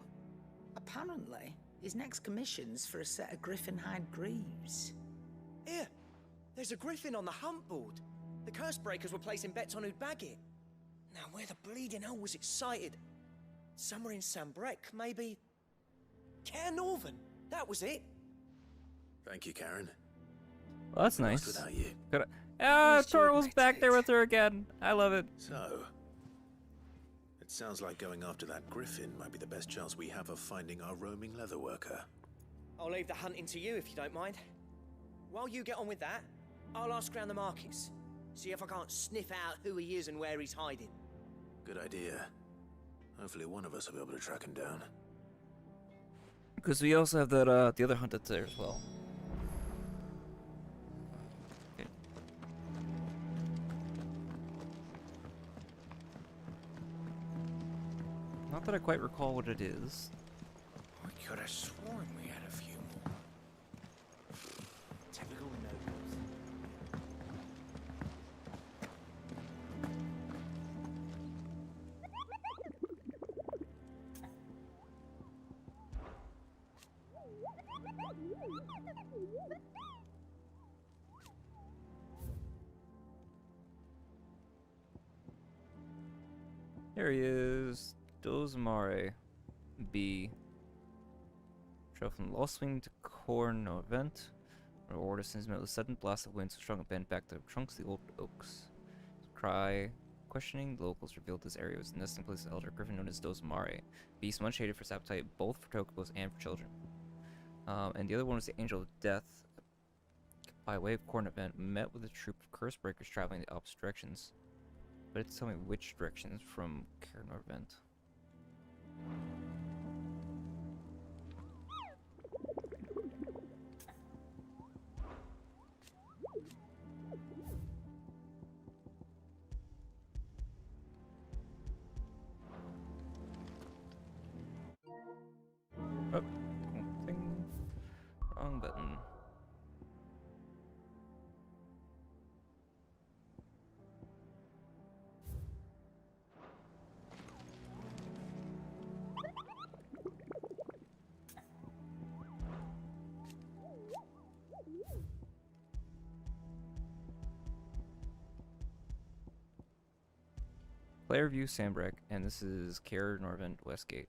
Apparently, his next commission's for a set of griffin hide greaves. Here, there's a griffin on the hunt board. The curse breakers were placing bets on who'd bag it. Now, where the bleeding hell was it sighted? Somewhere in Sambrec, maybe... Cairnorvin, that was it. Thank you, Karen. Well, that's We're nice. lost without you. Torval's back there with her again. I love it. So, it sounds like going after that griffin might be the best chance we have of finding our roaming leather worker. I'll leave the hunting to you if you don't mind. While you get on with that, I'll ask around the markets. See if I can't sniff out who he is and where he's hiding. Good idea. Hopefully one of us will be able to track him down. Because we also have that the other hunt that's there as well. Okay. Not that I quite recall what it is. I could have sworn we had a few more. Typical nobles. There he is. Dozmare B. Travel from Lost Wing to Corn no event. Our order since met with a sudden blast of wind so strong it bent back the trunks of the old oaks. Cry. Questioning, the locals revealed this area was the nesting place of the elder griffin known as Dozmare. Beast much hated for its appetite both for tokobos and for children. And the other one was the Angel of Death. By way of Corn event, met with a troop of curse breakers traveling the opposite directions. But it's telling me which directions from Cairnorvent. Oh, wrong thing. Wrong button. Player view Sambrec, and this is Cairnorvent Westgate.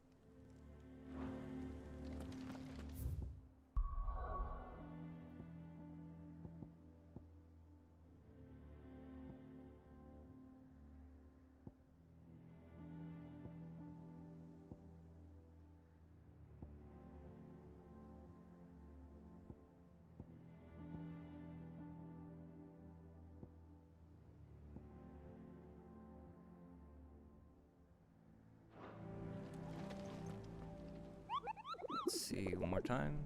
see one more time.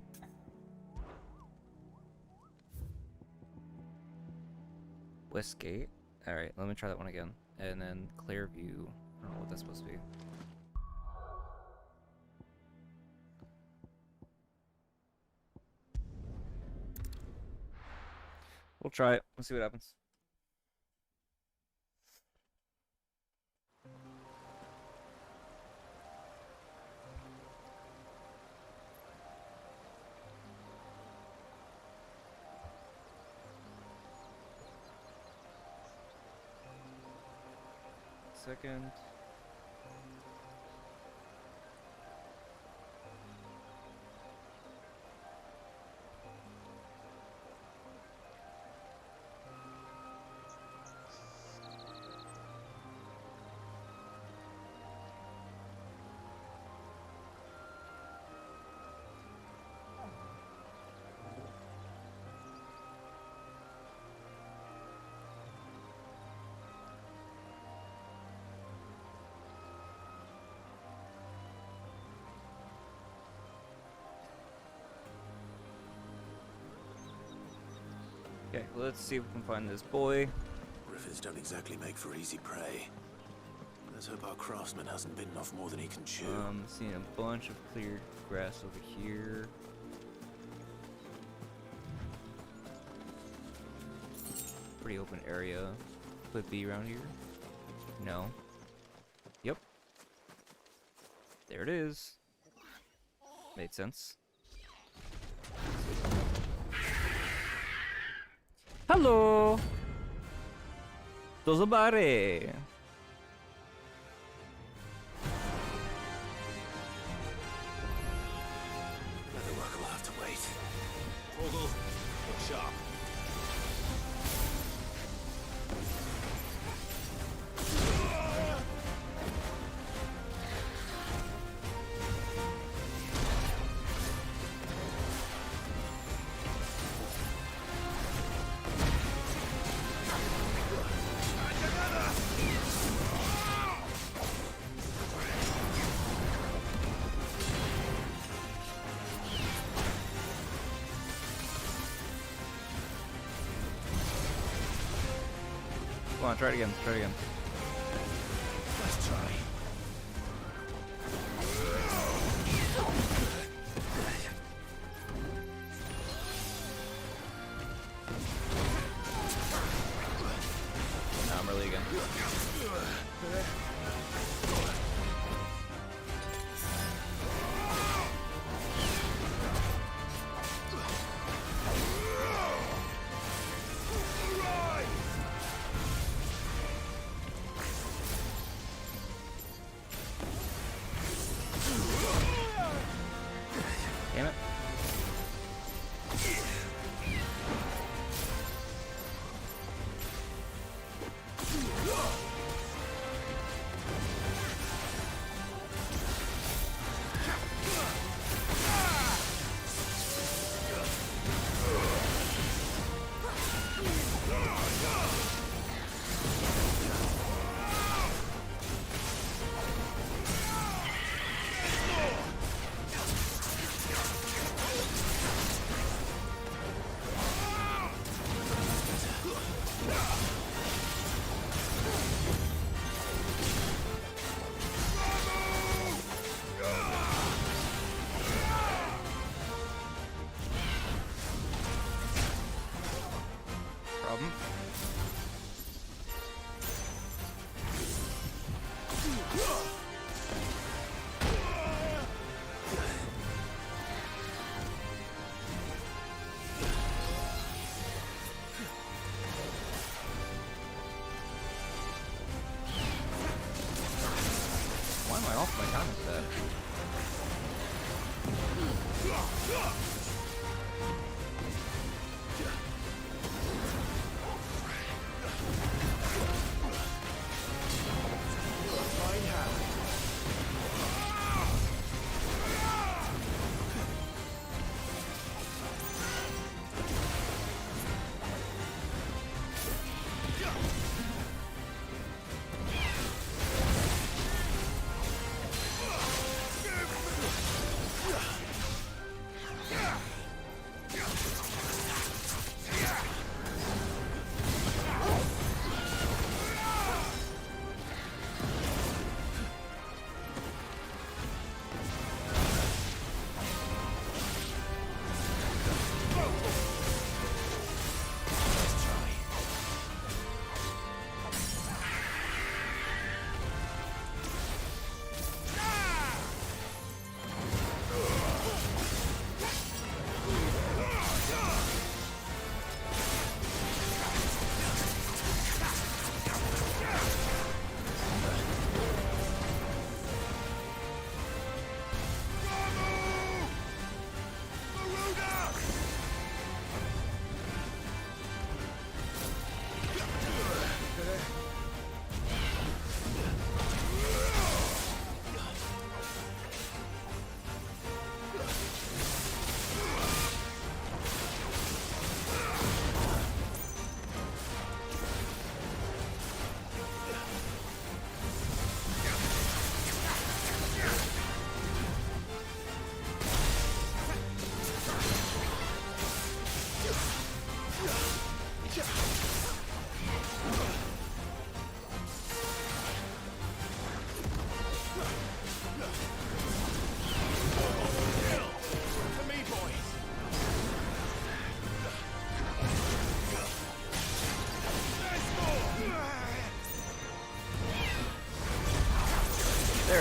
Westgate. Alright, let me try that one again. And then Clearview. I don't know what that's supposed to be. We'll try it. Let's see what happens. Second. Okay, let's see if we can find this boy. Griffins don't exactly make for easy prey. Let's hope our craftsman hasn't bitten off more than he can chew. Seeing a bunch of cleared grass over here. Pretty open area. Could be around here. No. Yep. There it is. Made sense. Hello! Do zobaczy! Better work will have to wait. Vogel, look sharp. Come on, try it again, try it again. Let's try. Now I'm really again. Damn it. Problem. Why am I off my time instead?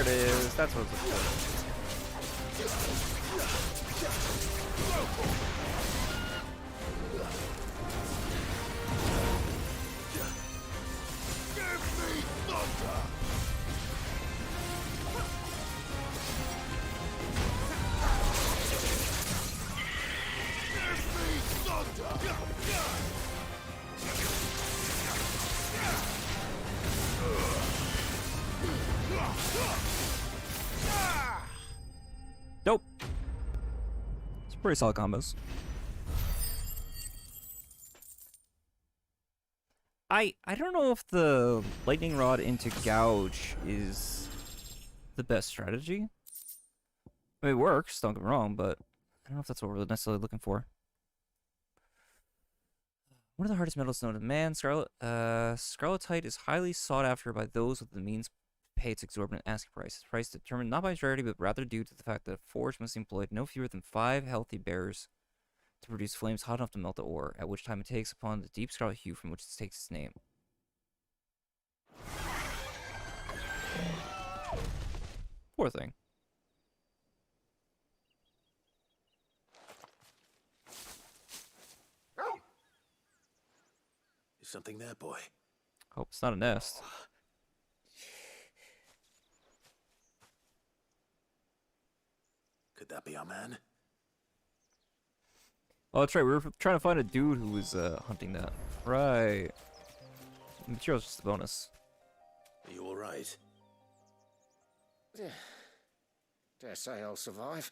it is. That's what it's looking Nope. It's pretty solid combos. I don't know if the lightning rod into gouge is the best strategy. I mean, it works, don't get me wrong, but I don't know if that's what we're necessarily looking for. One of the hardest metals known to man, scarletite is highly sought after by those with the means to pay its exorbitant asking price. Its price determined not by rarity, but rather due to the fact that a forge must employ no fewer than 5 healthy bearers to produce flames hot enough to melt the ore, at which time it takes upon the deep scarlet hue from which it takes its name. Poor thing. Is something there, boy? Hope it's not a nest. Could that be our man? Oh, that's right. We were trying to find a dude who was hunting that. Right. Material's just a bonus. Are you alright? Dare say I'll survive.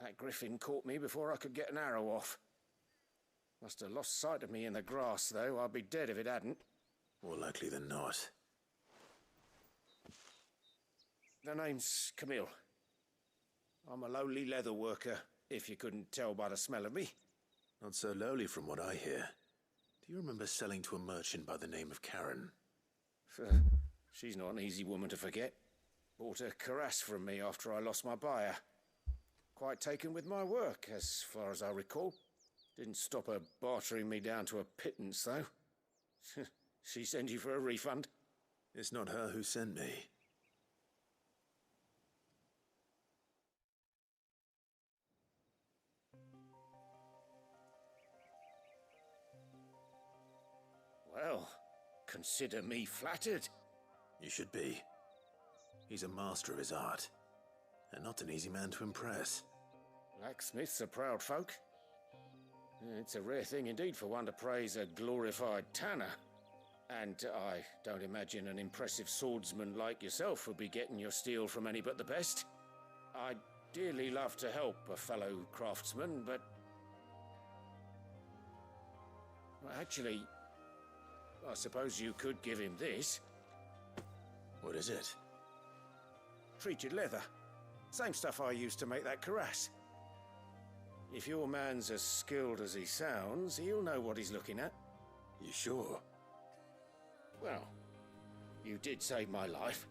That griffin caught me before I could get an arrow off. Must have lost sight of me in the grass, though. I'd be dead if it hadn't. More likely than not. The name's Camille. I'm a lowly leather worker, if you couldn't tell by the smell of me. Not so lowly from what I hear. Do you remember selling to a merchant by the name of Karen? She's not an easy woman to forget. Bought a cuirass from me after I lost my buyer. Quite taken with my work, as far as I recall. Didn't stop her bartering me down to a pittance, though. She sent you for a refund? It's not her who sent me. Well, consider me flattered. You should be. He's a master of his art, and not an easy man to impress. Blacksmiths are proud folk. It's a rare thing indeed for one to praise a glorified tanner. And I don't imagine an impressive swordsman like yourself would be getting your steel from any but the best. I'd dearly love to help a fellow craftsman, but... Well, actually, I suppose you could give him this. What is it? Treated leather. Same stuff I used to make that cuirass. If your man's as skilled as he sounds, he'll know what he's looking at. You sure? Well, you did save my life.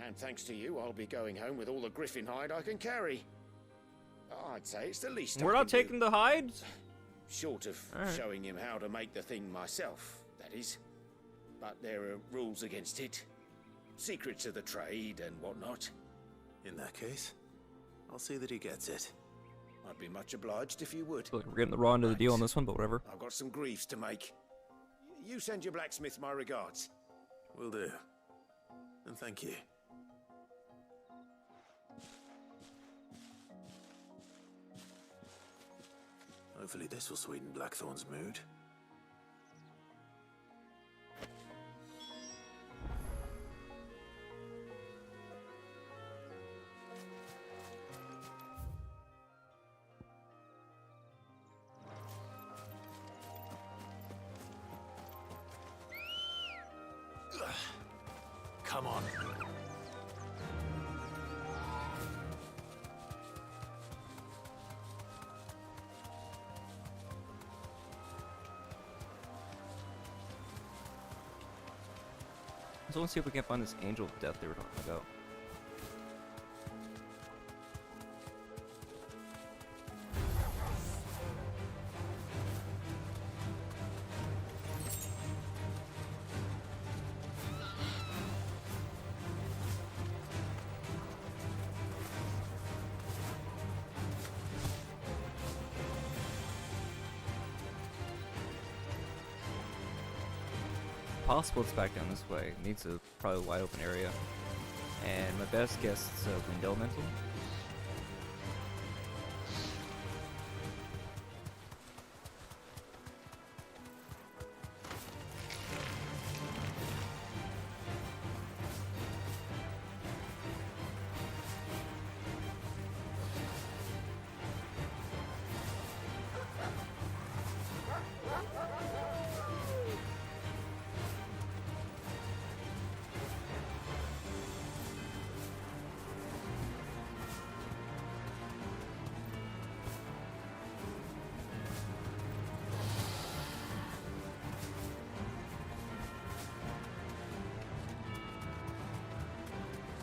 And thanks to you, I'll be going home with all the griffin hide I can carry. I'd say it's the least We're I not can taking the hide? Short of showing him how to make the thing myself, that is. But there are rules against it. Secrets of the trade and whatnot. In that case, I'll see that he gets it. I'd be much obliged if you would. Look, we're getting the raw end of the deal on this one, but whatever. I've got some griefs to make. You send your blacksmith my regards. Will do. And thank you. Hopefully this will sweeten Blackthorn's mood. Come on. So let's see if we can find this angel of death they were talking about. possible it's back down this way. It needs a probably wide open area. And my best guess is a wind elemental.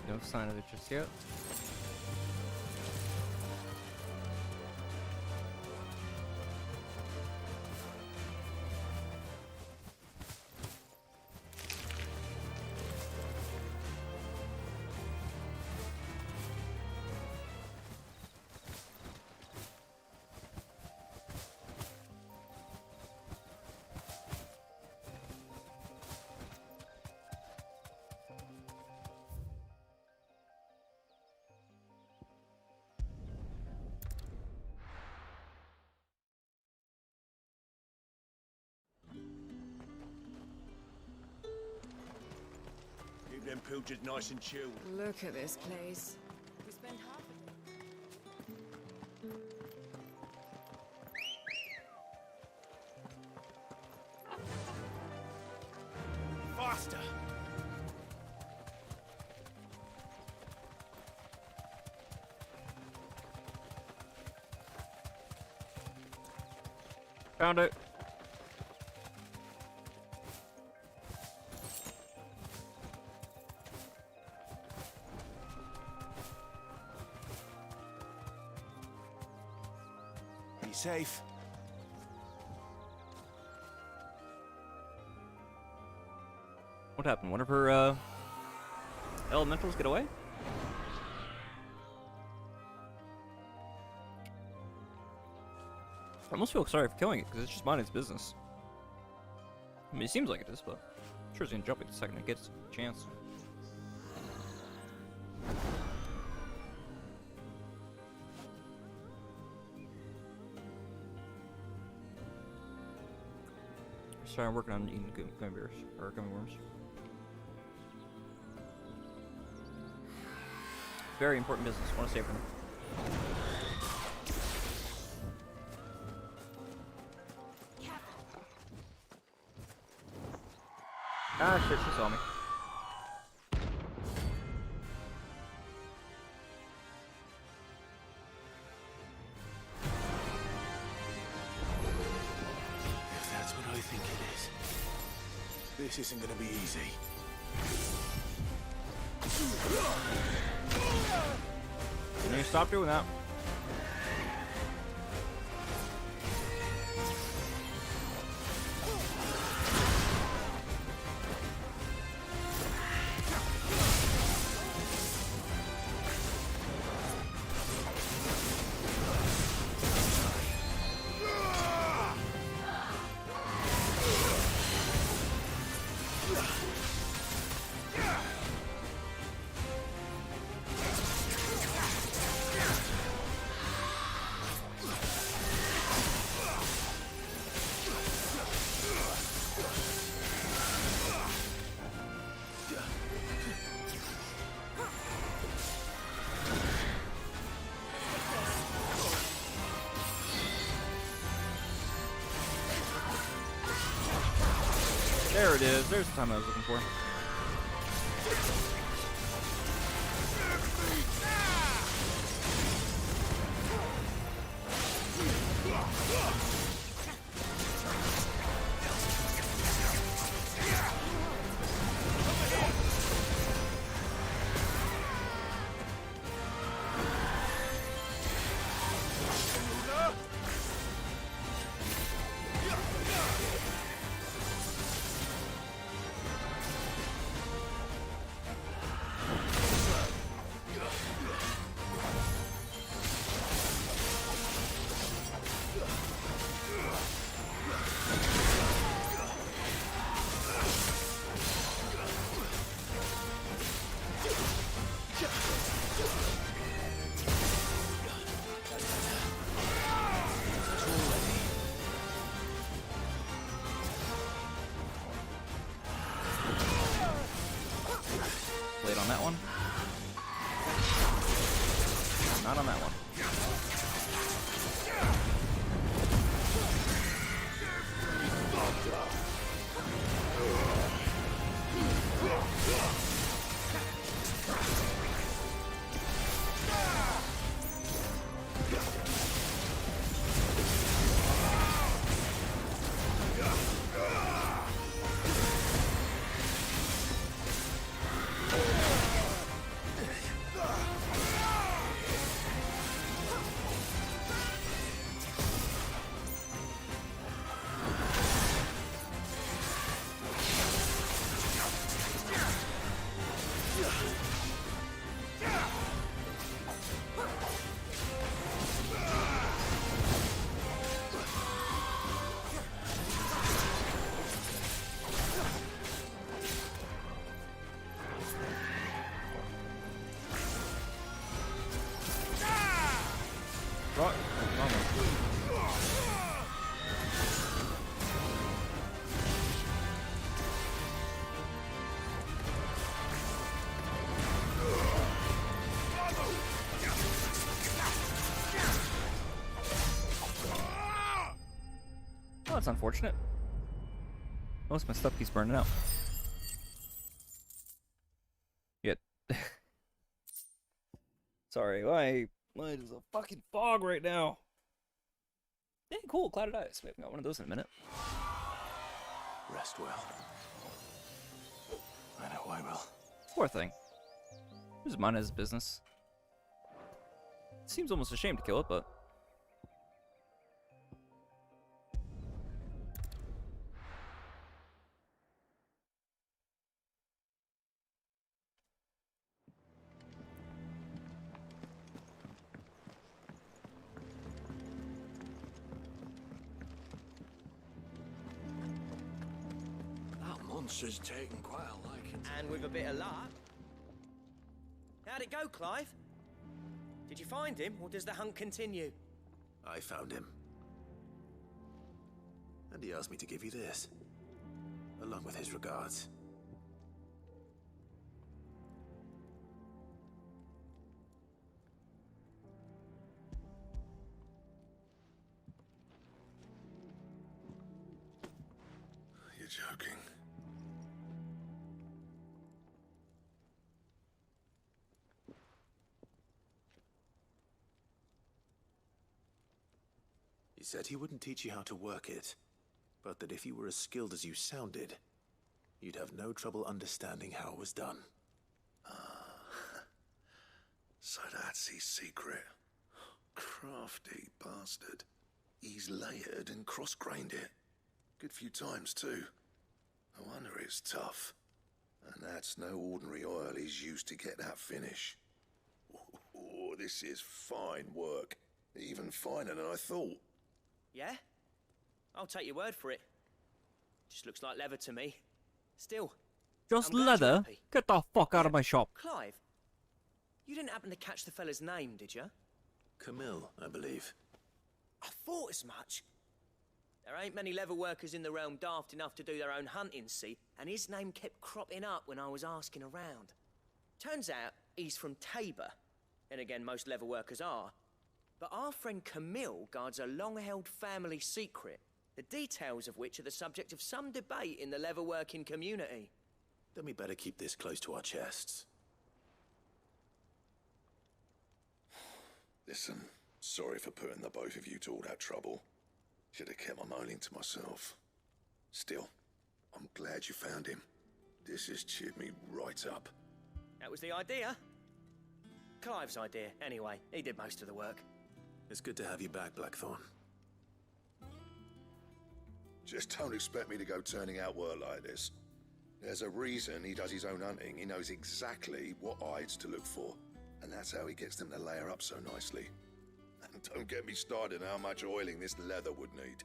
No sign of it just yet. Keep them pilchards nice and chilled. Look at this place. We spend half a day. Faster! Found it. Be safe. What happened? One of her elementals get away? I almost feel sorry for killing it because it's just minding its business. I mean, it seems like it is, but I'm sure it's gonna jump it the second it gets a chance. Sorry, I'm working on eating gummy bears or gummy worms. Very important business. Want to save them. Ah, shit, she saw me. If that's what I think it is, this isn't gonna be easy. Can you stop doing that? There it is. There's the time I was looking for. Oh, that's unfortunate. Most of my stuff keeps burning out. Yet. Sorry, why is a fucking fog right now? Hey, cool, clouded eyes. We haven't got one of those in a minute. Rest well. I know I will. Poor thing. Who's mine as business? Seems almost a shame to kill it, but. That monster's taken quite a liking. And with a bit of luck. How'd it go, Clive? Did you find him, or does the hunt continue? I found him. And he asked me to give you this, along with his regards. You're joking. He said he wouldn't teach you how to work it, but that if you were as skilled as you sounded, you'd have no trouble understanding how it was done. So that's his secret. Crafty bastard. He's layered and cross-grained it. Good few times, too. No wonder it's tough. And that's no ordinary oil he's used to get that finish. Oh, this is fine work. Even finer than I thought. Yeah? I'll take your word for it. Just looks like leather to me. Still. Just I'm glad you're leather? happy. Get the fuck out of my shop. Clive, you didn't happen to catch the fella's name, did you? Camille, I believe. I thought as much. There ain't many leather workers in the realm daft enough to do their own hunting, see, and his name kept cropping up when I was asking around. Turns out he's from Tabor, and again, most leather workers are. But our friend Camille guards a long-held family secret, the details of which are the subject of some debate in the leather-working community. Then we better keep this close to our chests. Listen, sorry for putting the both of you to all that trouble. Should have kept my moaning to myself. Still, I'm glad you found him. This has cheered me right up. That was the idea. Clive's idea, anyway. He did most of the work. It's good to have you back, Blackthorn. Just don't expect me to go turning out work like this. There's a reason he does his own hunting. He knows exactly what hides to look for. And that's how he gets them to layer up so nicely. And don't get me started on how much oiling this leather would need.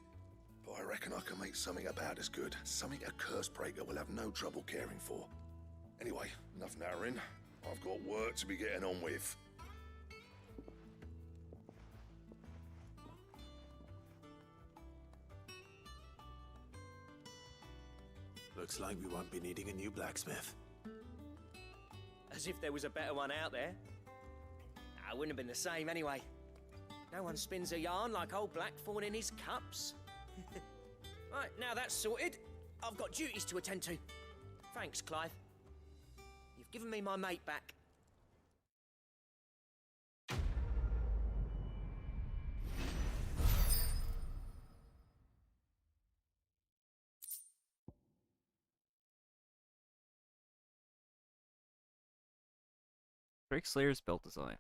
But I reckon I can make something about as good. Something a Cursebreaker will have no trouble caring for. Anyway, enough narrowing. I've got work to be getting on with. Looks like we won't be needing a new blacksmith. As if there was a better one out there. I wouldn't have been the same anyway. No one spins a yarn like old Blackthorn in his cups. Right, now that's sorted. I've got duties to attend to. Thanks, Clive. You've given me my mate back. Drake Slayer's belt design.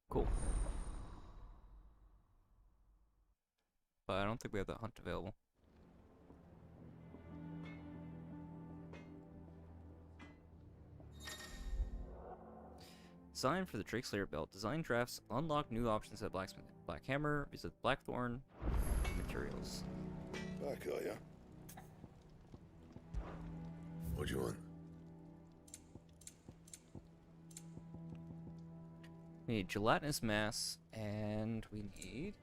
Cool. But I don't think we have that hunt available. Design for the Drake Slayer belt. Design drafts unlock new options at Blacksmith. Black Hammer, visit Blackthorn, materials. Back, are ya? What do you want? We need gelatinous mass, and we need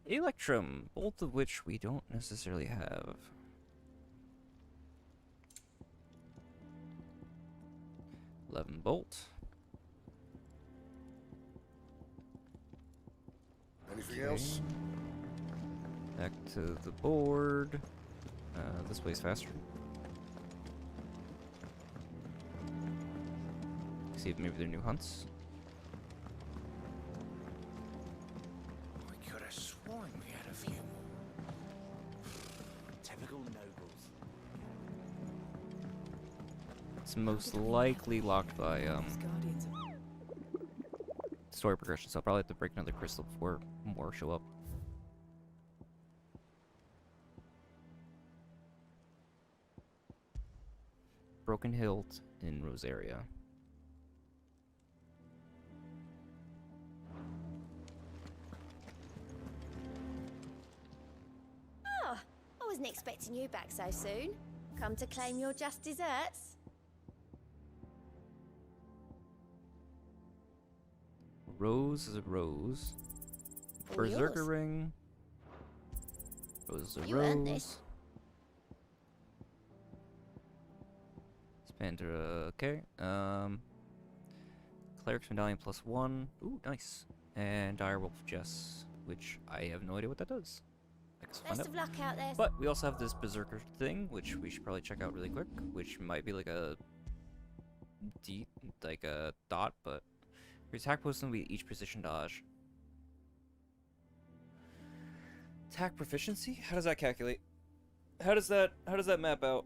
electrum, both of which we don't necessarily have. Bolt. Anything else? Back to the board. This way's faster. See if maybe they're new hunts. I could have sworn we had a few more. Typical nobles. It's most likely locked by story progression, so I'll probably have to break another crystal before more show up. Broken Hilt in Rosaria. Oh, I wasn't expecting you back so soon. Come to claim your just desserts? Rose is a rose. All Berserker yours. ring. Rose is a You rose. earned this. Spandra, okay. Cleric's Medallion +1. Ooh, nice. And Direwolf Jess, which I have no idea what that does. I guess we'll Best find of out. luck out there. But we also have this Berserker thing, which we should probably check out really quick, which might be like a dot, but your attack post will be each precision dodge. Attack proficiency? How does that calculate? How does that map out?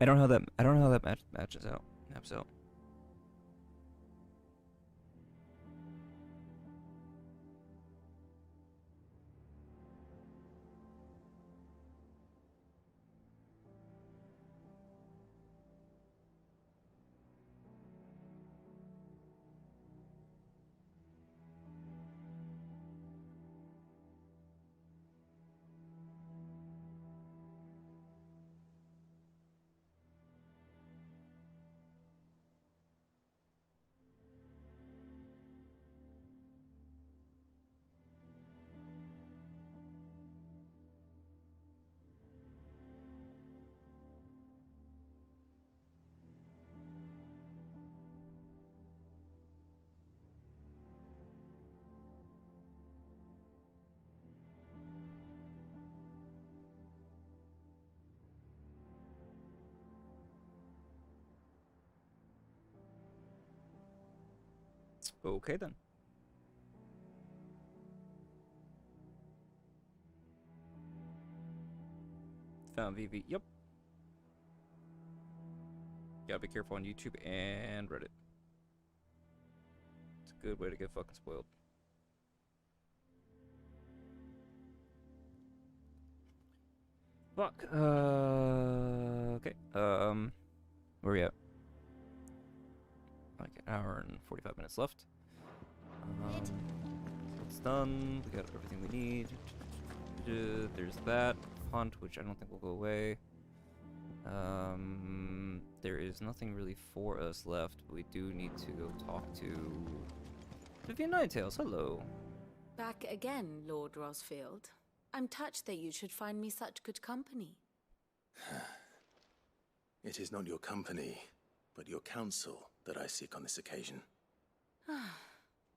I don't know how that matches out. Maps out. Okay then. Found VV. Yep. Gotta be careful on YouTube and Reddit. It's a good way to get fucking spoiled. Fuck. Okay. Where we at? Like an hour and 45 minutes left. It's done. We got everything we need. There's that hunt, which I don't think will go away. There is nothing really for us left, but we do need to go talk to Vivian Ninetails. Hello. Back again, Lord Rosfield. I'm touched that you should find me such good company. It is not your company, but your counsel that I seek on this occasion.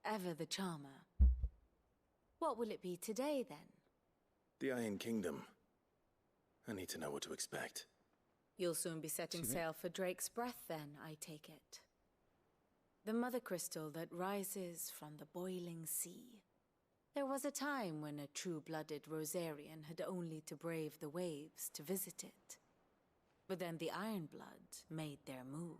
Ever the charmer. What will it be today, then? The Iron Kingdom. I need to know what to expect. You'll soon be setting sail for Drake's Breath, then, I take it. The mother crystal that rises from the boiling sea. There was a time when a true-blooded Rosarian had only to brave the waves to visit it. But then the Ironblood made their move.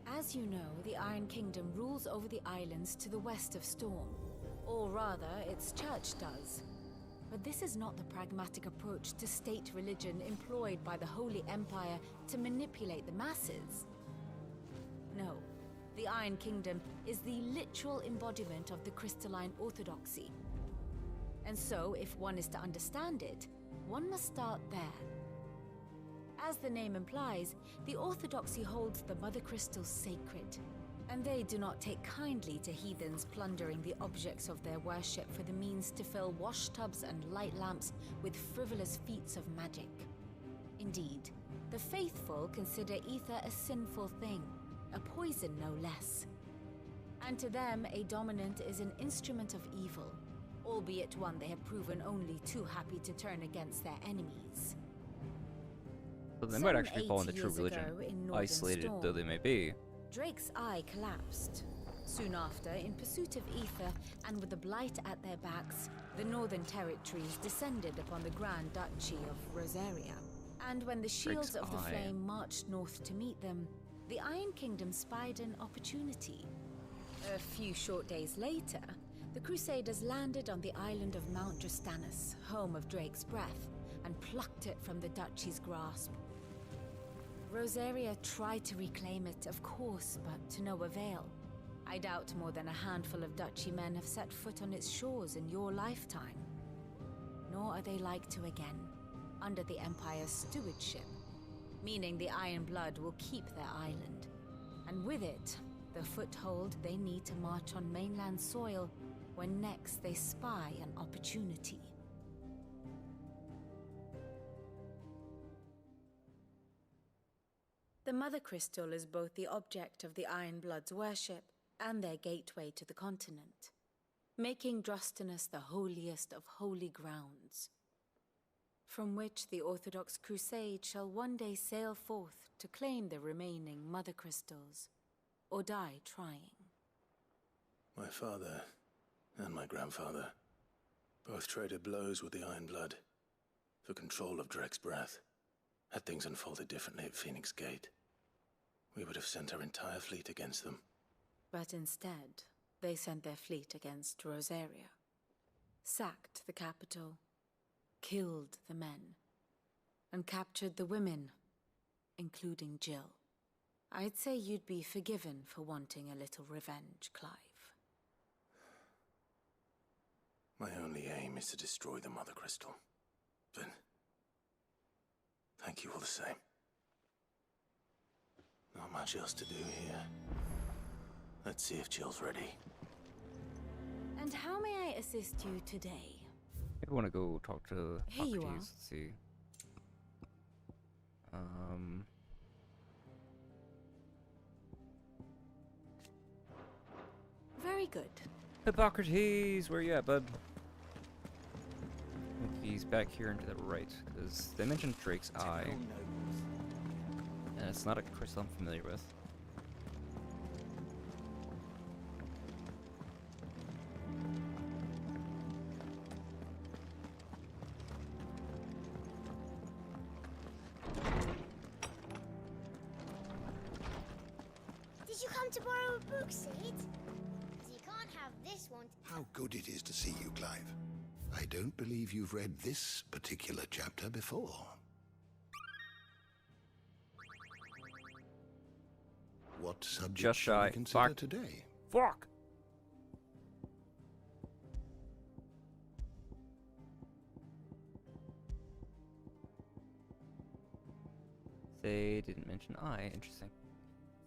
As you know, the Iron Kingdom rules over the islands to the west of Storm. Or rather, its church does. But this is not the pragmatic approach to state religion employed by the Holy Empire to manipulate the masses. No, the Iron Kingdom is the literal embodiment of the crystalline orthodoxy. And so, if one is to understand it, one must start there. As the name implies, the orthodoxy holds the Mother Crystals sacred, and they do not take kindly to heathens plundering the objects of their worship for the means to fill washtubs and light lamps with frivolous feats of magic. Indeed, the faithful consider ether a sinful thing, a poison no less. And to them, a dominant is an instrument of evil, albeit one they have proven only too happy to turn against their enemies. So they might actually fall in the true religion, isolated though they may be. Drake's eye collapsed. Soon after, in pursuit of ether and with the blight at their backs, the northern territories descended upon the Grand Duchy of Rosaria. And when the shields of the flame marched north to meet them, the Iron Kingdom spied an opportunity. A few short days later, the Crusaders landed on the island of Mount Drastanus, home of Drake's breath, and plucked it from the duchy's grasp. Rosaria tried to reclaim it, of course, but to no avail. I doubt more than a handful of duchy men have set foot on its shores in your lifetime. Nor are they like to again, under the Empire's stewardship, meaning the Iron Blood will keep their island, and with it, the foothold they need to march on mainland soil when next they spy an opportunity. The Mother Crystal is both the object of the Iron Blood's worship and their gateway to the continent, making Drastanus the holiest of holy grounds, from which the Orthodox Crusade shall one day sail forth to claim the remaining Mother Crystals, or die trying. My father and my grandfather both traded blows with the Iron Blood for control of Drake's breath. Had things unfolded differently at Phoenix Gate, we would have sent our entire fleet against them. But instead, they sent their fleet against Rosaria, sacked the capital, killed the men, and captured the women, including Jill. I'd say you'd be forgiven for wanting a little revenge, Clive. My only aim is to destroy the Mother Crystal. But thank you all the same. Not much else to do here. Let's see if Jill's ready. And how may I assist you today? I want to go talk to Here you are. Let's see. Very good. Hippocrates, where you at, bud? I think he's back here and to the right, because they mentioned Drake's Eye. And it's not a crystal I'm familiar with. Did you come to borrow a book, Sid? You can't have this one. How good it is to see you, Clive. I don't believe you've read this particular chapter before. What subject Just shall shy. we consider Fuck. today? Fuck! They didn't mention Eye. Interesting.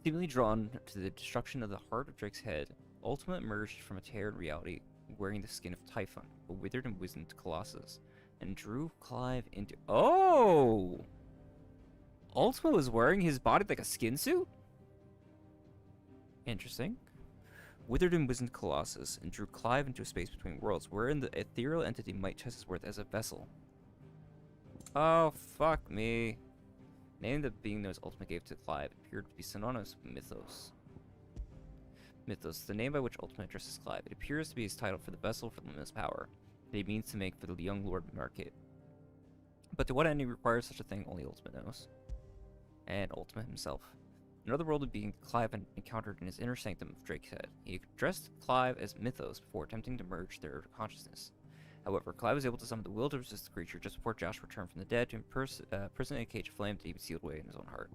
Seemingly drawn to the destruction of the heart of Drake's head, Ultima emerged from a teared reality wearing the skin of Typhon, a withered and wizened colossus, and drew Clive into— Oh! Ultima was wearing his body like a skin suit? Interesting. Withered and wizened colossus, and drew Clive into a space between worlds, wherein the ethereal entity might test his worth as a vessel. Oh, fuck me. Name the being known as Ultima gave to Clive appeared to be synonymous with Mythos. Mythos, the name by which Ultima addresses Clive. It appears to be his title for the vessel for limitless power that he means to make for the young Lord Market. But to what end he requires such a thing, only Ultima knows. And Ultima himself. Another worldly being Clive encountered in his inner sanctum of Drake's head. He addressed Clive as Mythos before attempting to merge their consciousness. However, Clive was able to summon the will to resist the creature just before Josh returned from the dead to imprison in a cage of flame that he sealed away in his own heart.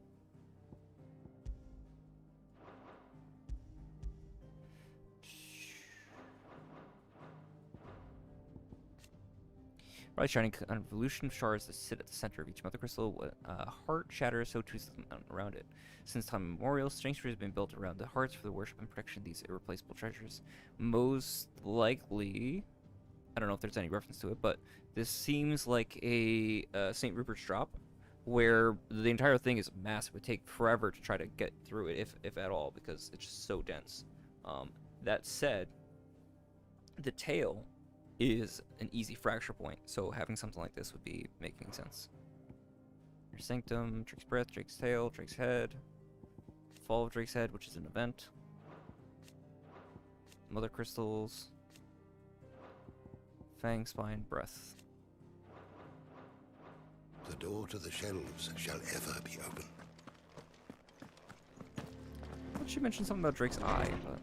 Bright shining convolution shards that sit at the center of each mother crystal. A heart shatters, so too is the mountain around it. Since time immemorial, sanctuaries have been built around the hearts for the worship and protection of these irreplaceable treasures. Most likely, I don't know if there's any reference to it, but this seems like a St. Rupert's drop, where the entire thing is massive. It would take forever to try to get through it, if at all, because it's just so dense. That said, the tail is an easy fracture point, so having something like this would be making sense. Your Sanctum, Drake's Breath, Drake's Tail, Drake's Head, Fall of Drake's Head, which is an event, Mother Crystals, Fang, Spine, Breath. The door to the shelves shall ever be open. But she mentioned something about Drake's Eye, but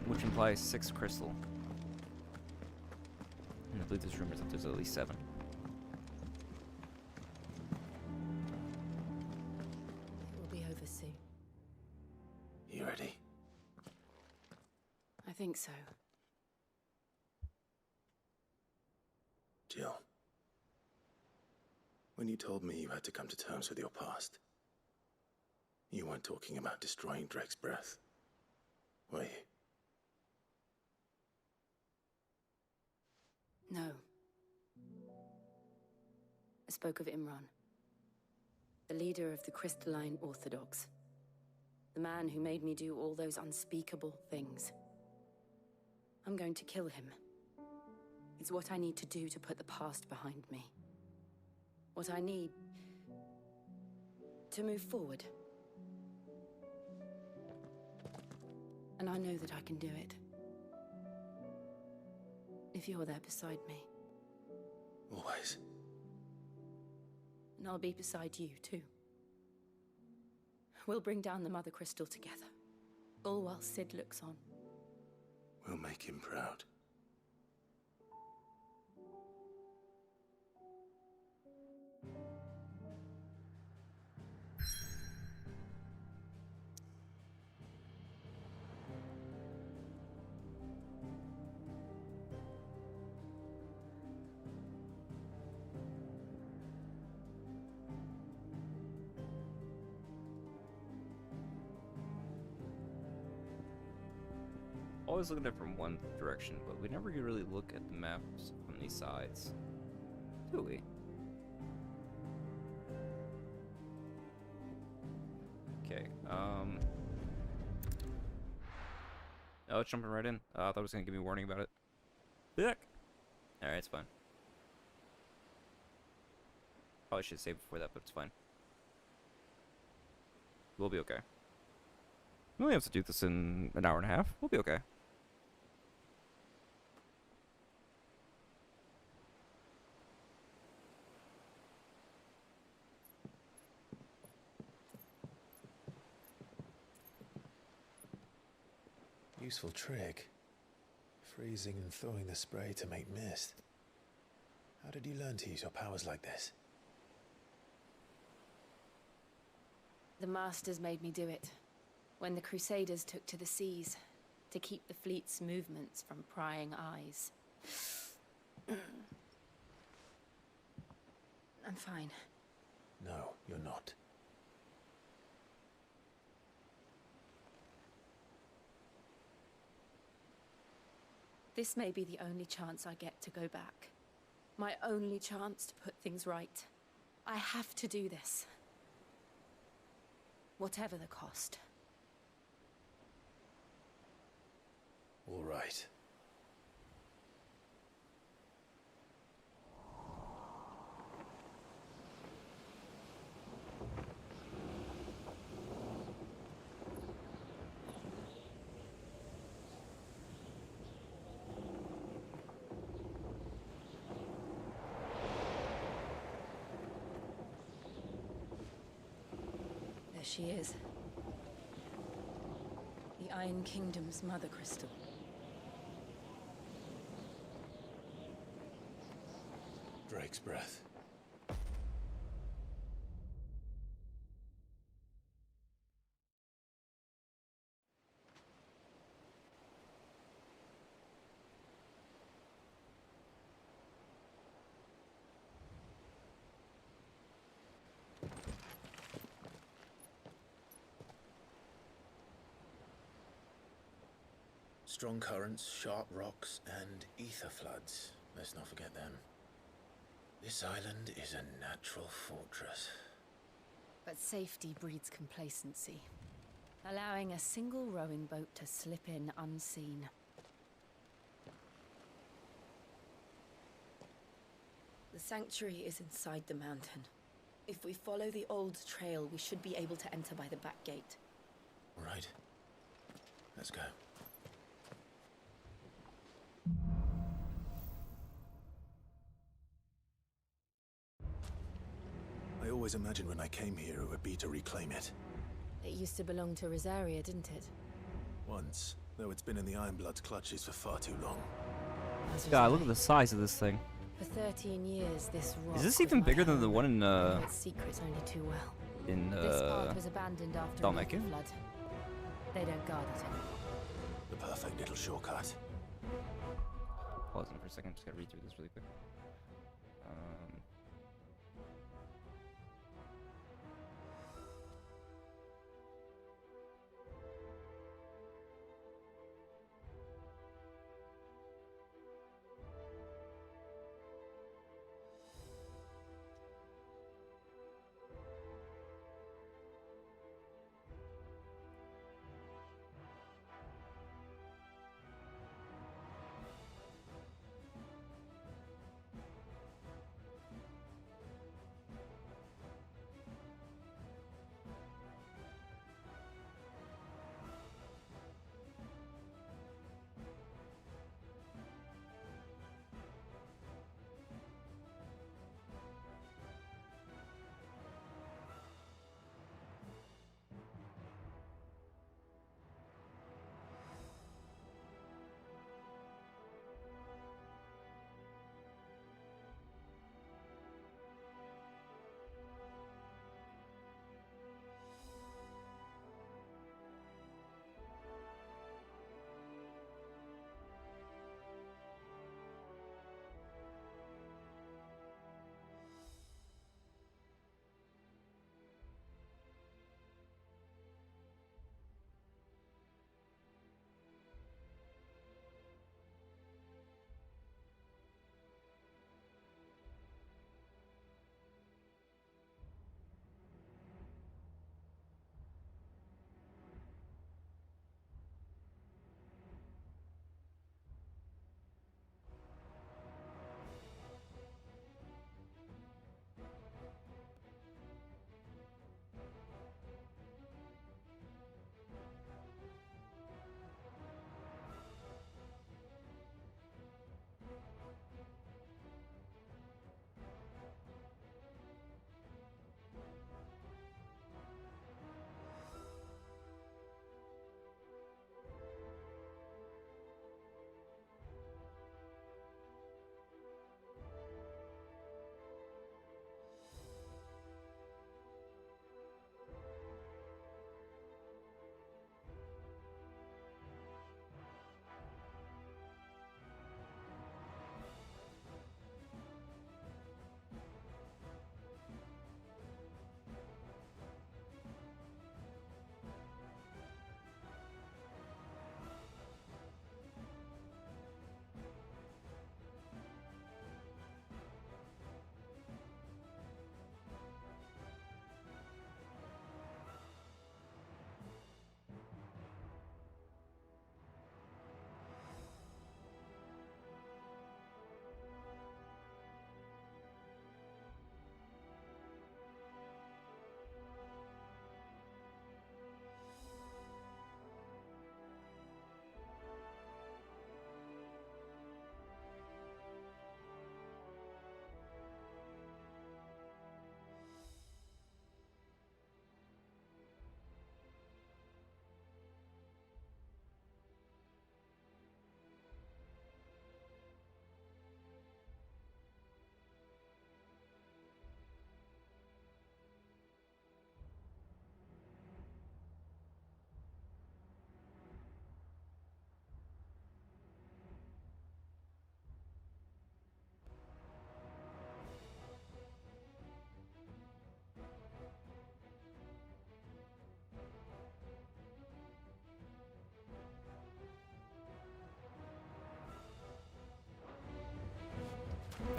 which implies 6 crystal. And I believe there's rumors that there's at least 7. It will be over soon. You ready? I think so. Jill, when you told me you had to come to terms with your past, you weren't talking about destroying Drake's Breath, were you? No. I spoke of Imran, the leader of the Crystalline Orthodox, the man who made me do all those unspeakable things. I'm going to kill him. It's what I need to do to put the past behind me. What I need to move forward. And I know that I can do it. If you're there beside me. Always. And I'll be beside you, too. We'll bring down the Mother Crystal together. All while Sid looks on. We'll make him proud. Always looking at it from one direction, but we never really look at the maps from these sides, do we? Okay, oh, it's jumping right in. I thought it was gonna give me a warning about it. Yuck. Alright, it's fine. Probably should save before that, but it's fine. We'll be okay. We only have to do this in an hour and a half. We'll be okay. Useful trick. Freezing and throwing the spray to make mist. How did you learn to use your powers like this? The Masters made me do it. When the Crusaders took to the seas, to keep the fleet's movements from prying eyes. I'm fine. No, you're not. This may be the only chance I get to go back. My only chance to put things right. I have to do this. Whatever the cost. All right. There she is. The Iron Kingdom's Mother Crystal. Drake's Breath. Strong currents, sharp rocks, and ether floods. Let's not forget them. This island is a natural fortress. But safety breeds complacency, allowing a single rowing boat to slip in unseen. The sanctuary is inside the mountain. If we follow the old trail, we should be able to enter by the back gate. Right. Let's go. I always imagined when I came here it would be to reclaim it. It used to belong to Rosaria, didn't it? Once, though it's been in the Ironblood's clutches for far too long. God, look at the size of this thing. For 13 years, this rock Is this was even my bigger than the home. one in I know its secrets only too well. This part was abandoned after an Dalmatian? flood. They don't guard it anymore. The perfect little shortcut. Pause for a second, just gotta read through this really quick.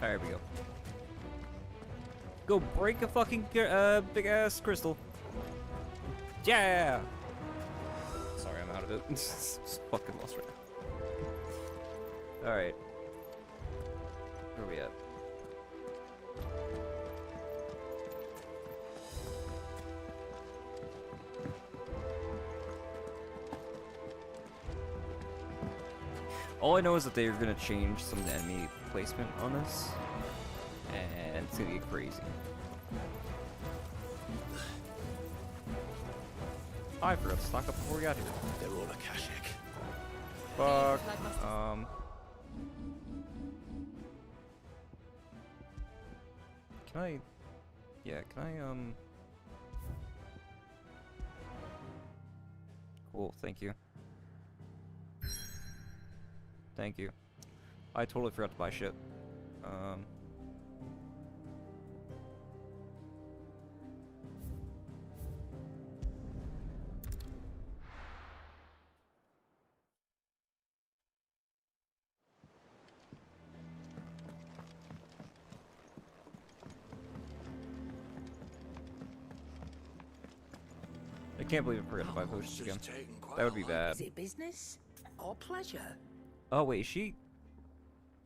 There we go. Go break a fucking big ass crystal. Yeah. Sorry, I'm out of it. Just fucking lost right now. All right. Where are we at? All I know is that they're gonna change some of the enemy placement on us, and it's gonna get crazy. I forgot to stock up before we got here. They're all Akashic. Fuck. Can I? Yeah, can I? Cool. Thank you. Thank you. I totally forgot to buy shit. I can't believe I forgot to buy potions again. That would be bad. Is it business or pleasure? Oh wait, is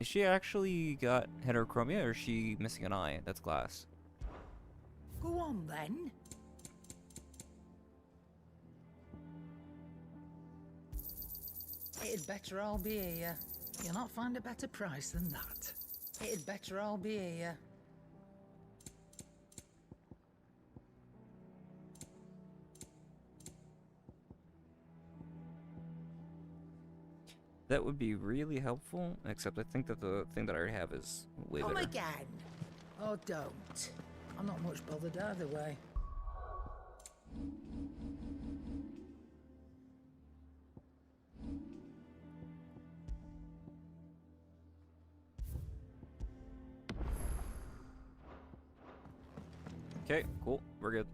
she actually got heterochromia, or is she missing an eye? That's glass. Go on then. It'd better all be here. You'll not find a better price than that. It'd better all be here. That would be really helpful, except I think that the thing that I already have is way Come better. again. Or don't. I'm not much bothered either way. Okay, cool. We're good.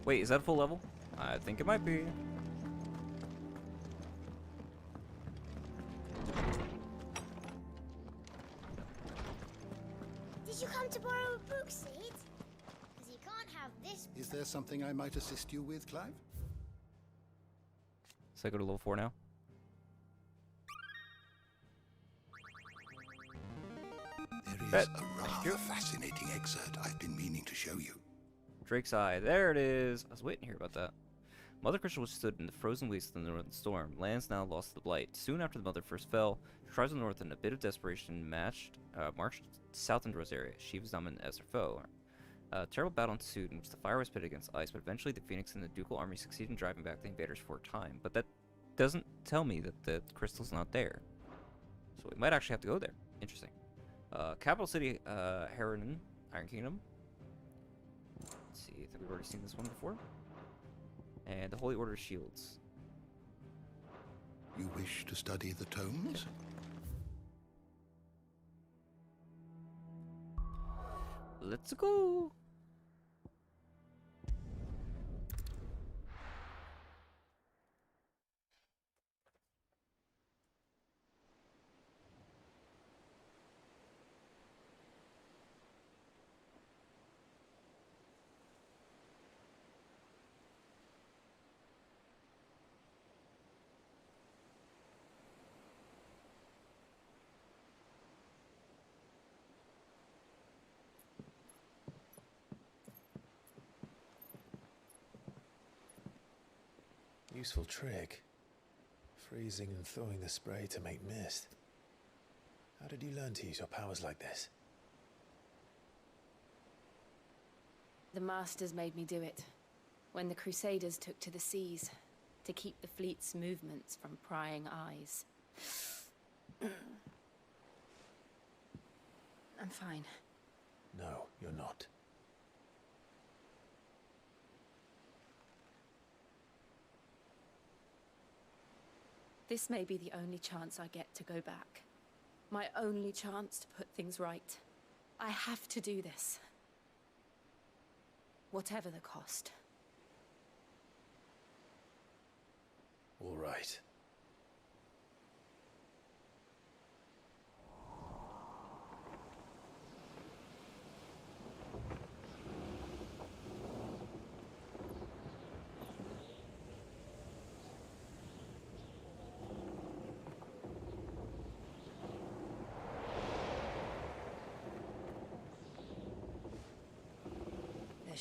Wait, is that full level? I think it might be. Did you come to borrow a book, Sid? Because you can't have this. Is there something I might assist you with, Clive? So I go to level 4 now? There is a rather fascinating excerpt I've been meaning to show you. Drake's Eye. There it is. I was waiting to hear about that. Mother Crystal was stood in the frozen wastes of the northern storm. Lands now lost to the blight. Soon after the mother first fell, tribes of the north in a bit of desperation marched south into Rosaria. She was dominant as their foe. A terrible battle ensued in which the fire was pitted against ice, but eventually the Phoenix and the ducal army succeeded in driving back the invaders for a time. But that doesn't tell me that the crystal's not there. So we might actually have to go there. Interesting. Capital city, Iron Kingdom. Let's see, I think we've already seen this one before. And the Holy Order of Shields. You wish to study the tomes? Let's go! Useful trick. Freezing and thawing the spray to make mist. How did you learn to use your powers like this? The Masters made me do it. When the Crusaders took to the seas, to keep the fleet's movements from prying eyes. I'm fine. No, you're not. This may be the only chance I get to go back. My only chance to put things right. I have to do this. Whatever the cost. All right.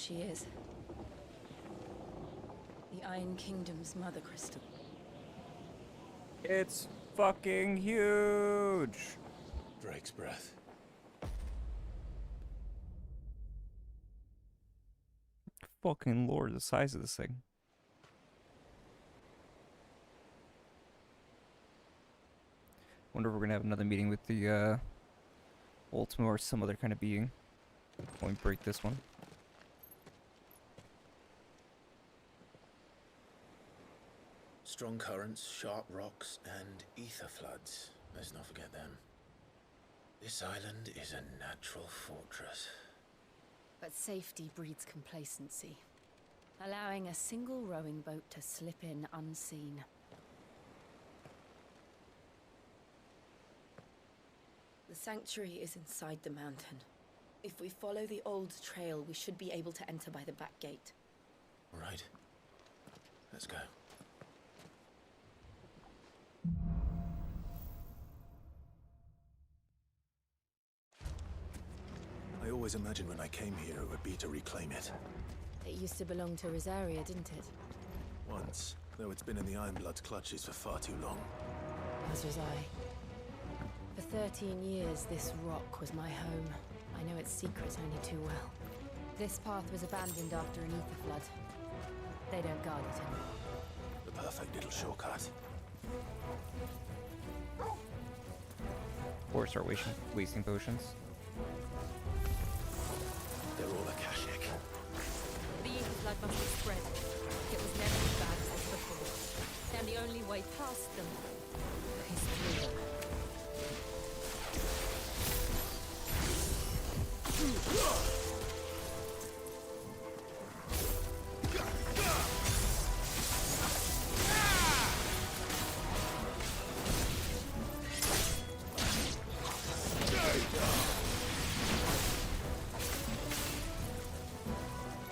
she is. The Iron Kingdom's mother crystal. It's fucking huge. Drake's breath. Fucking lord, the size of this thing. Wonder if we're gonna have another meeting with the Ultima or some other kind of being when we break this one. Strong currents, sharp rocks, and ether floods. Let's not forget them. This island is a natural fortress. But safety breeds complacency, allowing a single rowing boat to slip in unseen. The sanctuary is inside the mountain. If we follow the old trail, we should be able to enter by the back gate. Right. Let's go. I always imagined when I came here it would be to reclaim it. It used to belong to Rosaria, didn't it? Once, though it's been in the Ironblood's clutches for far too long. As was I. For 13 years, this rock was my home. I know its secrets only too well. This path was abandoned after an ether flood. They don't guard it anymore. The perfect little shortcut. Or start wasting potions. They're all Akashic. The ether flood must have spread. It was never as bad as this before. And the only way past them is through them.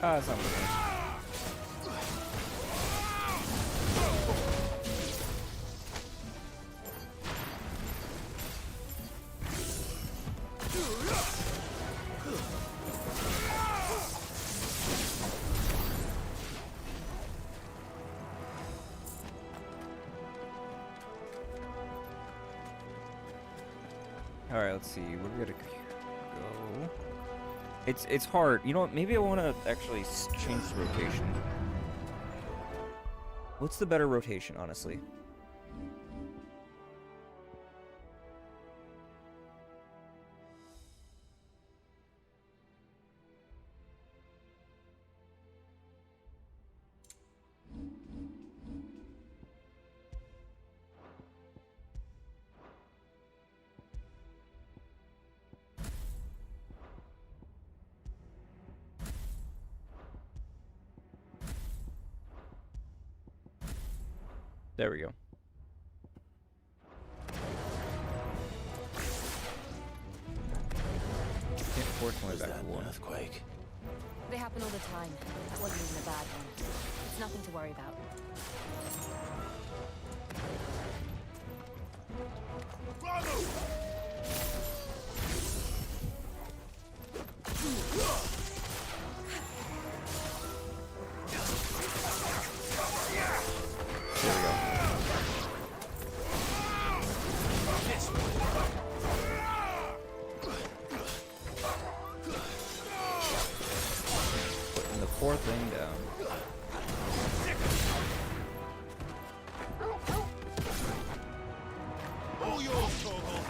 That's not what it is. Alright, let's see. Where do we gotta go? It's hard. You know what? Maybe I want to actually change the rotation. What's the better rotation, honestly? There we go. Can't force my way back to one. Earthquake. They happen all the time. That wasn't even a bad one. It's nothing to worry about. Putting the fourth thing down. All yours, Torgal.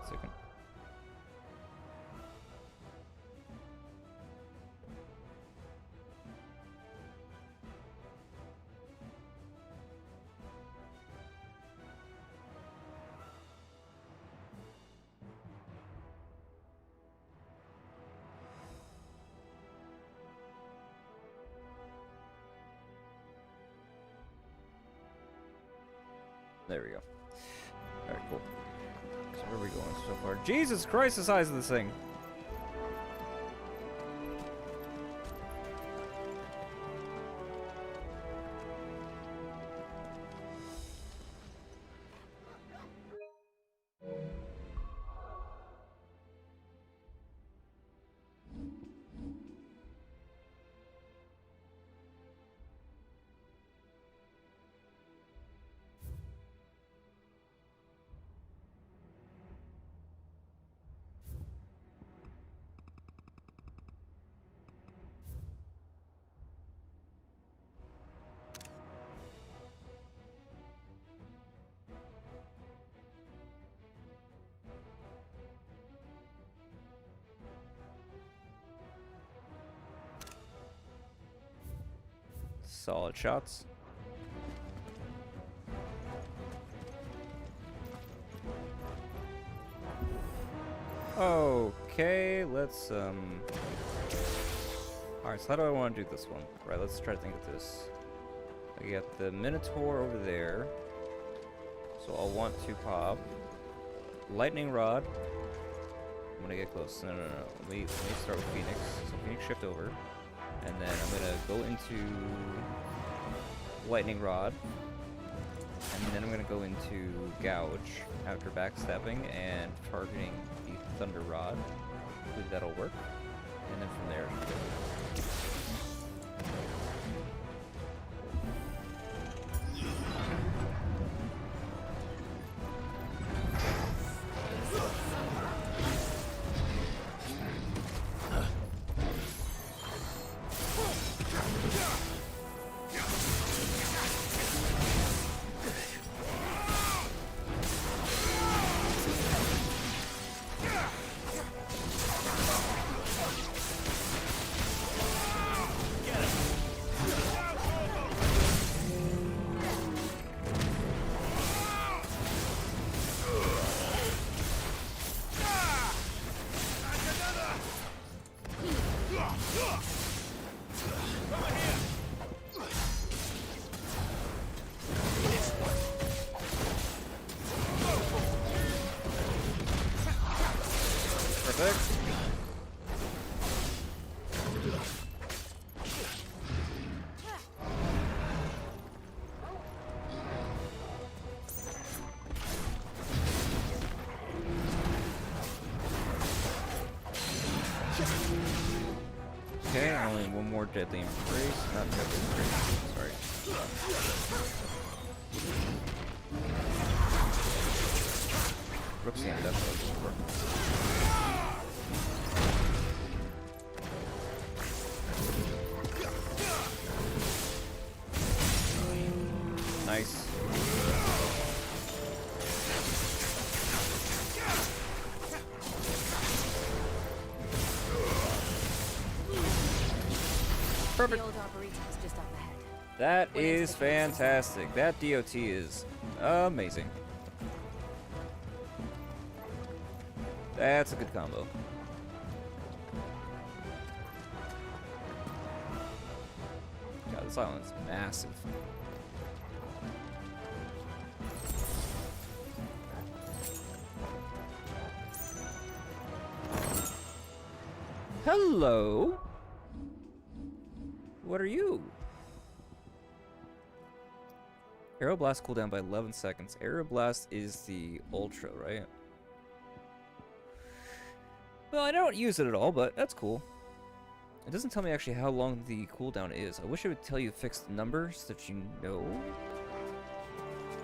Second. There we go. Alright, cool. So where are we going so far? Jesus Christ, the size of this thing! solid shots. Okay, let's alright, so how do I want to do this one? Right, let's try to think of this. I got the Minotaur over there. So I'll want to pop Lightning Rod. I'm gonna get close. No. Let me start with Phoenix. So Phoenix shift over. And then I'm gonna go into Lightning Rod. And then I'm gonna go into Gouge after backstabbing and targeting the Thunder Rod. Hopefully that'll work. And then from there, okay, only one more Deadly Embrace, not Deadly Embrace, sorry. Roxanne, that's what I was looking for. Nice. Perfect. That is fantastic. That DOT is amazing. That's a good combo. God, this island's massive. Hello. What are you? Aeroblast cooldown by 11 seconds. Aeroblast is the ultra, right? Well, I don't use it at all, but that's cool. It doesn't tell me actually how long the cooldown is. I wish it would tell you a fixed number so that you know.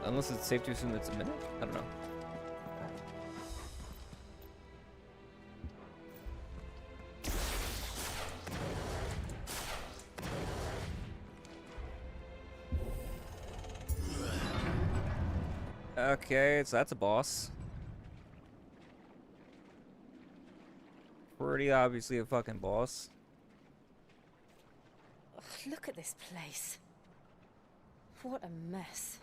Unless it's safe to assume it's a minute? I don't know. Okay, so that's a boss. Pretty obviously a fucking boss. Ugh, look at this place. What a mess.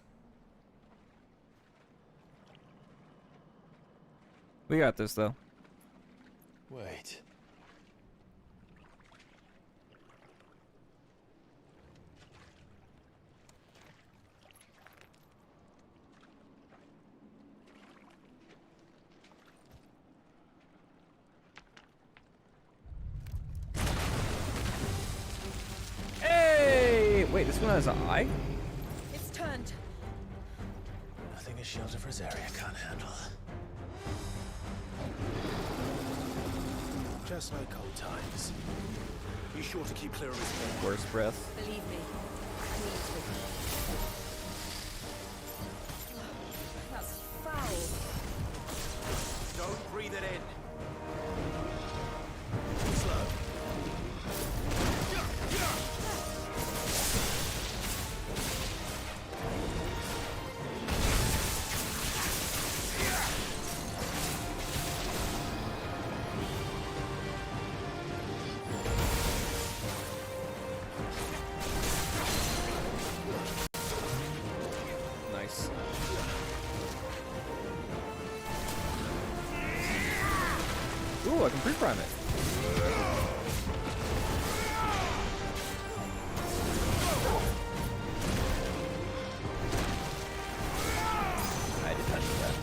We got this though. Wait. Hey! Wait, this one has an eye? It's turned. Nothing a shield of Rosaria can't handle. Just like old times. Be sure to keep clear of his head. Worst breath. Believe me. Please with me. That's foul. Don't breathe it in. Slow. Ooh, I can pre-prime it. I did not do that.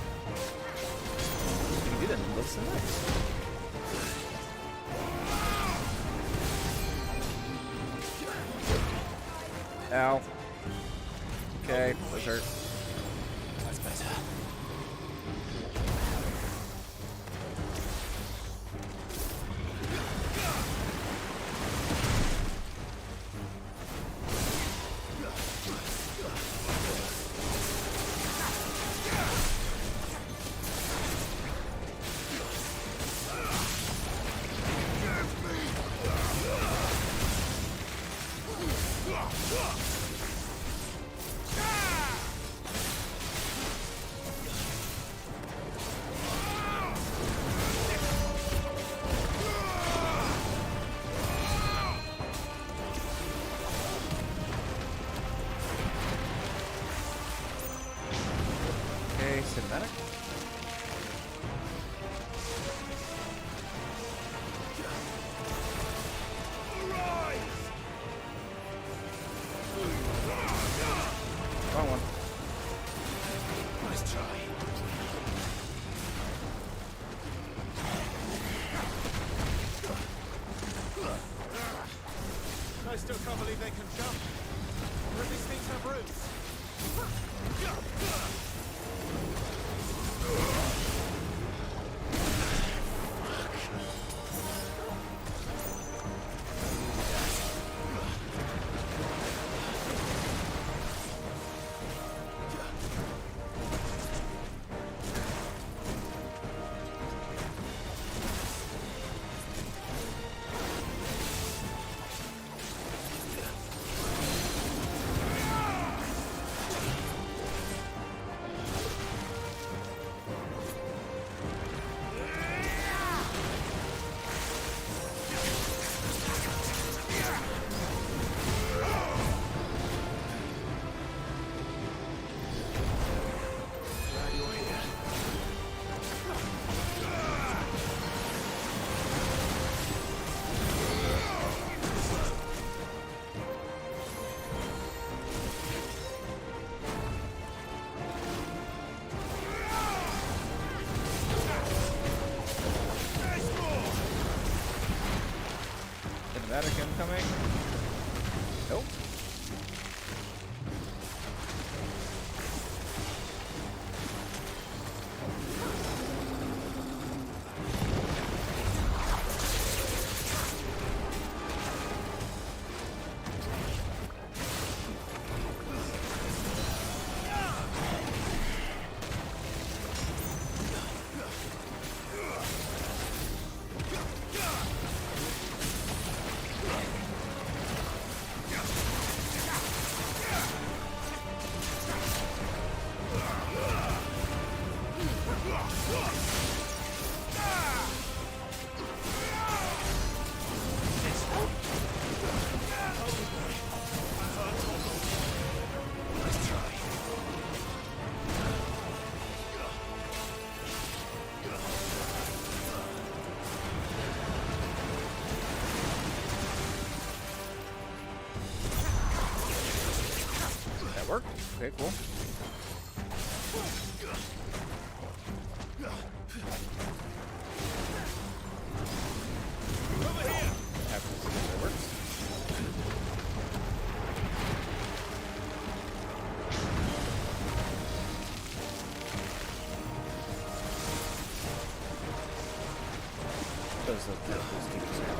You can do that, it looks so nice. Ow. Okay, those hurt. That's better. Okay, cinematic. Wrong one. Nice try. I still can't believe they can jump. Or at least things have roots. Cinematic incoming. Nope. Worked. Okay, cool. Happens if it works. Does look like those things are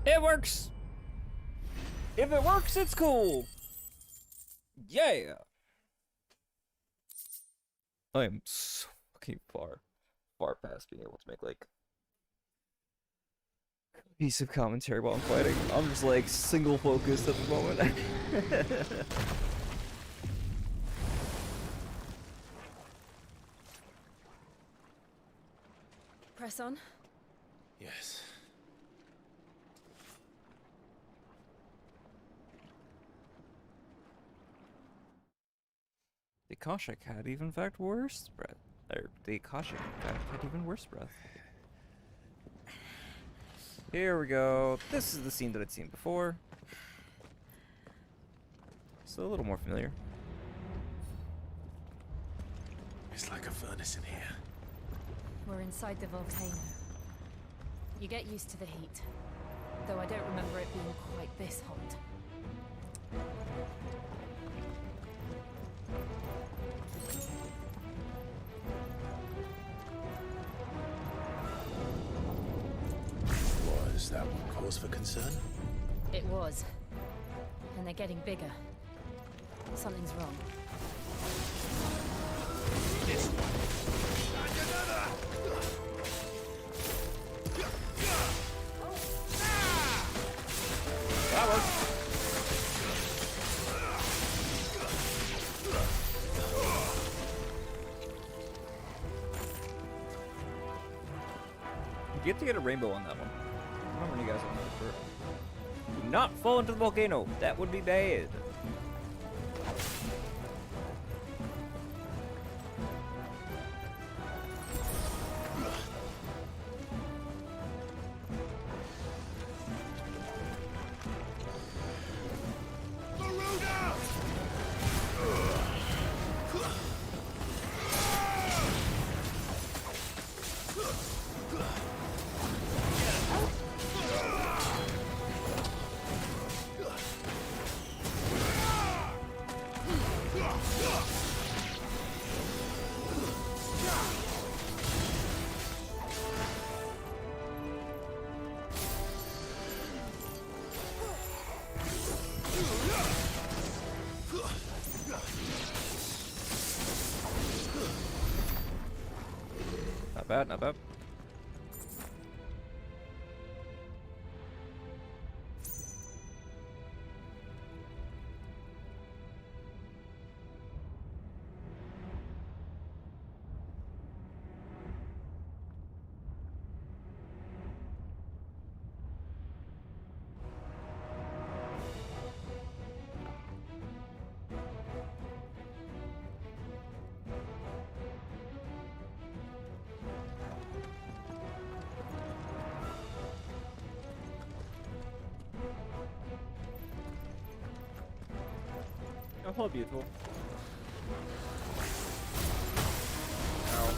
It works! If it works, it's cool! Yeah! I am so fucking far past being able to make, like, cohesive commentary while I'm fighting. I'm just, like, single focused at the moment. Press on. Yes. The Akashic had even fact worse breath. Or the Akashic in fact had even worse breath. Here we go. This is the scene that I'd seen before. So a little more familiar. It's like a furnace in here. We're inside the volcano. You get used to the heat, though I don't remember it being quite this hot. Was that one cause for concern? It was. And they're getting bigger. Something's wrong. This one. And another. That works. You get to get a rainbow on that one. I don't know when you guys have noticed for it. Do not fall into the volcano. That would be bad. Not bad, not bad. Oh, how beautiful. Ow.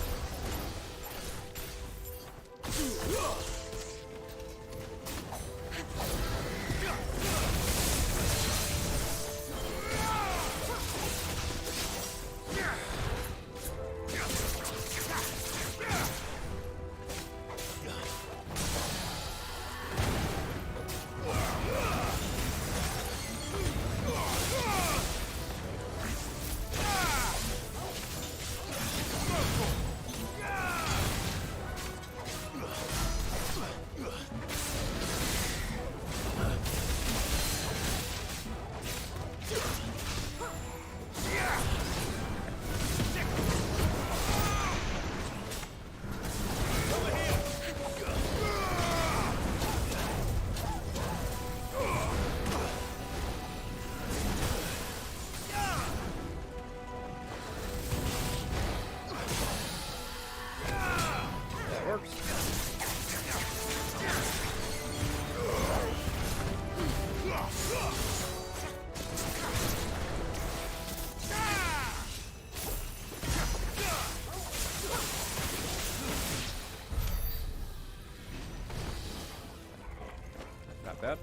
Not bad.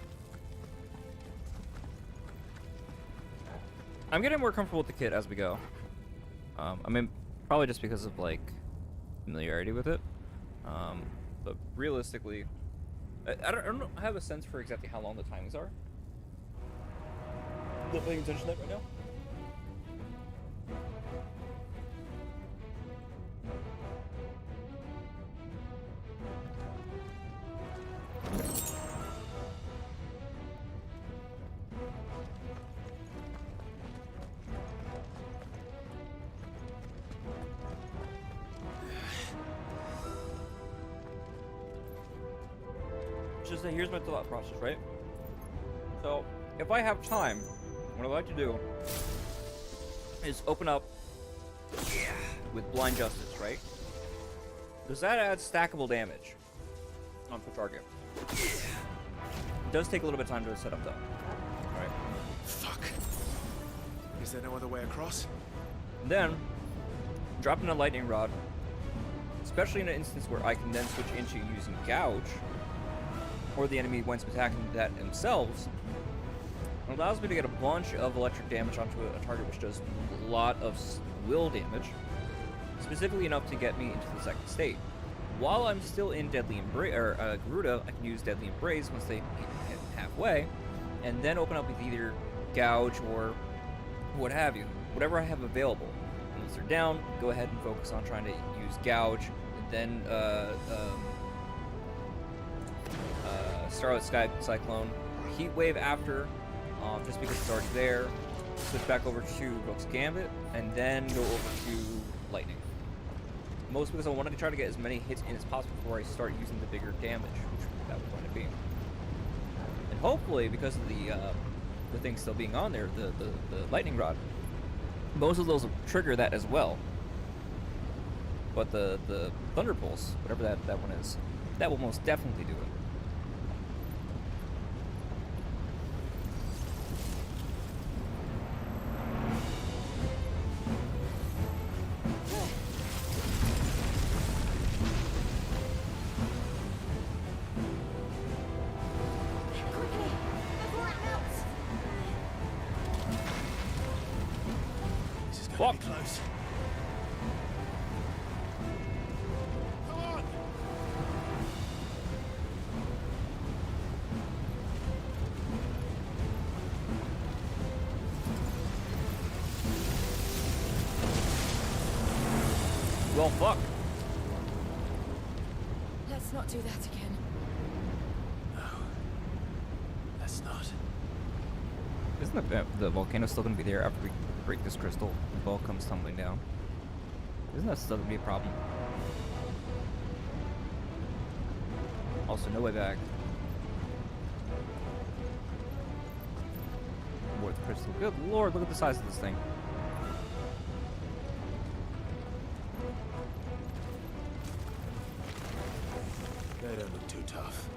I'm getting more comfortable with the kit as we go. I mean, probably just because of like familiarity with it. But realistically, I don't have a sense for exactly how long the timings are. Not paying attention to that right now. just say, here's my thought process, right? So, if I have time, what I like to do is open up with Blind Justice, right? Does that add stackable damage onto the target? It does take a little bit of time to set up, though. Right? Fuck. Is there no other way across? Then, dropping a lightning rod, especially in an instance where I can then switch into using gouge, or the enemy winds up attacking that themselves, it allows me to get a bunch of electric damage onto a target which does a lot of will damage, specifically enough to get me into the second state. While I'm still in Deadly Embrace, or Garuda, I can use Deadly Embrace once they get halfway, and then open up with either gouge or what have you, whatever I have available. Once they're down, go ahead and focus on trying to use gouge, and then Starlit Sky Cyclone, Heat Wave after, just because it's already there. Switch back over to Rook's Gambit, and then go over to Lightning. Most because I wanted to try to get as many hits in as possible before I start using the bigger damage, which that was going to be. And hopefully, because of the thing still being on there, the Lightning Rod, most of those will trigger that as well. But the Thunder Pulse, whatever that one is, that will most definitely do it. Fuck. Close. Come on. Well, fuck. Let's not do that again. No. Let's not. Isn't the volcano still going to be there after we break this crystal? The ball comes tumbling down. Isn't that still going to be a problem? Also, no way back. More crystal. Good lord, look at the size of this thing. They don't look too tough.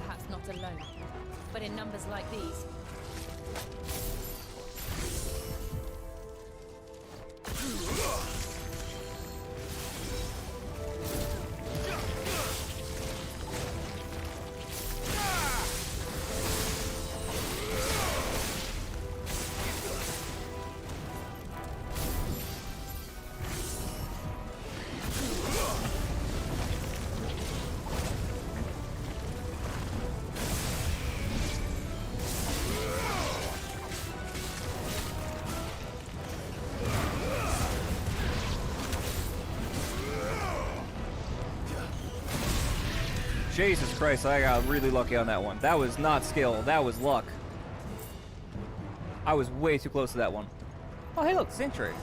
Perhaps not alone, but in numbers like these. Jesus Christ, I got really lucky on that one. That was not skill, that was luck. I was way too close to that one. Oh, hey look, Sanctuary.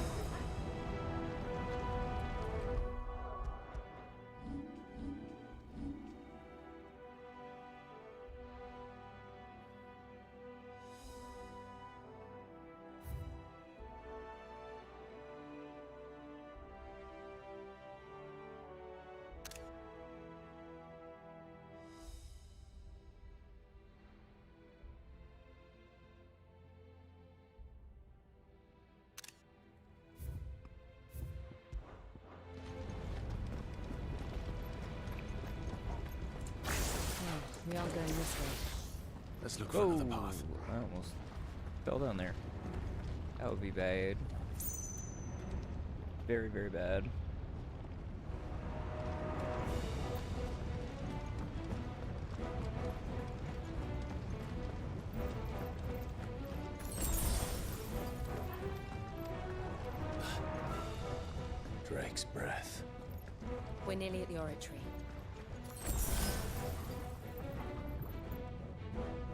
We are going this way. Let's look for another path. I almost fell down there. That would be bad. Very, very bad. Drake's breath. We're nearly at the oratory.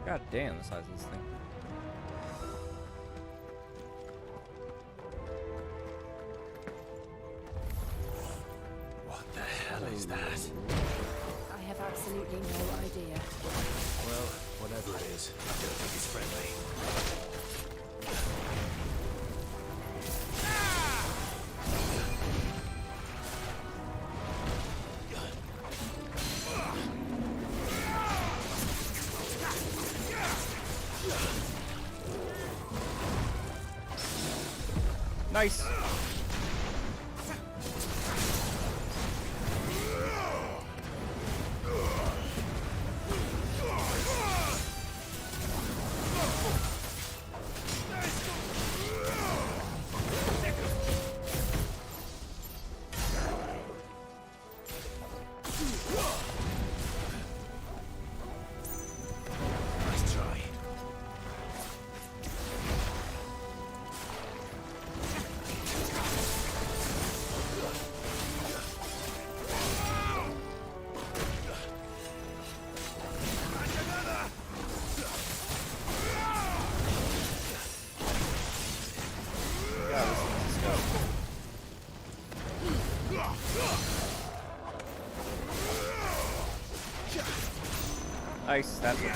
God damn, the size of this thing. What the hell is that? I have access absolutely no idea. Well, whatever it is, I don't think it's friendly. Nice. Nice try. Nice, that's what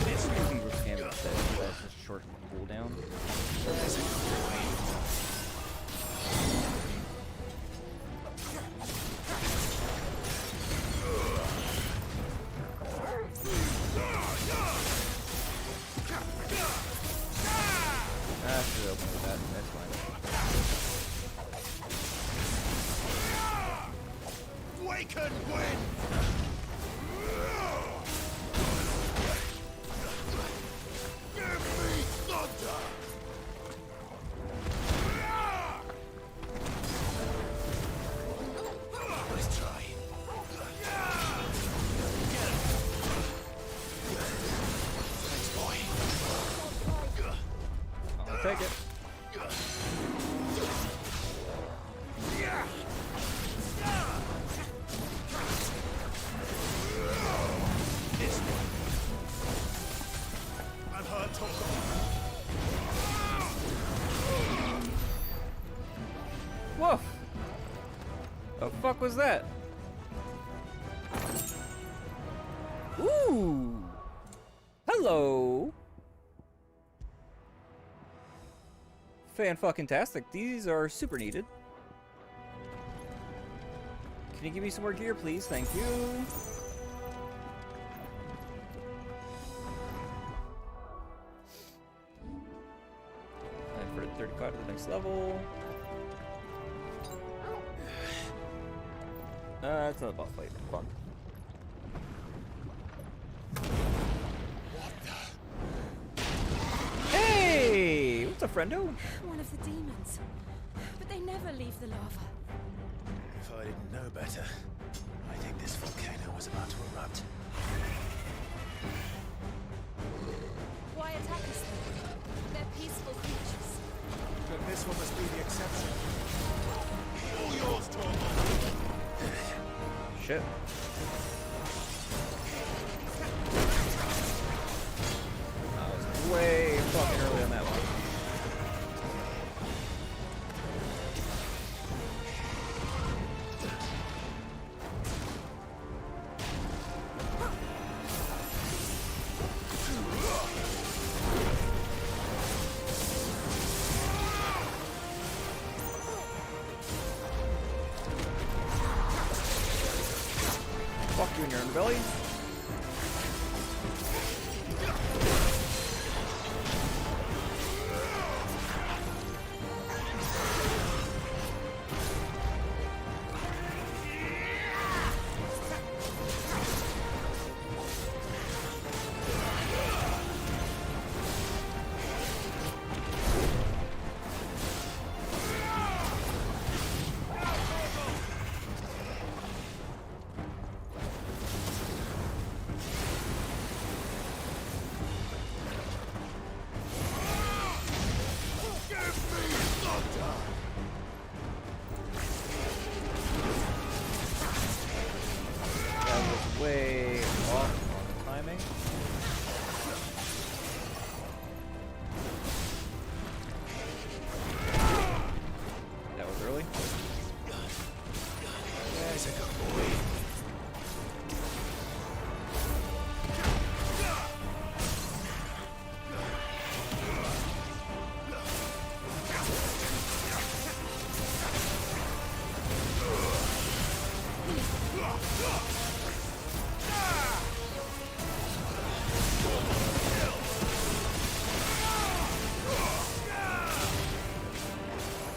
it's using group damage instead, so that's just a short cooldown. I should open with that, that's fine. We can win! Give me thunder! Nice try. Thanks, boy. I'll take it. I've heard talk Whoa! The fuck was that? Ooh! Hello! Fan-fucking-tastic. These are super needed. Can you give me some more gear, please? Thank you. And for 35 to the next level. It's not a boss fight. Fun. Hey! What's up, friendo? One of the demons. But they never leave the lava. If I didn't know better, I think this volcano was about to erupt. Why attack us then? They're peaceful creatures. But this one must be the exception. all yours, Tom. Shit. I was way fucking early on that one. Fuck you in your own belly. Way off on the timing. That was early.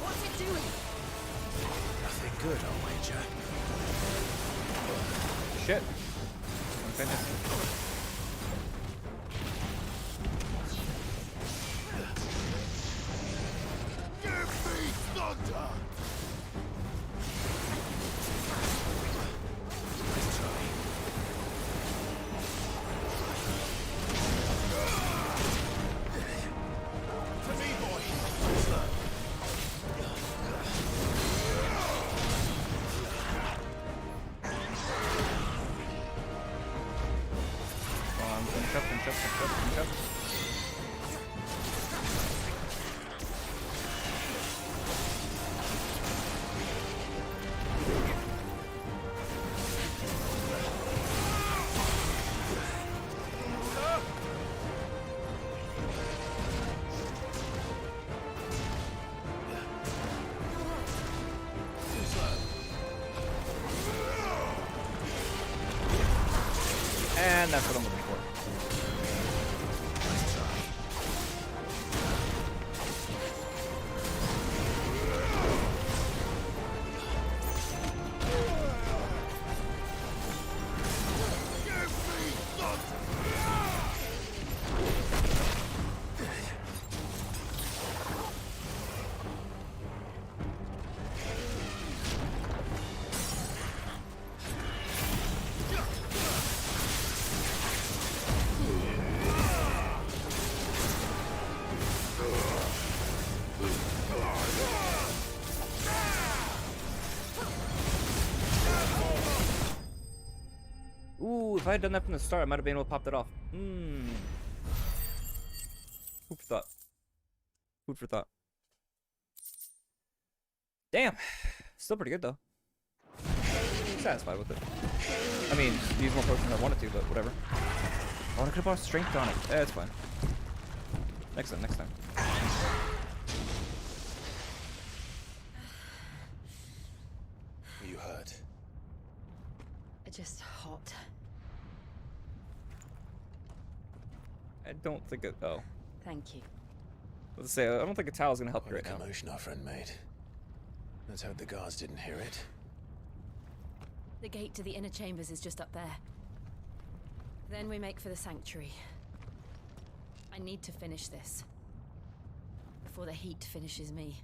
What's it doing? Nothing good, I'll wager. Shit. Finished. Give me thunder! To me, boy! Finish up, finish up, finish up, finish up. And that's what I'm looking for. Ooh, if I had done that from the start, I might have been able to pop that off. Hmm. Food for thought. Food for thought. Damn. Still pretty good, though. Satisfied with it. I mean, use more potions than I wanted to, but whatever. Oh, I could have bought strength on it. That's fine. Next time, next time. Are you hurt? Just hot. I don't think it. Oh. Thank you. Let's say, I don't think a towel's gonna help you What right a now. commotion our friend made. Let's hope the guards didn't hear it. The gate to the inner chambers is just up there. Then we make for the sanctuary. I need to finish this. Before the heat finishes me.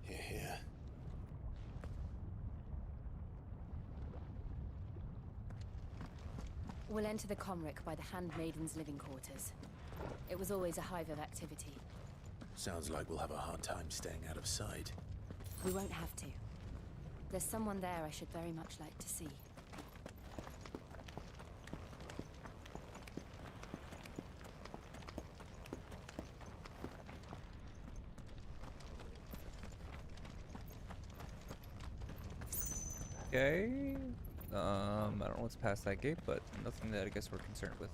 Hear, hear. We'll enter the Comric by the Handmaiden's living quarters. It was always a hive of activity. Sounds like we'll have a hard time staying out of sight. We won't have to. There's someone there I should very much like to see. Okay. I don't know what's past that gate, but nothing that I guess we're concerned with.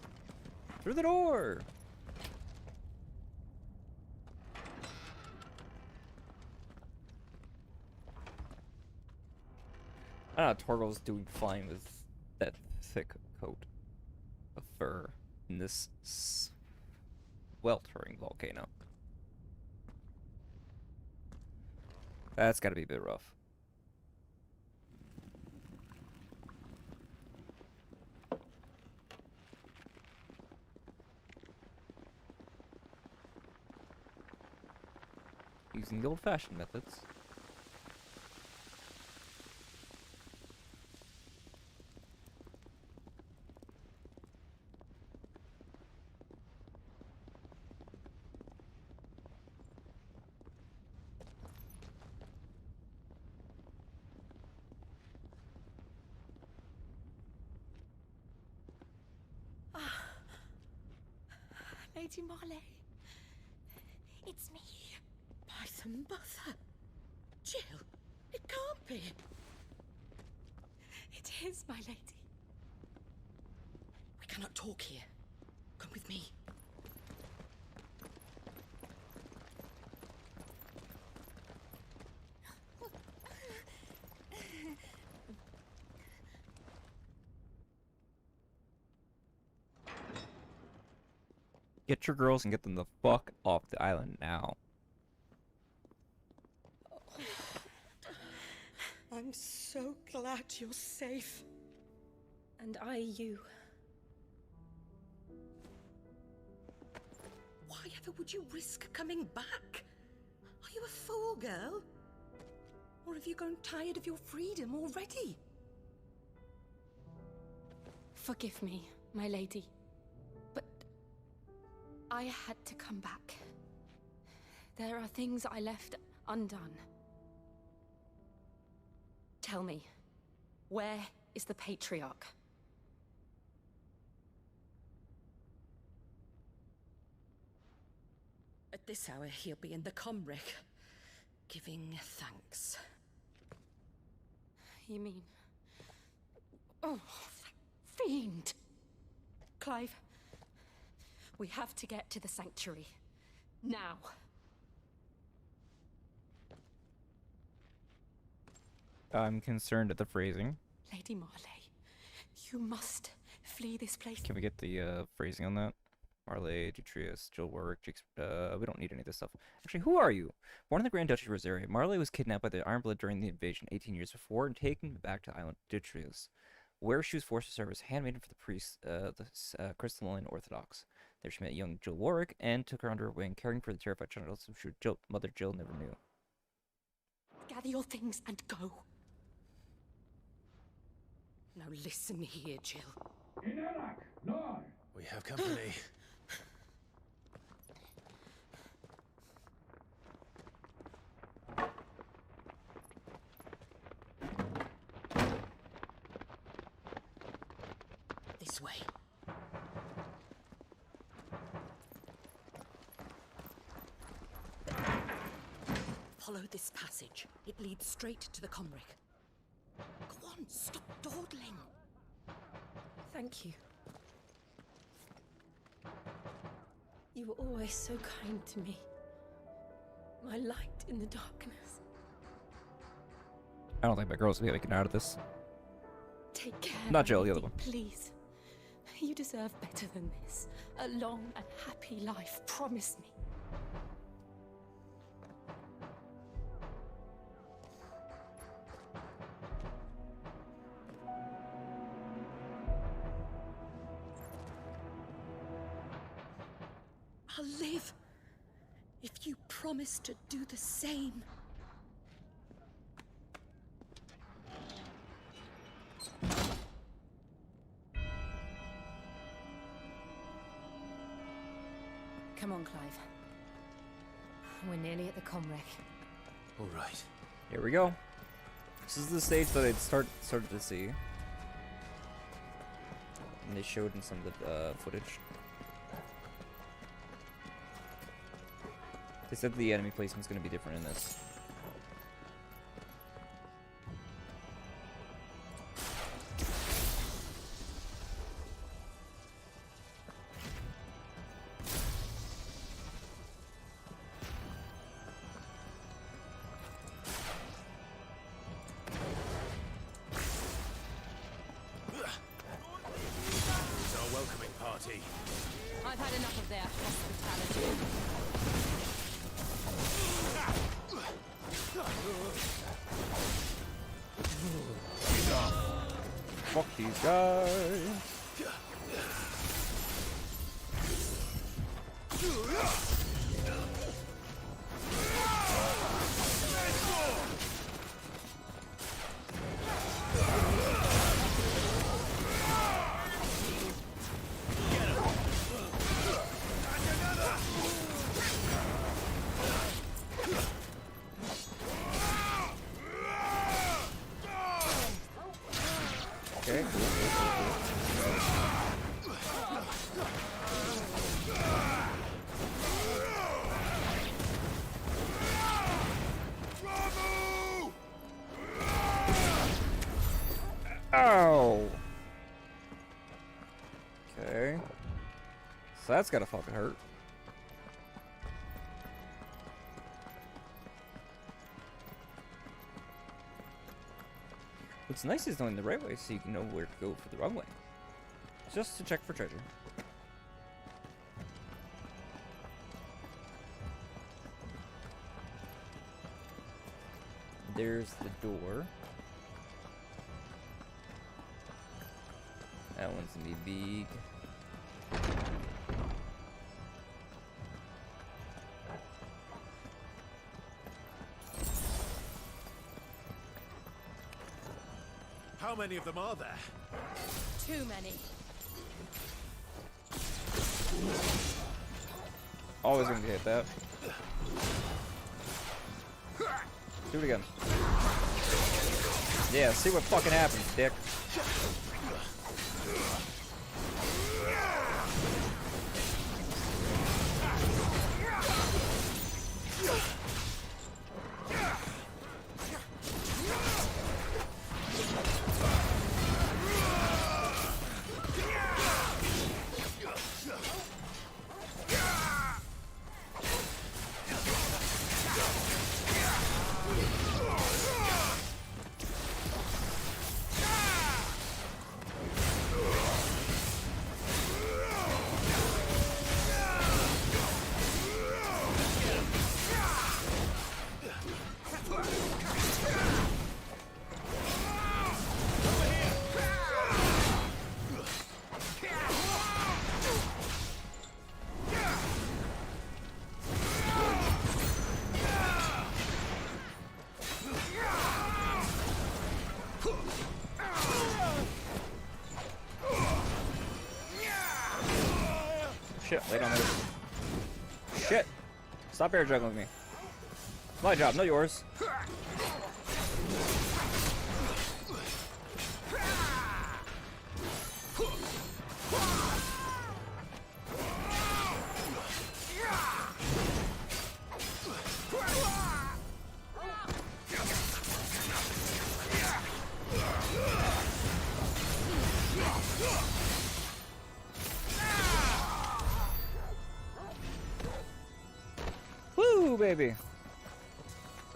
Through the door! I don't know how Torgal's doing flying with that thick coat of fur in this sweltering volcano. That's gotta be a bit rough. Using the old-fashioned methods. Lady Marley. It's me. By the mother. Jill, it can't be. It is, my lady. We cannot talk here. Come with me. Get your girls and get them the fuck off the island now. I'm so glad you're safe. And I you. Why ever would you risk coming back? Are you a fool, girl? Or have you grown tired of your freedom already? Forgive me, my lady. But I had to come back. There are things I left undone. Tell me, where is the patriarch? At this hour, he'll be in the comwreck, giving thanks. You mean... Oh, that fiend! Clive, we have to get to the sanctuary. Now. I'm concerned at the phrasing. Lady Marley, you must flee this place. Can we get the phrasing on that? Marley, Detrius, Jill Warwick, we don't need any of this stuff. Actually, who are you? Born in the Grand Duchy of Rosaria, Marley was kidnapped by the Ironblood during the invasion 18 years before and taken back to island Detrius, where she was forced to serve as handmaiden for the priests, the Crystalline Orthodox. There she met young Jill Warwick and took her under her wing, caring for the terrified child whose mother Jill never knew. Gather your things and go. Now listen here, Jill. We have company. This way. Follow this passage. It leads straight to the comwreck. Go on, stop dawdling. Thank you. You were always so kind to me. My light in the darkness. I don't think my girls will be able to get out of this. Take care. Not Jill, the lady, other one. Please. You deserve better than this. A long and happy life. Promise me. I'll live if you promise to do the same. Come on, Clive. We're nearly at the comwreck. All right. Here we go. This is the stage that I'd started to see. And they showed in some of the footage. They said the enemy placement's going to be different in this. It's our welcoming party. I've had enough of their hospitality. Fuck these guys. Okay, cool. Ow! Okay. So that's gotta fucking hurt. What's nice is knowing the right way so you can know where to go for the wrong way. Just to check for treasure. There's the door. That one's gonna be big. How many of them are there? Too many. Always gonna hit that. Do it again. Yeah, see what fucking happens, dick. Shit, lay down there. Shit! Stop air juggling me. My job, not yours. Woo, baby!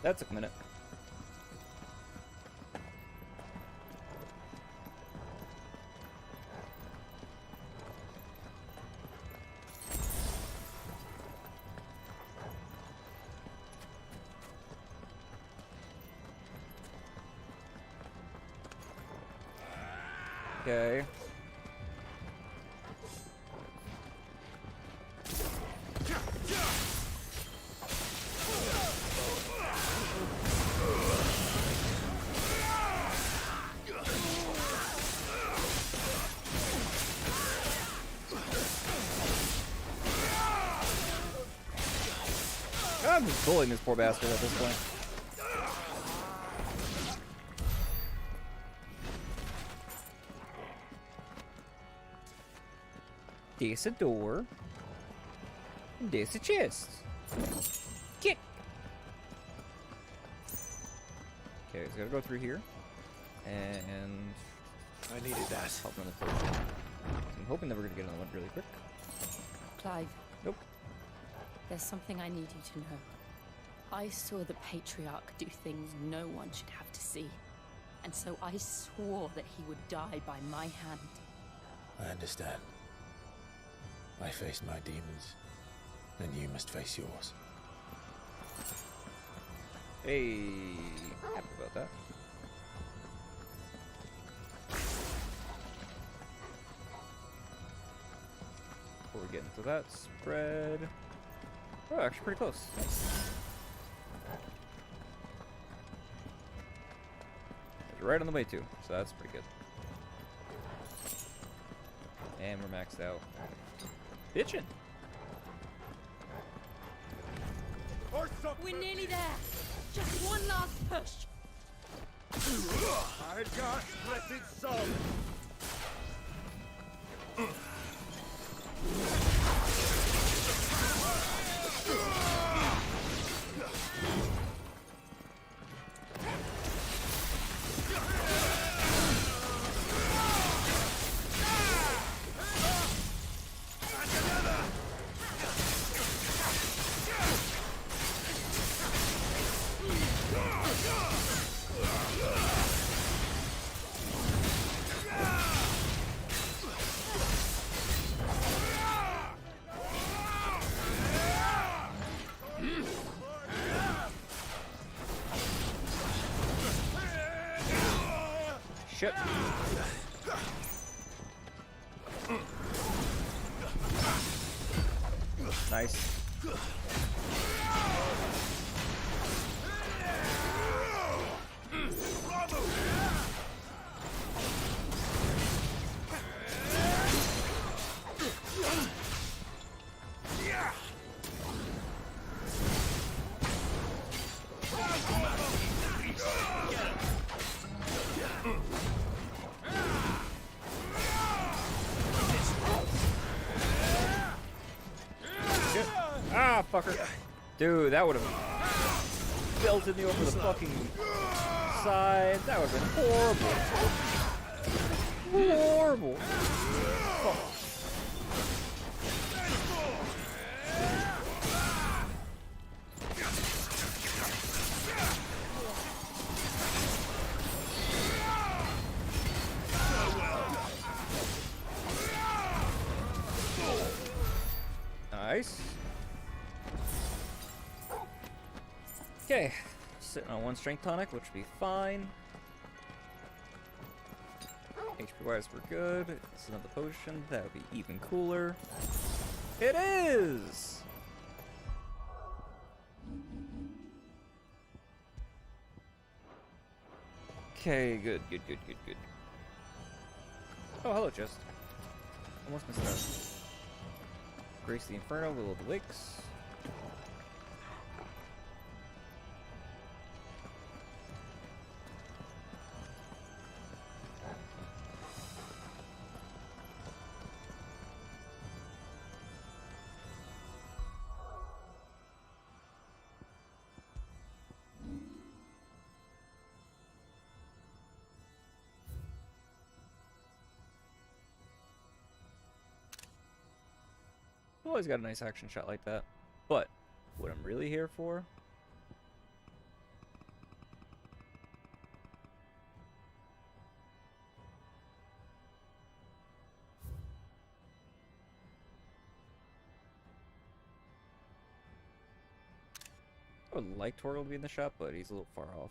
That took a minute. Okay. I'm just bullying this poor bastard at this point. There's a door. There's a chest. Kick. Okay, so gotta go through here. And I needed that. Help run the potion. I'm hoping that we're gonna get another one really quick. Clive. Nope. There's something I need you to know. I saw the Patriarch do things no one should have to see. And so I swore that he would die by my hand. I understand. I faced my demons, and you must face yours. Hey, happy about that. Before we get into that spread. Oh, actually pretty close. Nice. It's right on the way too, so that's pretty good. And we're maxed out. Bitchin'. We're nearly there. Just one last push. I got blessed soul. shit. Nice. Ah, fucker. Dude, that would have belted me over the fucking side. That would have been horrible. Horrible. Fuck. Nice. Okay, sitting on 1 strength tonic, which would be fine. HP wise, we're good. It's another potion, that would be even cooler. It is! Okay, good. Oh, hello, Chest. Almost missed that. Grace the Inferno, Will of the Lakes. Always got a nice action shot like that. But what I'm really here for, I would like Torgal to be in the shop, but he's a little far off.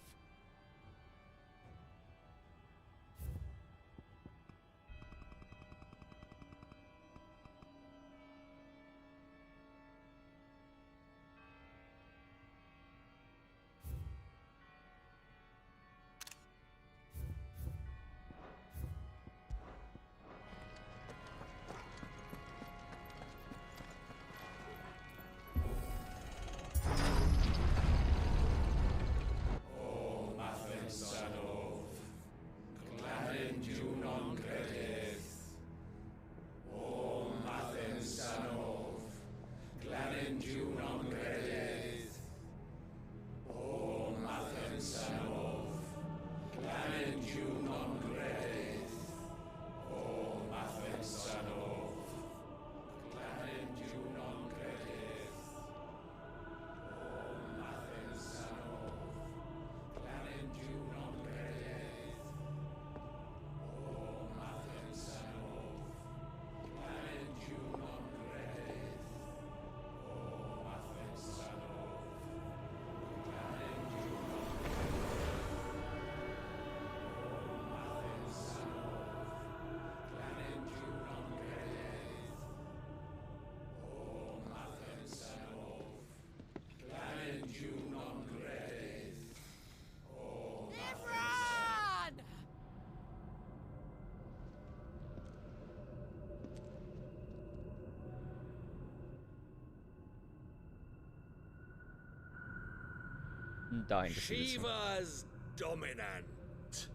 I'm dying to see this one. Shiva's dominant.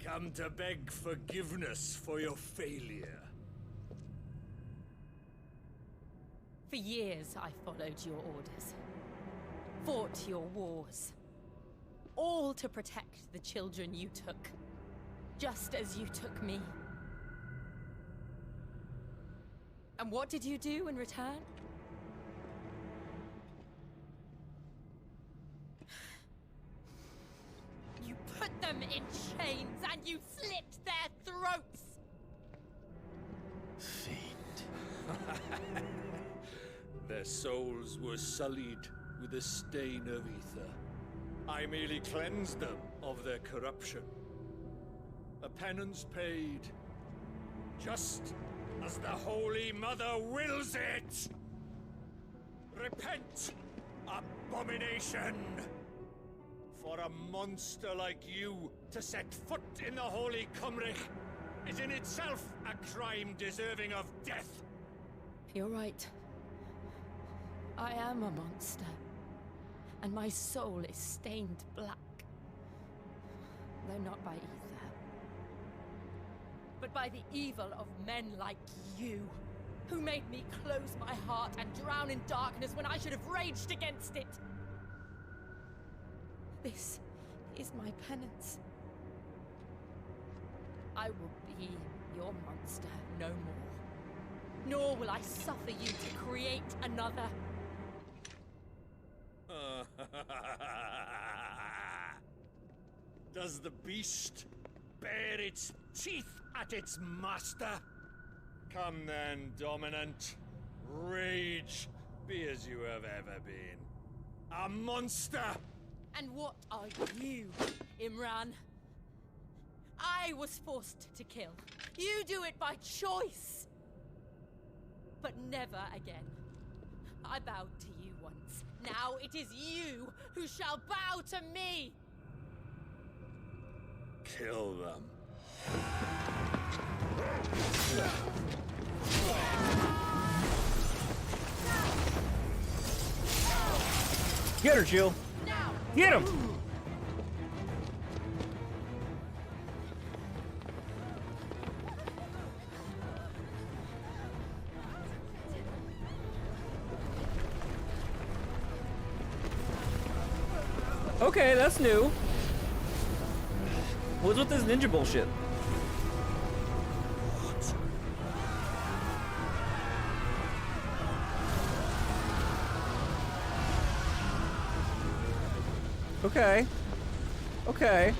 Come to beg forgiveness for your failure. For years, I followed your orders. Fought your wars. All to protect the children you took. Just as you took me. And what did you do in return? You put them in chains and you slit their throats! Their souls were sullied with a stain of ether. I merely cleansed them of their corruption. penance paid. Just as the Holy Mother wills it! Repent, abomination! For a monster like you to set foot in the Holy Cymric is in itself a crime deserving of death. You're right. I am a monster. And my soul is stained black. Though not by ether. But by the evil of men like you, who made me close my heart and drown in darkness when I should have raged against it. This is my penance. I will be your monster no more. Nor will I suffer you to create another. Does the beast bare its teeth at its master? Come then, Dominant. Rage, be as you have ever been. A monster! And what are you, Imran? I was forced to kill. You do it by choice. But never again. I bowed to you once. Now it is you who shall bow to me! Kill them. Get her, Jill. Get him. Okay, that's new. What's with this ninja bullshit? Okay. Okay.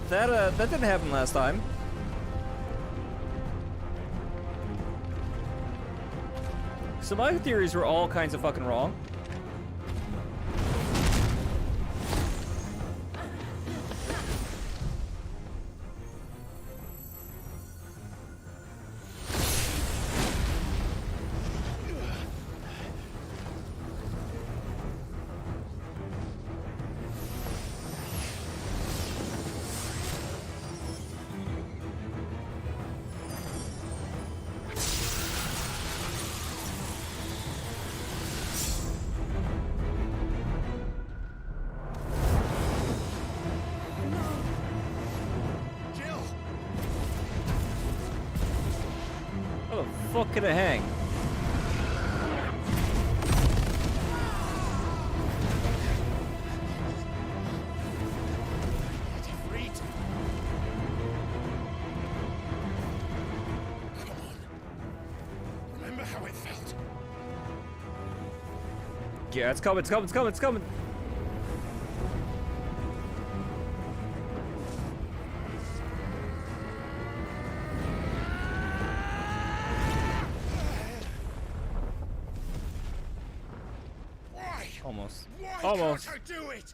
That didn't happen last time. So my theories were all kinds of fucking wrong. Fuck could it hang? Come on. Remember how it felt? Yeah, it's coming, it's coming, it's coming, it's coming. Almost. Why Almost. can't I do it?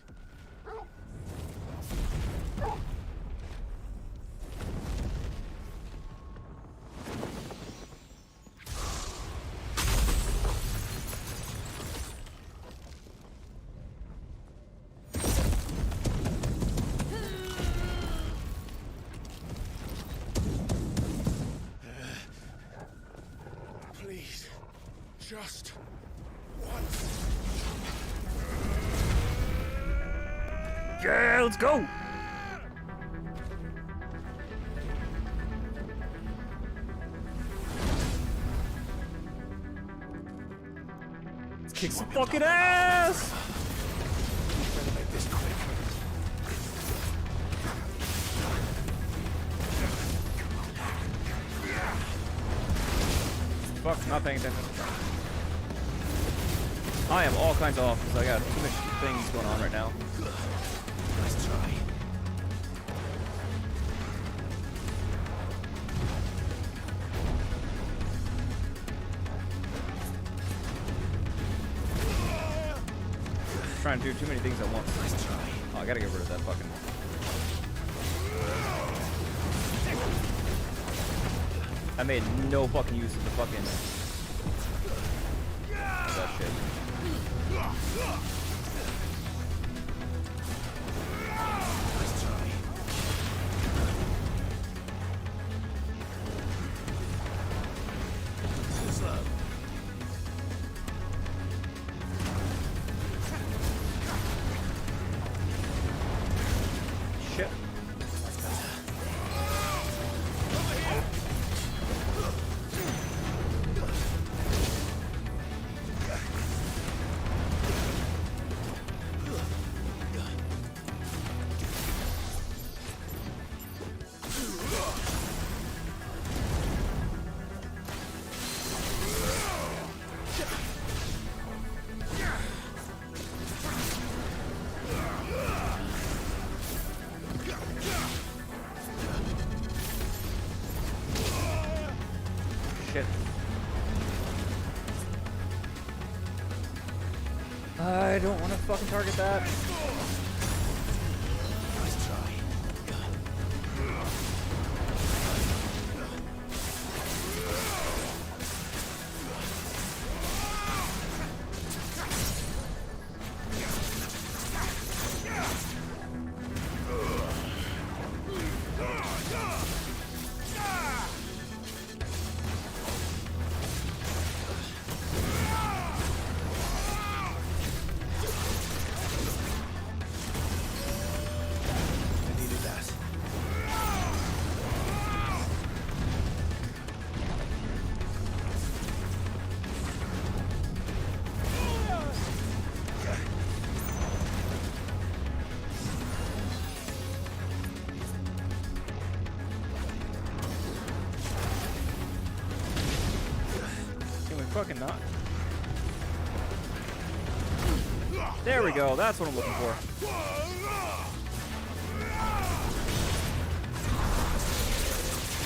Please, just once. Yeah, let's go. Let's kick some fucking ass. Better make this quick. Fuck, not paying attention. I am all kinds of off because I got too much things going on right now. Nice try. Trying to do too many things at once. Nice try. Oh, I gotta get rid of that fucking. I made no fucking use of the fucking that shit. Shit. Shit. I don't want to fucking target that. Fucking not. There we go. That's what I'm looking for.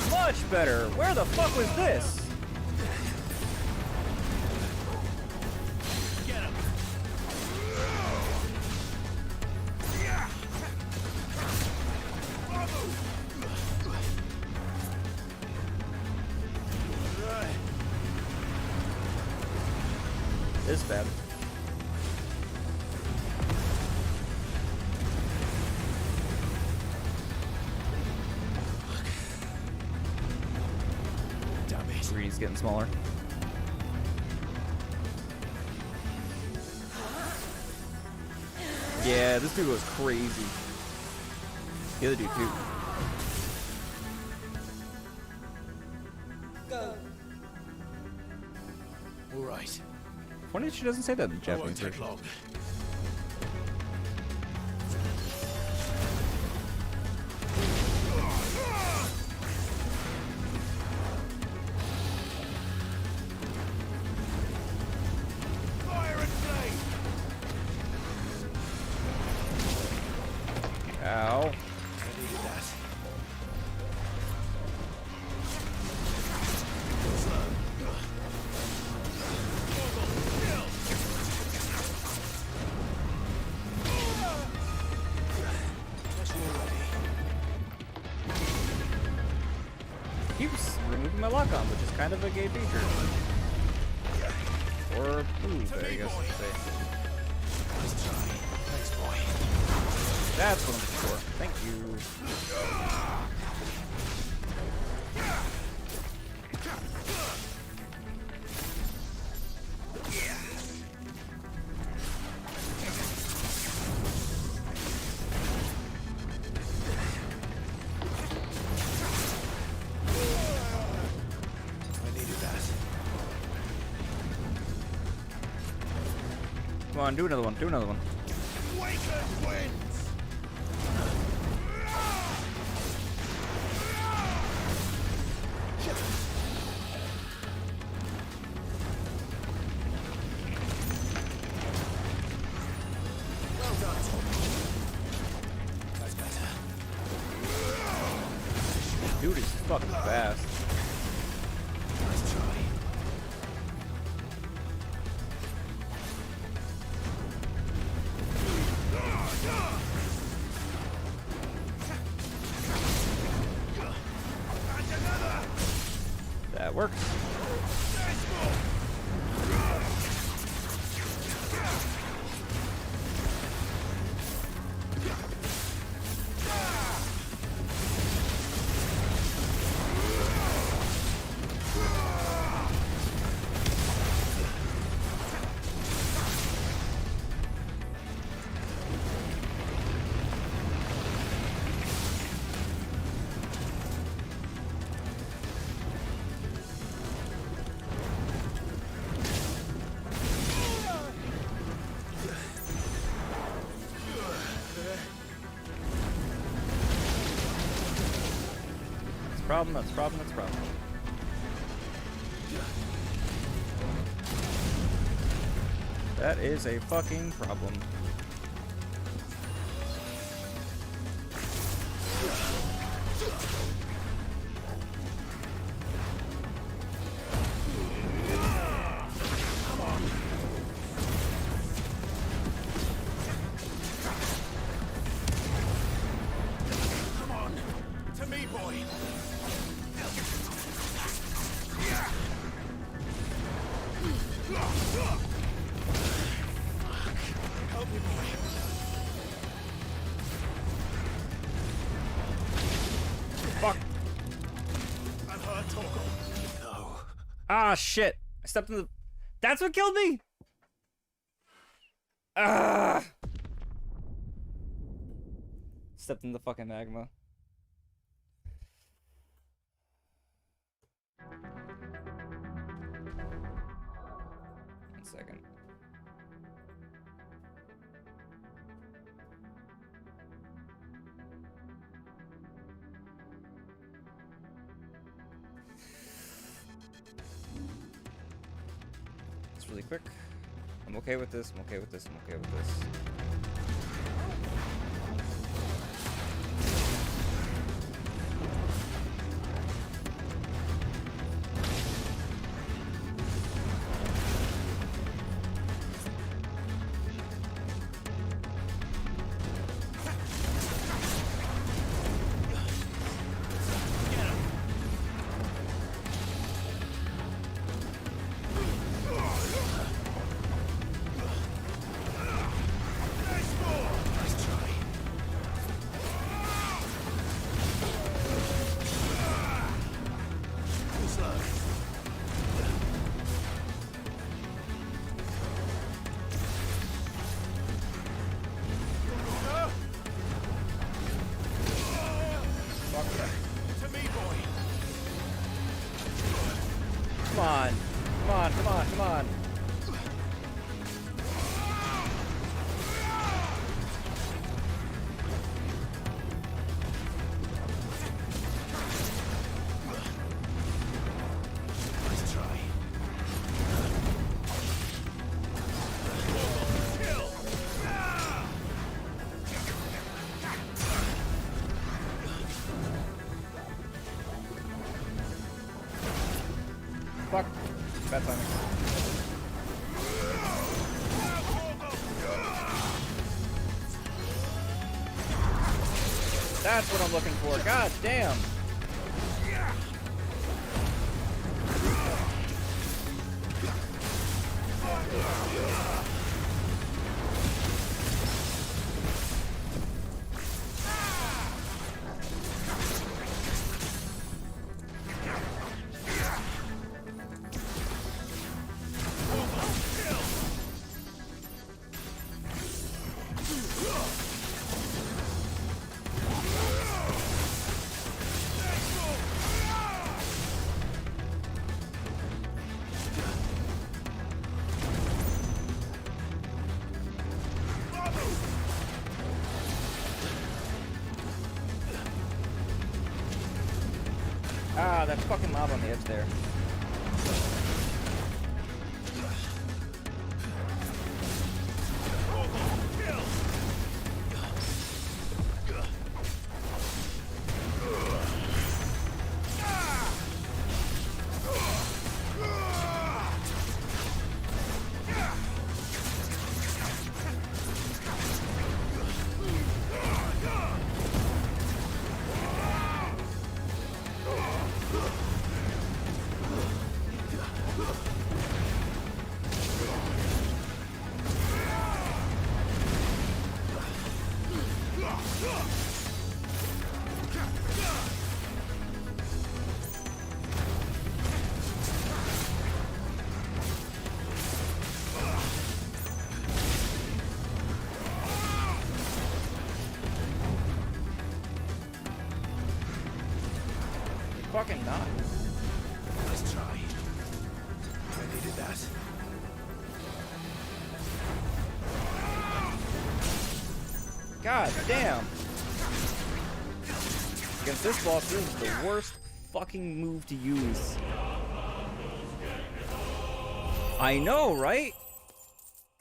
Much better. Where the fuck was this? This is bad. Damn it. Greed's getting smaller. Yeah, this dude was crazy. The other dude too. Go. All right. Funny that she doesn't say that in the Won't Japanese take version. long. Fire and flame. Ow. I needed that. Keeps removing my lock on, which is kind of a gay feature. Or move, I guess you could say. Nice try. Thanks, boy. That's what I'm looking for. Thank you. I needed that. Come on, do another one. Do another one. Waken winds. Well done, Tom. That's better. Dude is fucking fast. Nice try. That works. That's a problem. That is a fucking problem. Ah, shit. I stepped in the... That's what killed me? Ah! Stepped in the fucking magma. One second. Really quick. I'm okay with this. I'm okay with this. I'm okay with this. Come on. Nice try. Fuck. Bad timing. That's what I'm looking for. God damn. Ah, that fucking mob on the edge there. fucking not. Nice try. I needed that. God damn. Against this boss, this is the worst fucking move to use. I know, right?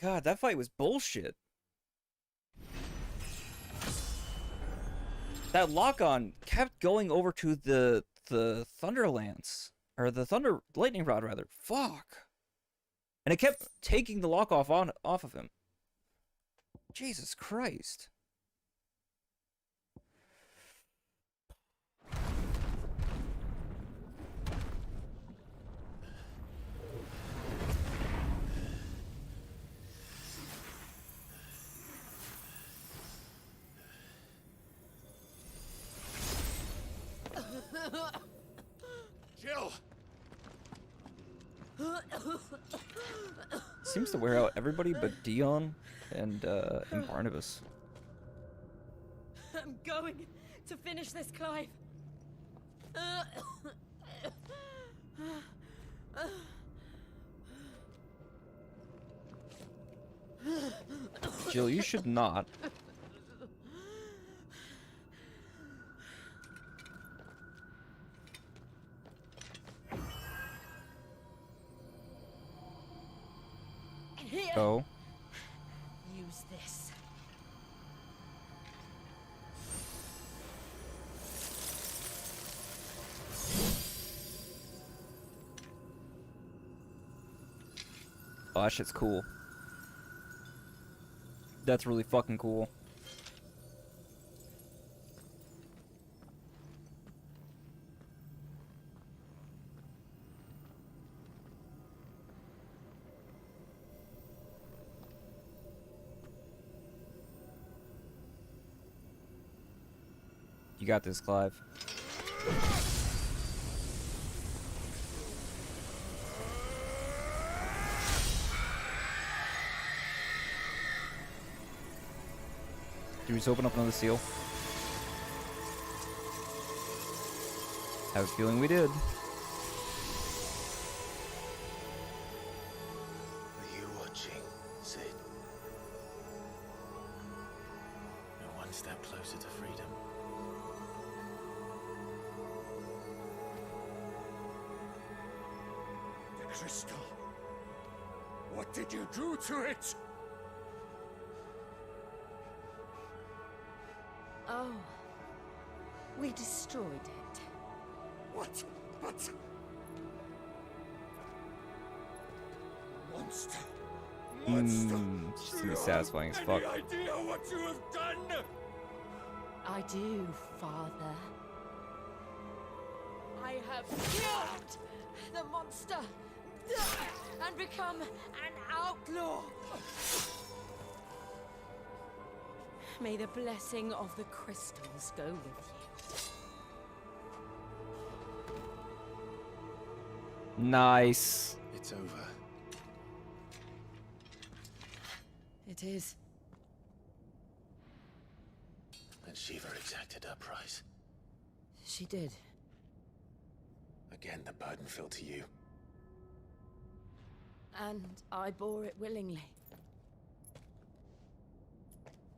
God, that fight was bullshit. That lock-on kept going over to the Thunderlance. Or the Lightning Rod, rather. Fuck. And it kept taking the lock off of him. Jesus Christ. Jill! Seems to wear out everybody but Dion and Barnabas. I'm going to finish this, Clive. Jill, you should not. Here. Oh. Use this. Oh, that shit's cool. That's really fucking cool. You got this, Clive. Did we just open up another seal? I have a feeling we did. Are you watching, Sid? You're one step closer to freedom. The crystal. What did you do to it? Oh. We destroyed it. What? But... Monster. It's gonna be satisfying as fuck. Any idea what you have done? I do, Father. I have killed the monster and become an outlaw. May the blessing of the crystals go with you. Nice. It's over. It is. And Shiva exacted her price. She did. Again, the burden fell to you. And I bore it willingly.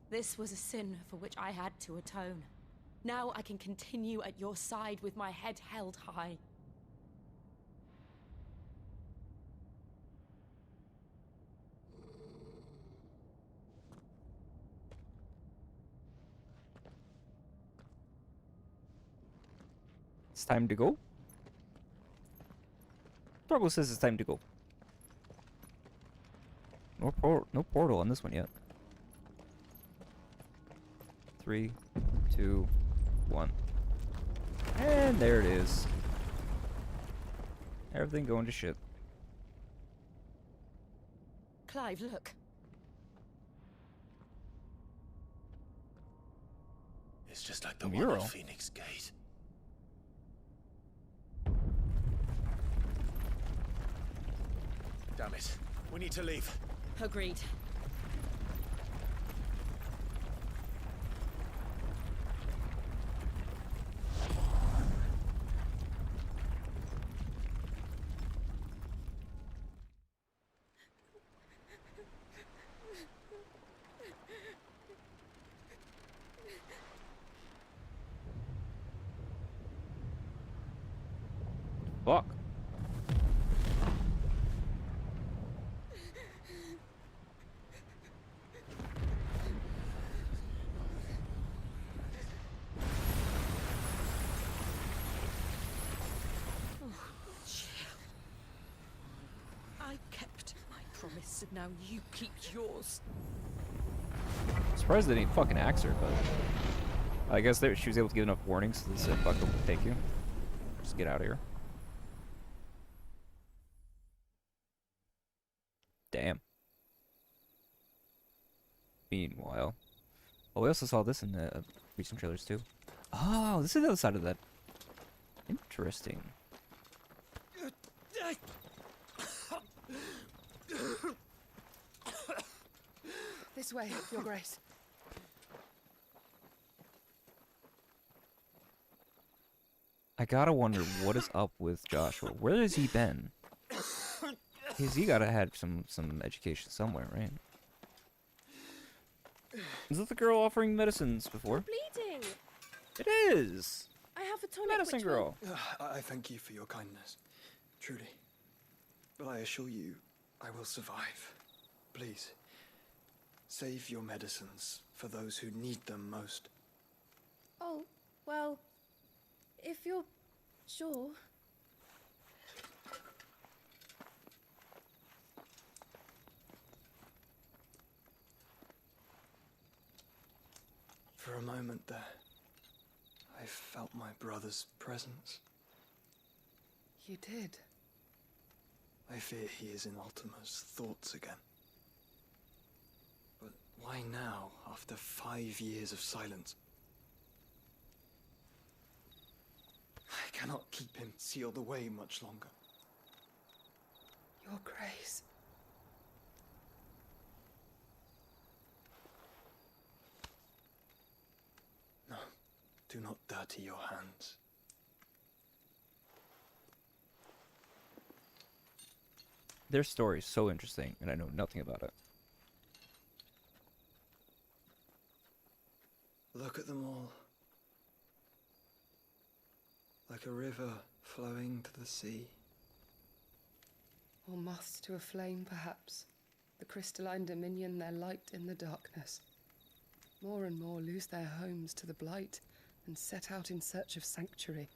This was a sin for which I had to atone. Now I can continue at your side with my head held high. It's time to go. Torgo says it's time to go. No portal on this one yet. 3, 2, 1. And there it is. Everything going to shit. Clive, look. It's just like the mural. one at Phoenix Gate. Damn it. We need to leave. Agreed. Fuck. I kept my promise, and now you keep yours. Surprised they didn't fucking axe her, but I guess she was able to give enough warnings so they said, fuck it, we'll take you. Just get out of here. Damn. Meanwhile, oh, we also saw this in the recent trailers too. Oh, this is the other side of that. Interesting. This way, Your Grace. I gotta wonder what is up with Joshua. Where has he been? He gotta have some education somewhere, right? Is that the girl offering medicines before? Bleeding. It is. I have a tonic. Medicine girl. I thank you for your kindness, truly. But I assure you, I will survive. Please, save your medicines for those who need them most. Oh, well, if you're sure. For a moment there, I felt my brother's presence. You did? I fear he is in Ultima's thoughts again. But why now, after 5 years of silence? I cannot keep him sealed away much longer. Your Grace. No, do not dirty your hands. Their story is so interesting, and I know nothing about it. Look at them all. Like a river flowing to the sea. Or moths to a flame, perhaps. The crystalline dominion, their light in the darkness. More and more lose their homes to the blight and set out in search of sanctuary,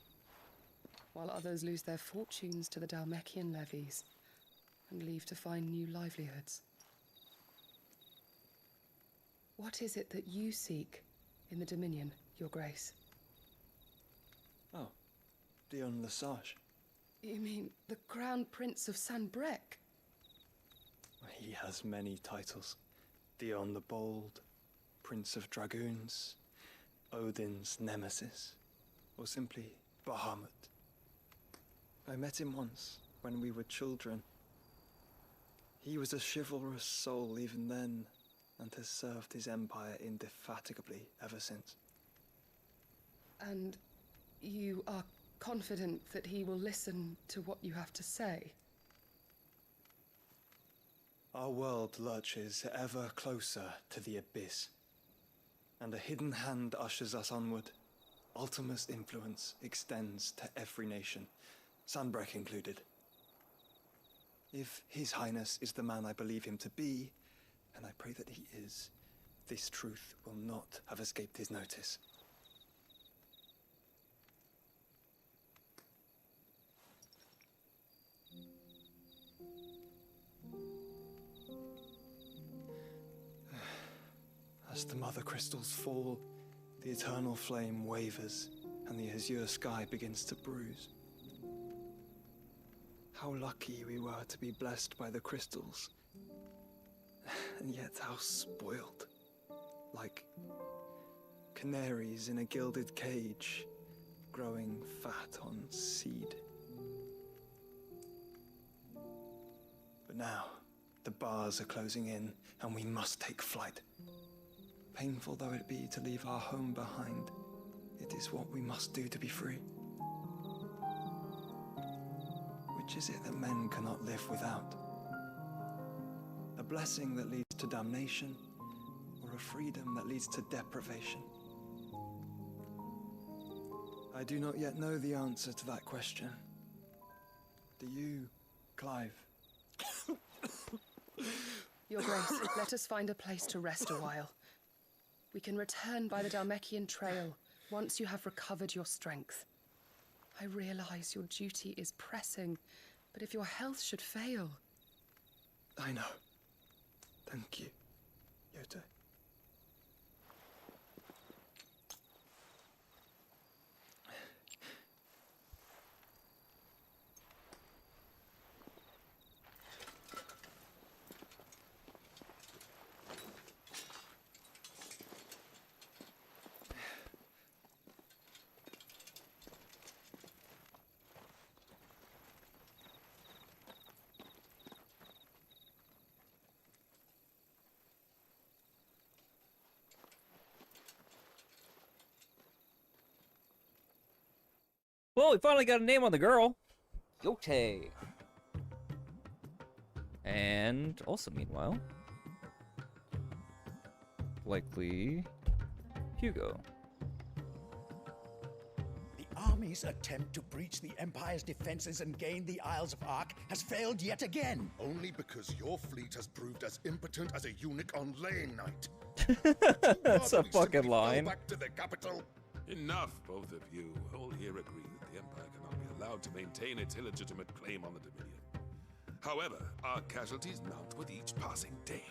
while others lose their fortunes to the Dalmekian levies and leave to find new livelihoods. What is it that you seek in the Dominion, Your Grace? Oh, Dion Lesage. You mean the Crown Prince of Sanbrec? He has many titles. Dion the Bold, Prince of Dragoons, Odin's Nemesis, or simply Bahamut. I met him once, when we were children. He was a chivalrous soul even then, and has served his empire indefatigably ever since. And you are confident that he will listen to what you have to say? Our world lurches ever closer to the abyss, and a hidden hand ushers us onward. Ultima's influence extends to every nation, Sanbrec included. If His Highness is the man I believe him to be, and I pray that he is, this truth will not have escaped his notice. As the mother crystals fall, the eternal flame wavers, and the azure sky begins to bruise. How lucky we were to be blessed by the crystals, and yet how spoiled. Like canaries in a gilded cage, growing fat on seed. But now, the bars are closing in, and we must take flight. Painful though it be to leave our home behind, it is what we must do to be free. Which is it that men cannot live without? A blessing that leads to damnation, or a freedom that leads to deprivation? I do not yet know the answer to that question, Do you, Clive? Your Grace, let us find a place to rest a while. We can return by the Dalmekian Trail once you have recovered your strength. I realize your duty is pressing, but if your health should fail... I know. Thank you, Yote. Well, we finally got a name on the girl. Yote. And also, meanwhile, likely Hugo. The army's attempt to breach the Empire's defenses and gain the Isles of Ark has failed yet again. Only because your fleet has proved as impotent as a eunuch on laying night. That's a fucking line. Back to the capital. Enough, both of you. All here agree that the Empire cannot be allowed to maintain its illegitimate claim on the Dominion. However, our casualties mount with each passing day.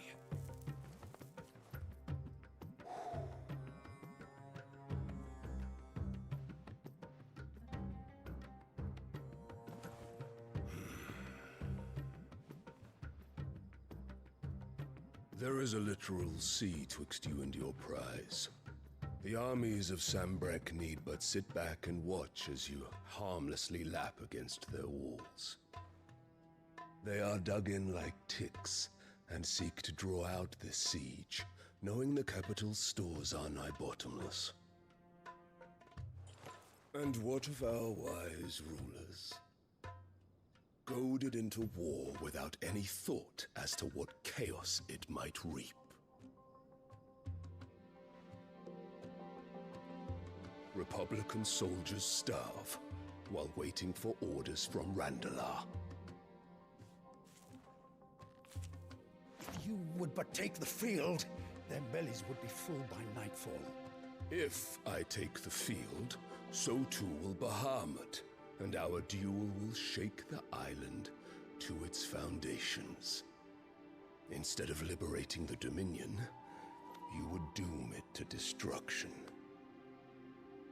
There is a literal sea twixt you and your prize. The armies of Sambrek need but sit back and watch as you harmlessly lap against their walls. They are dug in like ticks and seek to draw out this siege, knowing the capital's stores are nigh bottomless. And what of our wise rulers? Goaded into war without any thought as to what chaos it might reap. Republican soldiers starve while waiting for orders from Randalar. If you would but take the field, their bellies would be full by nightfall. If I take the field, so too will Bahamut, and our duel will shake the island to its foundations. Instead of liberating the Dominion, you would doom it to destruction.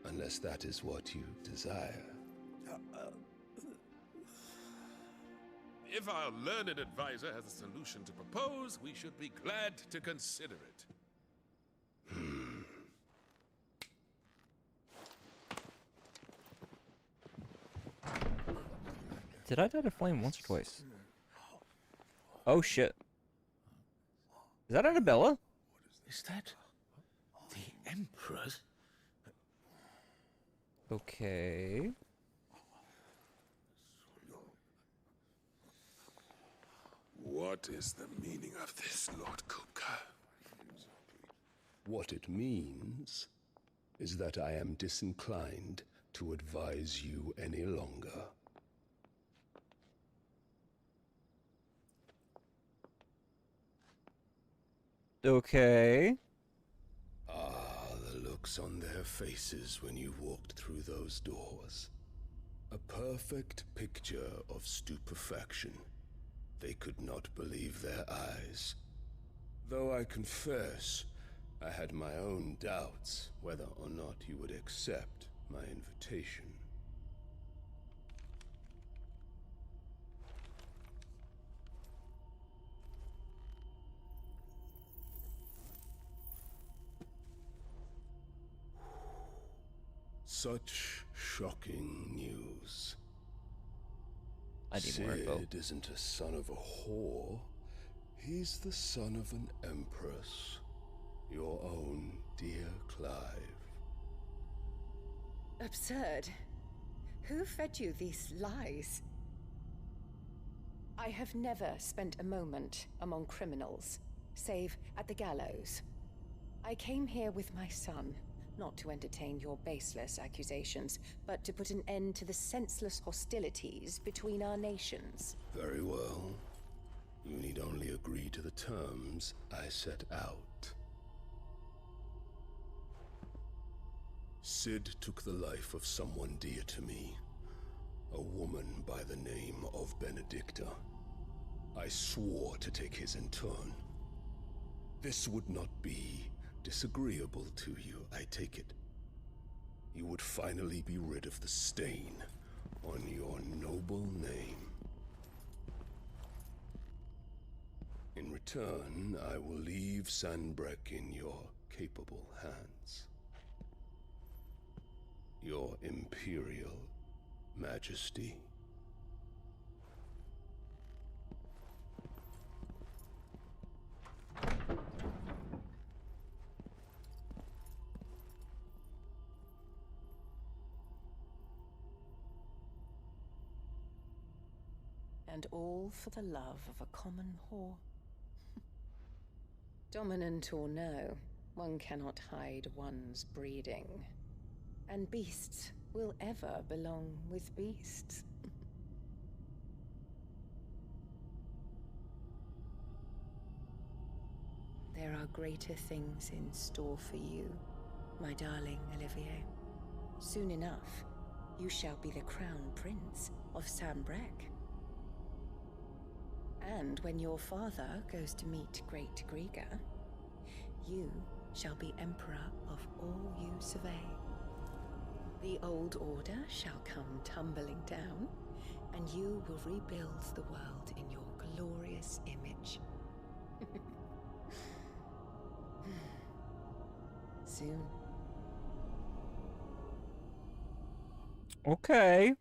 Unless that is what you desire. If our learned advisor has a solution to propose, we should be glad to consider it. Did I die to flame once or twice? Oh shit. Is that Annabella? Is that the Emperor's? Okay. What is the meaning of this, Lord Kupka? What it means is that I am disinclined to advise you any longer. Okay. Ah, the looks on their faces when you walked through those doors. A perfect picture of stupefaction. They could not believe their eyes. Though I confess, I had my own doubts whether or not you would accept my invitation. Such shocking news. I need more info. Sid isn't a son of a whore. He's the son of an empress. Your own dear Clive. Absurd. Who fed you these lies? I have never spent a moment among criminals, save at the gallows. I came here with my son, Not to entertain your baseless accusations, but to put an end to the senseless hostilities between our nations. Very well. You need only agree to the terms I set out. Cid took the life of someone dear to me, a woman by the name of Benedicta. I swore to take his in turn. This would not be disagreeable to you, I take it. You would finally be rid of the stain on your noble name. In return, I will leave Sanbreque in your capable hands. Your Imperial Majesty. And all for the love of a common whore. Dominant or no, one cannot hide one's breeding. And beasts will ever belong with beasts. There are greater things in store for you, my darling Olivier. Soon enough, you shall be the crown prince of Sanbreque. And when your father goes to meet Great Griga, you shall be emperor of all you survey. The old order shall come tumbling down, and you will rebuild the world in your glorious image. Soon. Okay.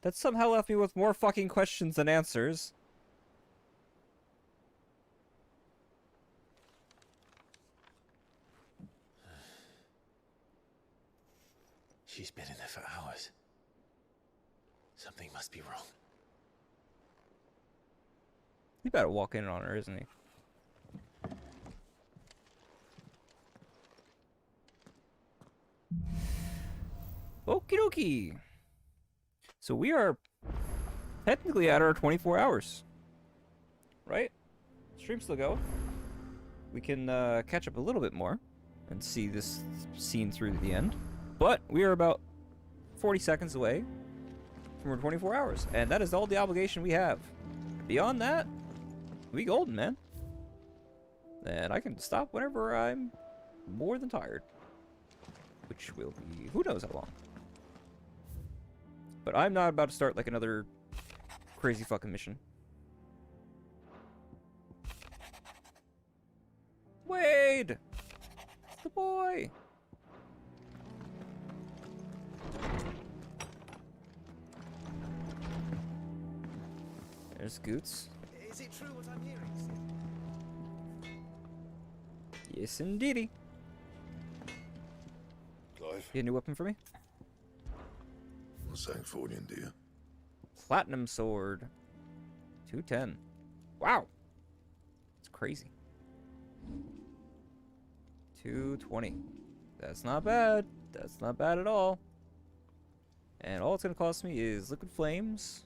That somehow left me with more fucking questions than answers. She's been in there for hours. Something must be wrong. He better walk in on her, isn't he? Okie dokie. So we are technically at our 24 hours. Right? Stream still go. We can catch up a little bit more and see this scene through to the end. But we are about 40 seconds away from our 24 hours. And that is all the obligation we have. Beyond that, we golden, man. And I can stop whenever I'm more than tired. Which will be who knows how long. But I'm not about to start like another crazy fucking mission. Wade! The boy! There's Goots. Is it true what I'm hearing? Yes, indeedy. Clive? You a new weapon for me? What's Sancfordian, dear? Platinum sword. 210. Wow. It's crazy. 220. That's not bad. That's not bad at all. And all it's going to cost me is liquid flames,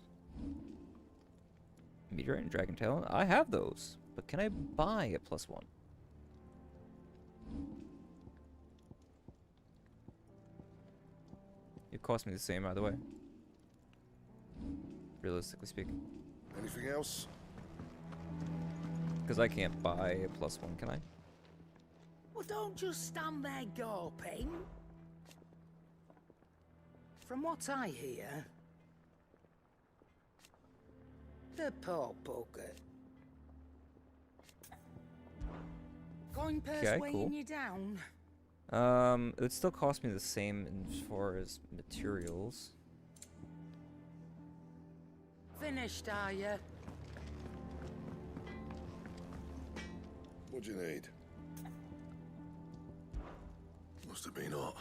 meteorite, and dragon tail. I have those, but can I buy a +1? It cost me the same either way. Realistically speaking. Anything else? Because I can't buy a +1, can I? Well, don't just stand there gawping. From what I hear, the poor bugger. Going purse Okay, weighing cool. you down. It would still cost me the same as far as materials. Finished, are you? What do you need? Must have been hot.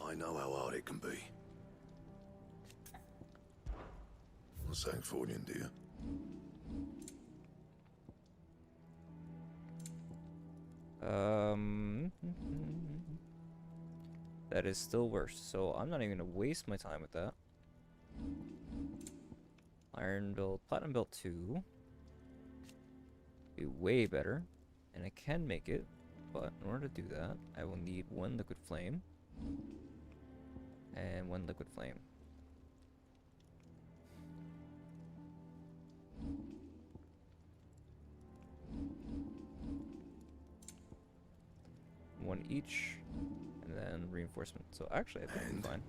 I know how hard it can be. What's Sancfordian, dear? That is still worse, so I'm not even gonna waste my time with that. Iron build, platinum build 2. Be way better, and I can make it, but in order to do that, I will need 1 liquid flame and 1 liquid flame. One each, and then reinforcement. So actually, I think I'm fine.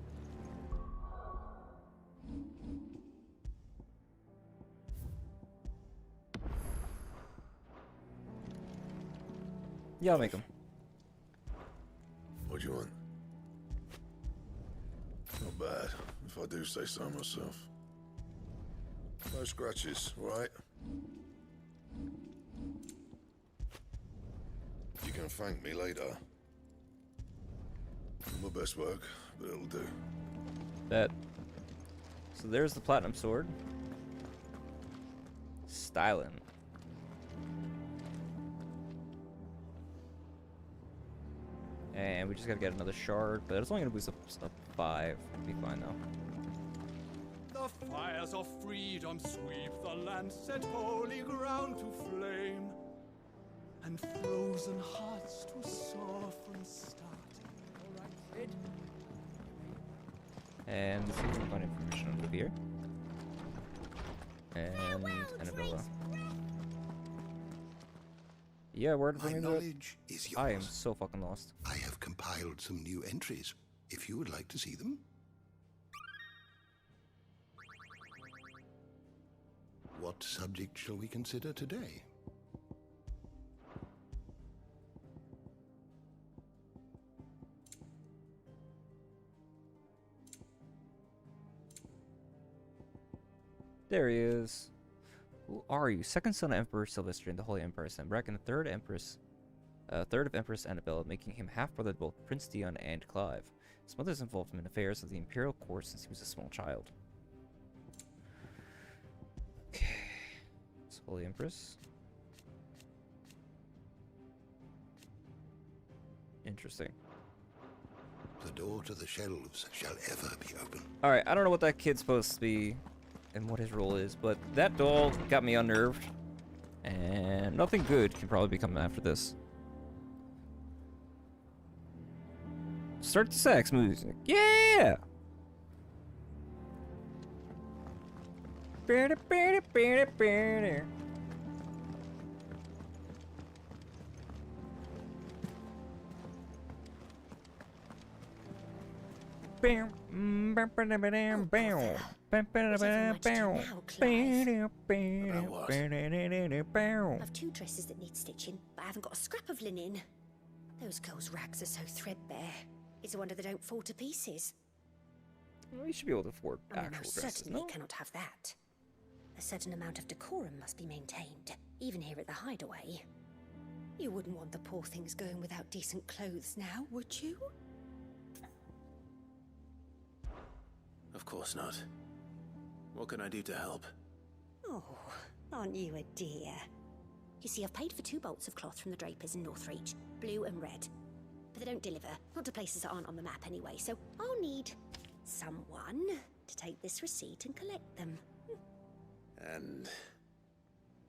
Yeah, I'll make them. What do you want? Not bad, if I do say so myself. No scratches, right? You can thank me later. My best work, but it'll do. That. So there's the platinum sword. Stylin'. And we just gotta get another shard, but it's only gonna boost up 5. It'll be fine though. The fires of freedom sweep the land, set holy ground to flame, and frozen hearts to soften start. All right, Sid. And this is fun information over here. And Annabella. Yeah, where did My we go? knowledge is yours. I am so fucking lost. I have compiled some new entries, if you would like to see them. What subject shall we consider today? There he is. Who are you? Second son of Emperor Sylvester in the Holy Empire Sembrak, and the third of Empress Annabella, making him half-brother to both Prince Dion and Clive. His mother's involved him in affairs of the Imperial Court since he was a small child. Okay. It's Holy Empress. Interesting. The door to the shelves shall ever be open. Alright, I don't know what that kid's supposed to be and what his role is, but that doll got me unnerved. And nothing good can probably be coming after this. Start the sax music. Yeah! I've 2 dresses that need stitching, but I haven't got a scrap of linen. Those girls' rags are so threadbare. It's a wonder they don't fall to pieces. Well, you should be able to afford I actual most dresses, certainly no? cannot have that. A certain amount of decorum must be maintained, even here at the hideaway. You wouldn't want the poor things going without decent clothes now, would you? Of course not. What can I do to help? Oh, aren't you a dear? You see, I've paid for 2 bolts of cloth from the drapers in Northreach, blue and red. But they don't deliver, not to places that aren't on the map anyway, so I'll need someone to take this receipt and collect them. And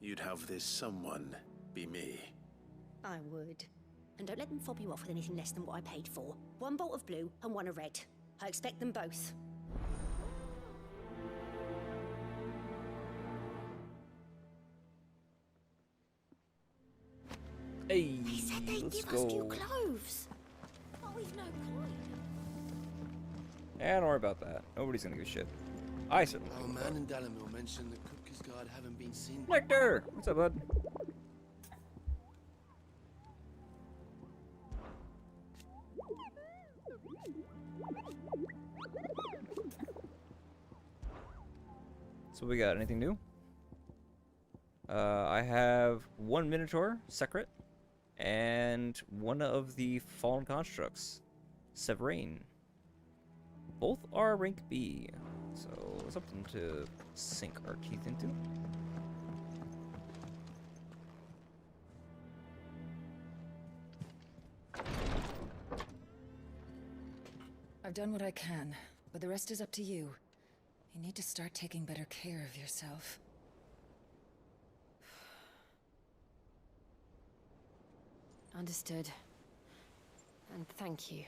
you'd have this someone be me. I would. And don't let them fob you off with anything less than what I paid for. 1 bolt of blue and 1 of red. I expect them both. Hey, they said they'd let's give go. us new clothes. But we've no coin. Yeah, don't worry about that. Nobody's gonna give a shit. I certainly Our don't. man in Dalamil mentioned the Cookies Guard haven't been seen. Lecter! What's up, bud? So we got anything new? I have 1 Minotaur, Secret, and 1 of the Fallen Constructs, Severine. Both are rank B, so something to sink our teeth into. I've done what I can, but the rest is up to you. You need to start taking better care of yourself. Understood. And thank you.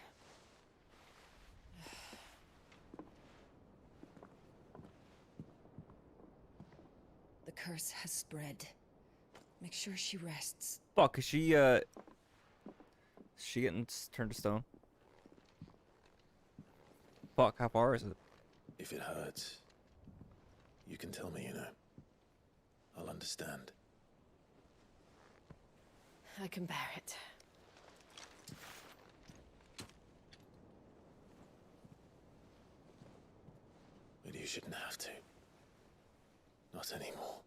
The curse has spread. Make sure she rests. Fuck, is she getting turned to stone? Fuck, how far is it? If it hurts, you can tell me, you know. I'll understand. I can bear it. But you shouldn't have to. Not anymore.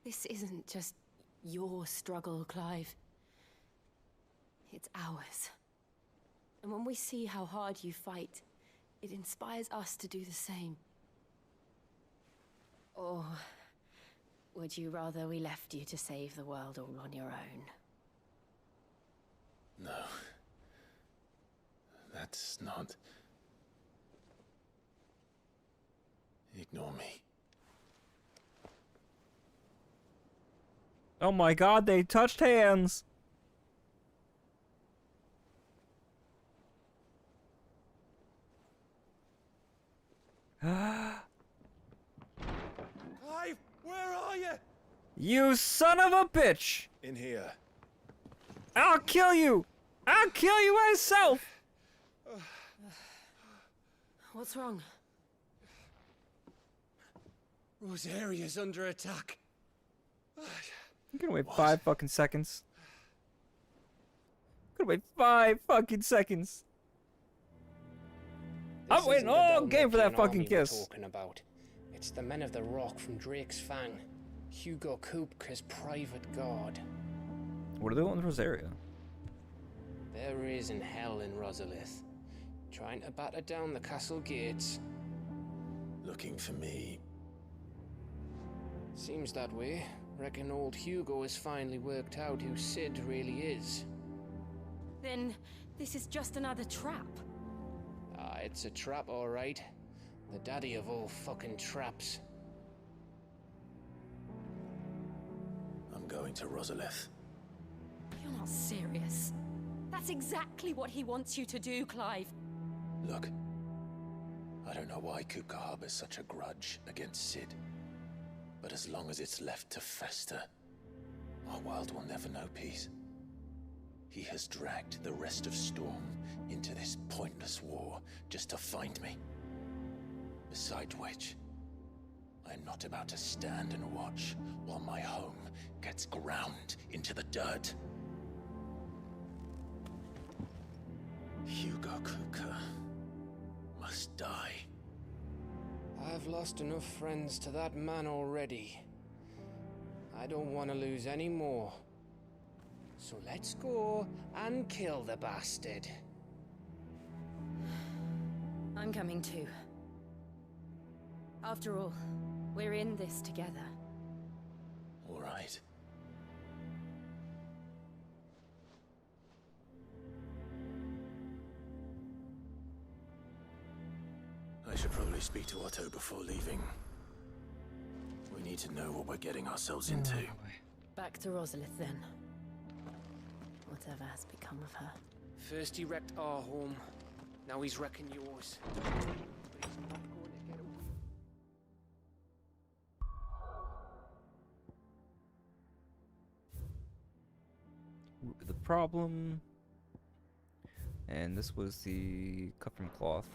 This isn't just your struggle, Clive. It's ours. And when we see how hard you fight, it inspires us to do the same. Or would you rather we left you to save the world all on your own? No. That's not... Ignore me. Oh my god, they touched hands! Clive, where are you? You son of a bitch! In here. I'll kill you! I'll kill you myself! What's wrong? Rosaria's under attack. You can wait 5 fucking seconds. You can wait 5 fucking seconds. I'm waiting all game for that fucking kiss. Talking about. It's the men of the rock from Drake's Fang. Hugo Kupka's private guard. What are they want with Rosaria? There is in hell in Rosalith, trying to batter down the castle gates. Looking for me. Seems that way. Reckon old Hugo has finally worked out who Sid really is. Then this is just another trap. Ah, it's a trap, all right. The daddy of all fucking traps. I'm going to Rosalith. You're not serious. That's exactly what he wants you to do, Clive. Look, I don't know why Kupka harbors such a grudge against Sid. But as long as it's left to fester, our world will never know peace. He has dragged the rest of Storm into this pointless war just to find me. Besides which, I'm not about to stand and watch while my home gets ground into the dirt. Hugo Kupka must die. I've lost enough friends to that man already. I don't want to lose any more. So let's go and kill the bastard. I'm coming too. After all, we're in this together. All right. I should probably speak to Otto before leaving. We need to know what we're getting ourselves into. Back to Rosalith then. Whatever has become of her. First he wrecked our home, now he's wrecking yours. But he's not going to get away. The problem. And this was the cut from cloth.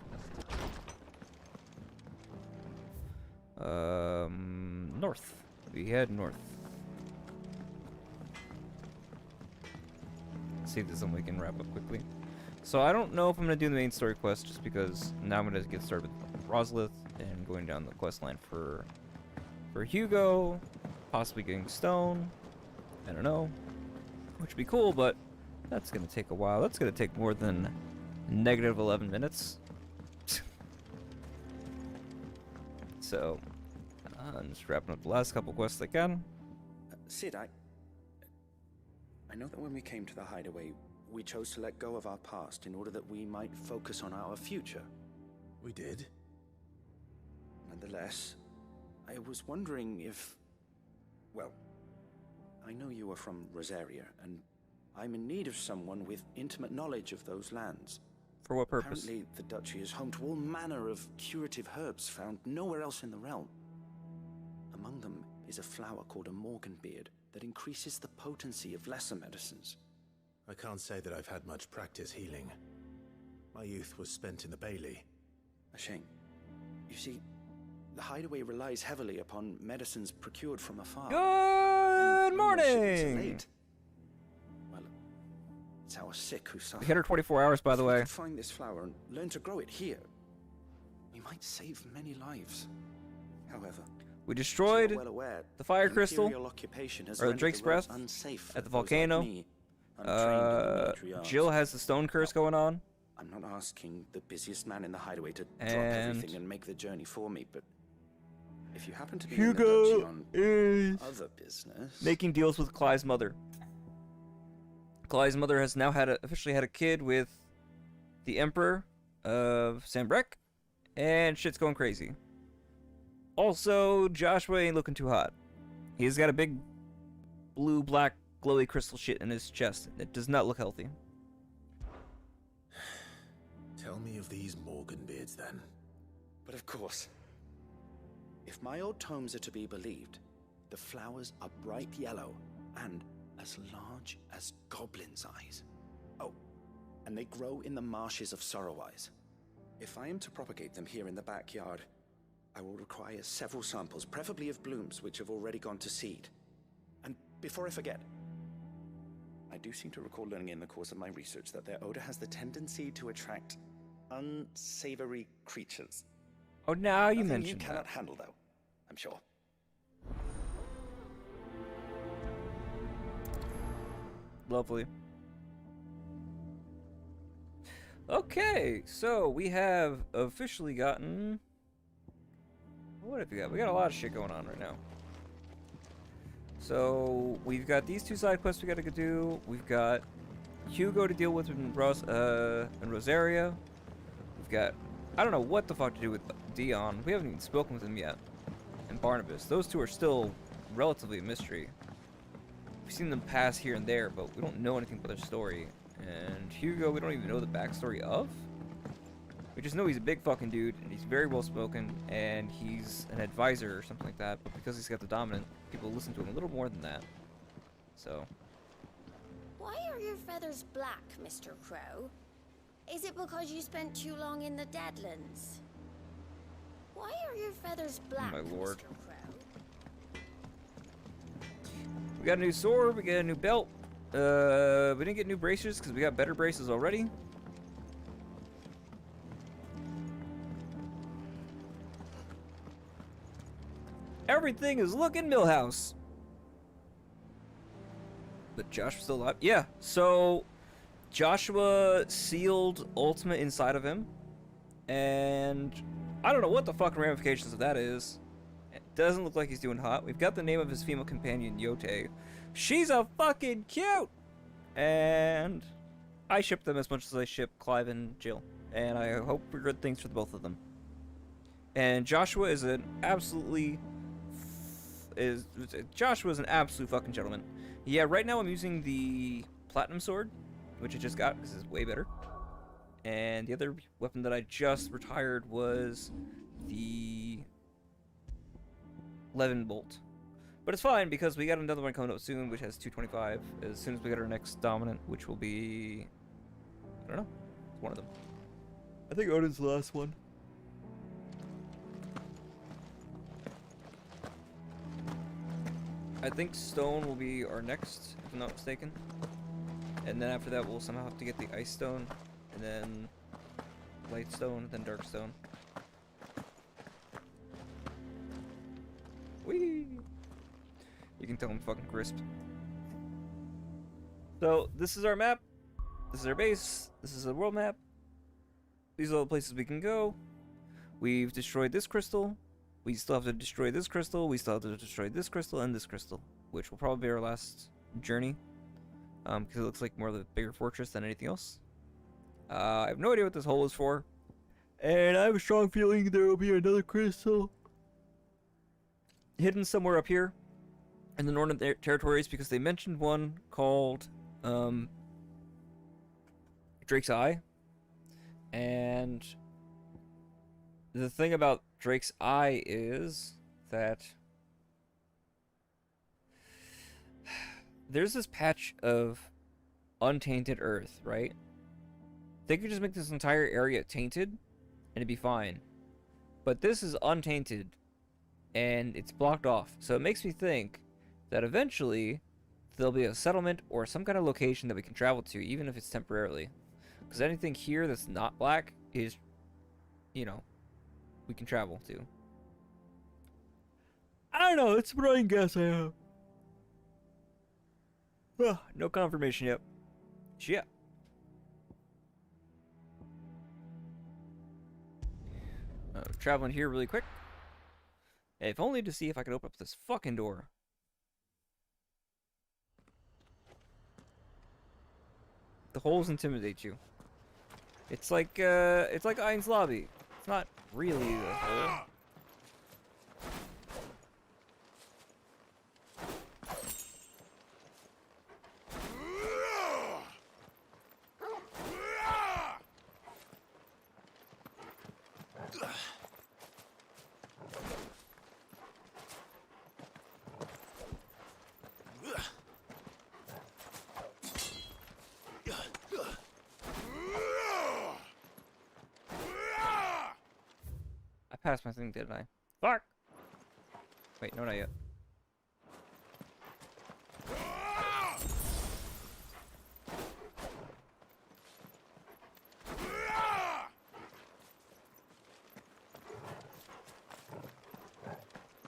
North. We head north. Let's see if there's something we can wrap up quickly. So I don't know if I'm gonna do the main story quest just because now I'm gonna get started with Rosalith and going down the quest line for Hugo, possibly getting Stone. I don't know, which would be cool, but that's gonna take a while. That's gonna take more than negative 11 minutes. So I'm just wrapping up the last couple quests I can. Sid, I know that when we came to the hideaway, we chose to let go of our past in order that we might focus on our future. We did? Nonetheless, I was wondering if... Well, I know you are from Rosaria, and I'm in need of someone with intimate knowledge of those lands. For what purpose? Apparently, the duchy is home to all manner of curative herbs found nowhere else in the realm. Among them is a flower called a morganbeard that increases the potency of lesser medicines. I can't say that I've had much practice healing. My youth was spent in the Bailey. A shame. You see, the hideaway relies heavily upon medicines procured from afar. Good morning! Late. Well, it's our sick who suffer. We hit her 24 hours, by the way. If we could find this flower and learn to grow it here, we might save many lives. However, we destroyed well aware, the fire crystal, or the rendered Drake's the roads Breath, unsafe at the for those like volcano. me, untrained in the Jill has the stone curse going on. I'm not asking the busiest man in the hideaway to drop And everything and make the journey for me, but if you happen to be Hugo in the duchy on is other business, making deals with Clive's mother. Clive's mother has now officially had a kid with the Emperor of Sambrek, and shit's going crazy. Also, Joshua ain't looking too hot. He's got a big blue, black, glowy crystal shit in his chest. It does not look healthy. Tell me of these Morganbeards, then. but of course, if my old tomes are to be believed, the flowers are bright yellow and as large as goblins' eyes. Oh, and they grow in the marshes of Sorrowwise. If I am to propagate them here in the backyard, I will require several samples, preferably of blooms which have already gone to seed. And before I forget, I do seem to recall learning in the course of my research that their odor has the tendency to attract unsavory creatures. Oh, now you Nothing mentioned you cannot handle, though, I'm sure. Lovely. Okay, so we have officially gotten... What have we got? We got a lot of shit going on right now. So, we've got these two side quests we gotta go do. We've got Hugo to deal with in Rosaria. We've got... I don't know what the fuck to do with Dion. We haven't even spoken with him yet. And Barnabas. Those two are still relatively a mystery. We've seen them pass here and there, but we don't know anything about their story. And Hugo, we don't even know the backstory of. We just know he's a big fucking dude, and he's very well spoken, and he's an advisor or something like that. But because he's got the dominant, people listen to him a little more than that. So. Why are your feathers black, Mr. Crow? Is it because you spent too long in the Deadlands? Why are your feathers black, My lord. Mr. Crow? We got a new sword, we got a new belt. We didn't get new braces because we got better braces already. Everything is looking Millhouse. But Joshua's still alive? Yeah, so Joshua sealed Ultima inside of him. And I don't know what the fucking ramifications of that is. It doesn't look like he's doing hot. We've got the name of his female companion, Yote. She's a fucking cute! And I ship them as much as I ship Clive and Jill. And I hope for good things for the both of them. And Joshua is an absolutely... Joshua is an absolute fucking gentleman. Yeah, right now I'm using the Platinum Sword, which I just got because it's way better. And the other weapon that I just retired was the Levin Bolt. But it's fine because we got another one coming up soon, which has 225. As soon as we get our next dominant, which will be... I don't know. It's one of them. I think Odin's the last one. I think Stone will be our next, if I'm not mistaken. And then after that, we'll somehow have to get the Ice Stone, and then Light Stone, then Dark Stone. Whee! You can tell I'm fucking crisp. So, this is our map. This is our base. This is the world map. These are all the places we can go. We've destroyed this crystal. We still have to destroy this crystal. We still have to destroy this crystal and this crystal, which will probably be our last journey. because it looks like more of the bigger fortress than anything else. I have no idea what this hole is for, and I have a strong feeling there will be another crystal hidden somewhere up here in the northern territories, because they mentioned one called Drake's Eye. And the thing about Drake's Eye is that there's this patch of untainted earth, right? They could just make this entire area tainted and it'd be fine. But this is untainted and it's blocked off. So it makes me think that eventually there'll be a settlement or some kind of location that we can travel to, even if it's temporarily. Because anything here that's not black is, you know, we can travel to. I don't know, it's what I guess I have. No confirmation yet. Shit. Traveling here really quick. If only to see if I could open up this fucking door. The holes intimidate you. It's like Ein's Lobby. It's not really a hole. Passed my thing, didn't I? Fuck! Wait, no, not yet.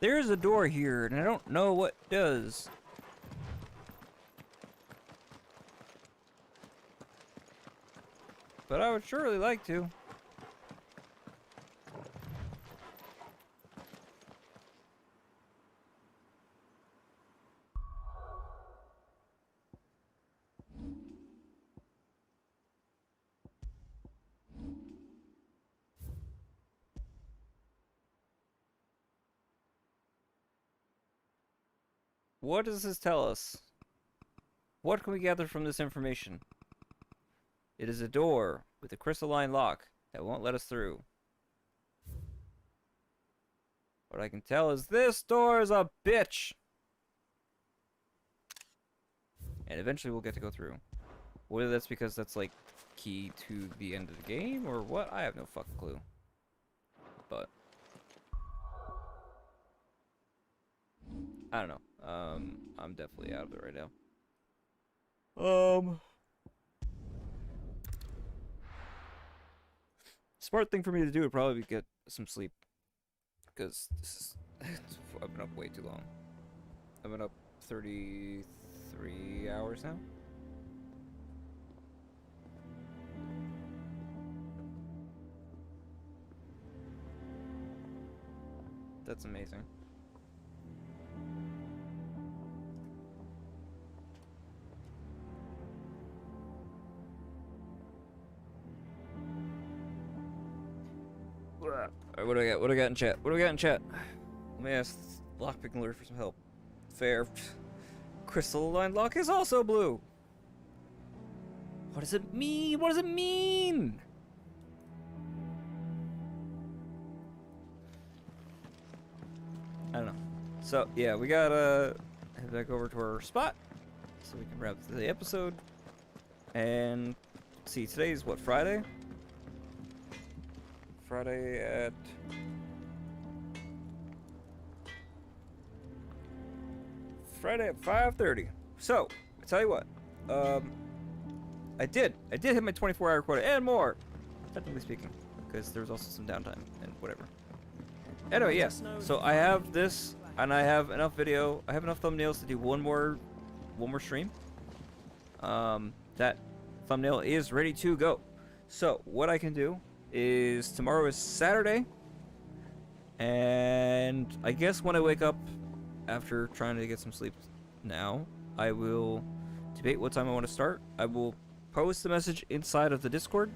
There's a door here, and I don't know what it does. But I would surely like to. What does this tell us? What can we gather from this information? It is a door with a crystalline lock that won't let us through. What I can tell is this door is a bitch! And eventually we'll get to go through. Whether that's because that's like key to the end of the game or what, I have no fucking clue. But I don't know. I'm definitely out of it right now. Smart thing for me to do would probably be get some sleep, because this is I've been up way too long. I've been up 33 hours now. That's amazing. Alright, what do I got? What do I got in chat? What do we got in chat? Let me ask Lockpick Alert for some help. Fair. Crystalline lock is also blue. What does it mean? What does it mean? I don't know. So, yeah, we gotta head back over to our spot so we can wrap the episode. And see, today's what, Friday? Friday at Friday at 5:30. So, I tell you what, I did hit my 24-hour quota and more, technically speaking, because there was also some downtime and whatever. Anyway, yes. So I have this, and I have enough video. I have enough thumbnails to do one more stream. That thumbnail is ready to go. So what I can do is tomorrow is Saturday, and I guess when I wake up after trying to get some sleep now, I will debate what time I want to start, I will post the message inside of the Discord,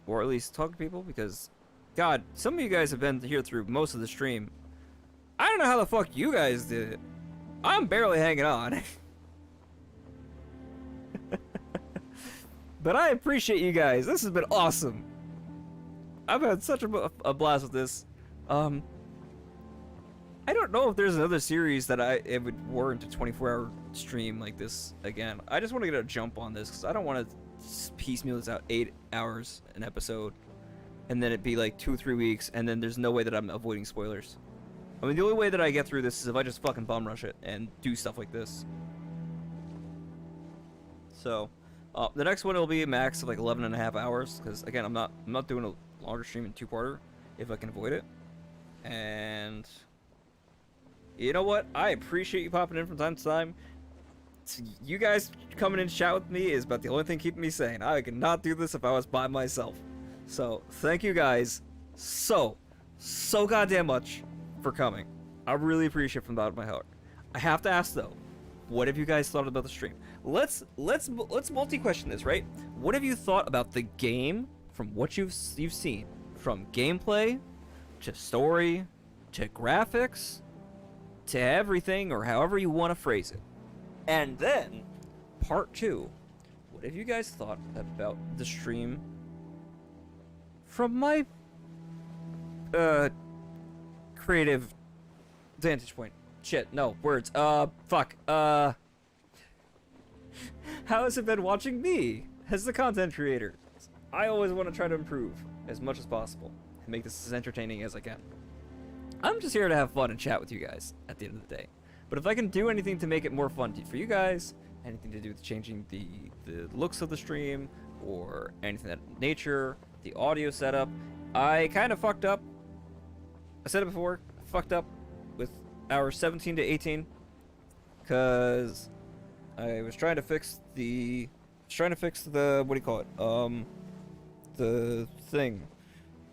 or at least talk to people, because, God, some of you guys have been here through most of the stream. I don't know how the fuck you guys did it. I'm barely hanging on. But I appreciate you guys. This has been awesome. I've had such a blast with this. I don't know if there's another series that it would warrant a 24-hour stream like this again. I just want to get a jump on this because I don't want to piecemeal this out 8 hours an episode, and then it'd be like 2 or 3 weeks, and then there's no way that I'm avoiding spoilers. I mean, the only way that I get through this is if I just fucking bum rush it and do stuff like this. So, the next one will be a max of like 11.5 hours, because again, I'm not doing a longer stream in 2-parter if I can avoid it. And you know what? I appreciate you popping in from time to time. You guys coming in to chat with me is about the only thing keeping me sane. I could not do this if I was by myself. So, thank you guys so goddamn much for coming. I really appreciate it from the bottom of my heart. I have to ask though, what have you guys thought about the stream? Let's multi-question this, right? What have you thought about the game from what you've seen? From gameplay to story to graphics to everything, or however you want to phrase it. And then part 2, what have you guys thought about the stream from my creative vantage point? Shit, no, words. Fuck. How has it been watching me as the content creator? I always want to try to improve as much as possible and make this as entertaining as I can. I'm just here to have fun and chat with you guys at the end of the day. But if I can do anything to make it more fun for you guys, anything to do with changing the looks of the stream, or anything of that nature, the audio setup, I kind of fucked up. I said it before, fucked up with hours 17 to 18, because I was trying to fix the, what do you call it? The thing,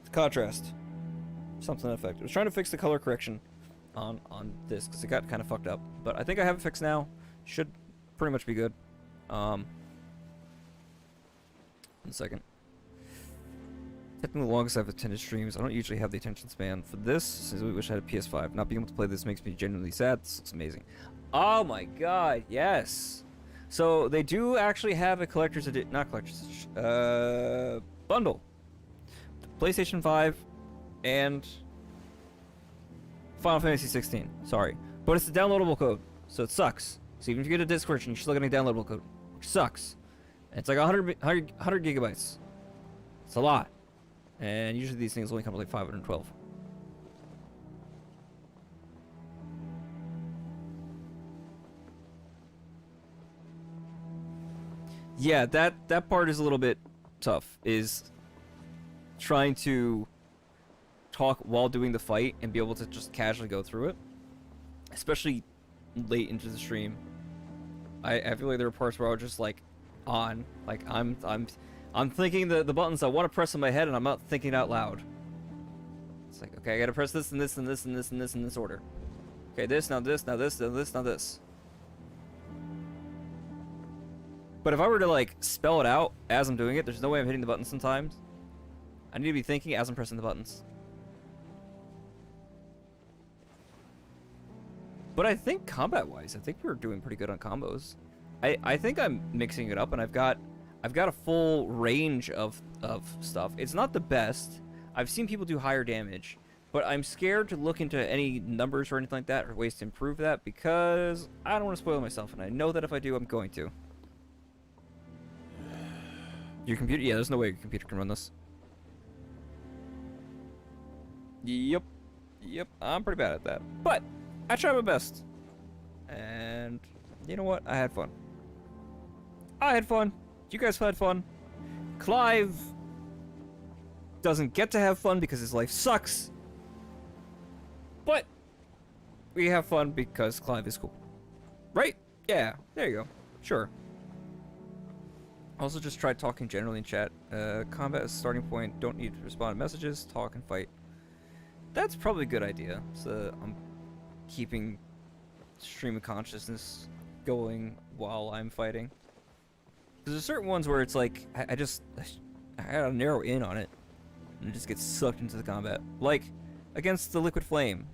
the contrast, something to that effect. I was trying to fix the color correction on this because it got kind of fucked up, but I think I have it fixed now. Should pretty much be good. 1 second. Technically the longest I've attended streams. I don't usually have the attention span for this, since I wish I had a PS5. Not being able to play this makes me genuinely sad. This looks amazing. Oh my god, yes! So they do actually have a collector's edition, not collector's edition, bundle. PlayStation 5 and Final Fantasy 16, sorry. But it's a downloadable code, so it sucks. So even if you get a disc version, you're still getting a downloadable code, which sucks. And it's like 100 gigabytes. It's a lot. And usually these things only come with like 512. Yeah, that part is a little bit tough, is trying to talk while doing the fight and be able to just casually go through it, especially late into the stream. I feel like there were parts where I was just like I'm thinking the buttons I want to press in my head, and I'm not thinking out loud. It's like, okay, I gotta press this and this and this and this and this in this order. Okay, this, now this, now this, now this, now this. But if I were to like spell it out as I'm doing it, there's no way I'm hitting the buttons sometimes. I need to be thinking as I'm pressing the buttons. But I think combat-wise, I think we're doing pretty good on combos. I think I'm mixing it up, and I've got a full range of stuff. It's not the best. I've seen people do higher damage, but I'm scared to look into any numbers or anything like that, or ways to improve that, because I don't want to spoil myself, and I know that if I do, I'm going to. Your computer? Yeah, there's no way your computer can run this. Yep, I'm pretty bad at that, but I tried my best, and you know what? I had fun. You guys had fun. Clive doesn't get to have fun because his life sucks, but we have fun because Clive is cool, right? Yeah, there you go. Sure. Also, just try talking generally in chat. Combat is starting point. Don't need to respond to messages. Talk and fight. That's probably a good idea. So I'm keeping stream of consciousness going while I'm fighting. Because there's certain ones where it's like, I gotta narrow in on it, and it just gets sucked into the combat. Like, against the Liquid Flame.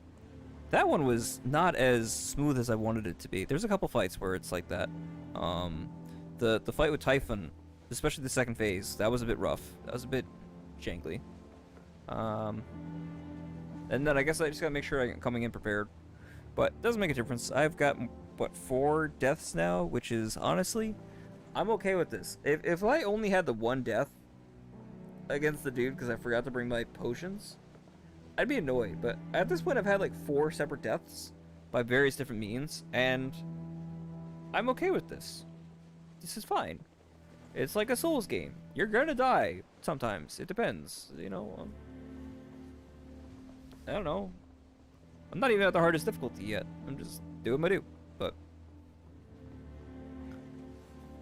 That one was not as smooth as I wanted it to be. There's a couple fights where it's like that. The fight with Typhon, especially the second phase, that was a bit rough. That was a bit jangly. And then I guess I just gotta make sure I'm coming in prepared. But it doesn't make a difference. I've got, what, 4 deaths now, which is, honestly, I'm okay with this. If I only had the 1 death against the dude because I forgot to bring my potions, I'd be annoyed. But at this point, I've had like 4 separate deaths by various different means, and I'm okay with this. This is fine. It's like a Souls game. You're gonna die sometimes. It depends, you know. I don't know. I'm not even at the hardest difficulty yet. I'm just doing my do. But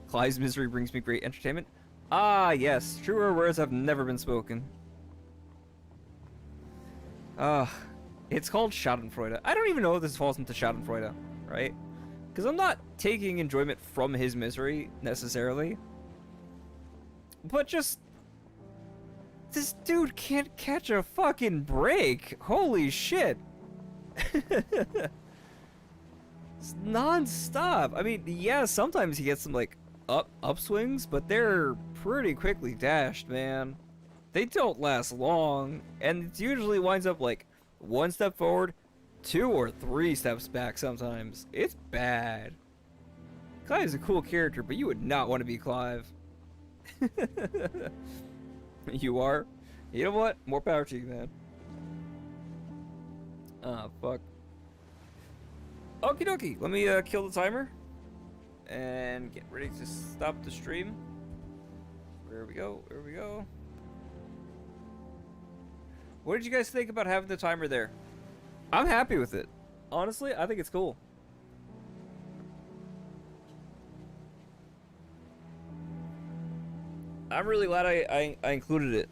Clive's misery brings me great entertainment. Ah, yes. Truer words have never been spoken. It's called Schadenfreude. I don't even know if this falls into Schadenfreude, right? Because I'm not taking enjoyment from his misery, necessarily. But just... this dude can't catch a fucking break. Holy shit. It's non-stop. I mean, yeah, sometimes he gets some, like, upswings, but they're pretty quickly dashed, man. They don't last long, and it usually winds up, like, 1 step forward, 2 or 3 steps back sometimes. It's bad. Clive's a cool character, but you would not want to be Clive. You are? You know what? More power to you, man. Ah, fuck. Okie dokie. Let me kill the timer. And get ready to stop the stream. Where we go? Where we go? What did you guys think about having the timer there? I'm happy with it. Honestly, I think it's cool. I'm really glad I included it.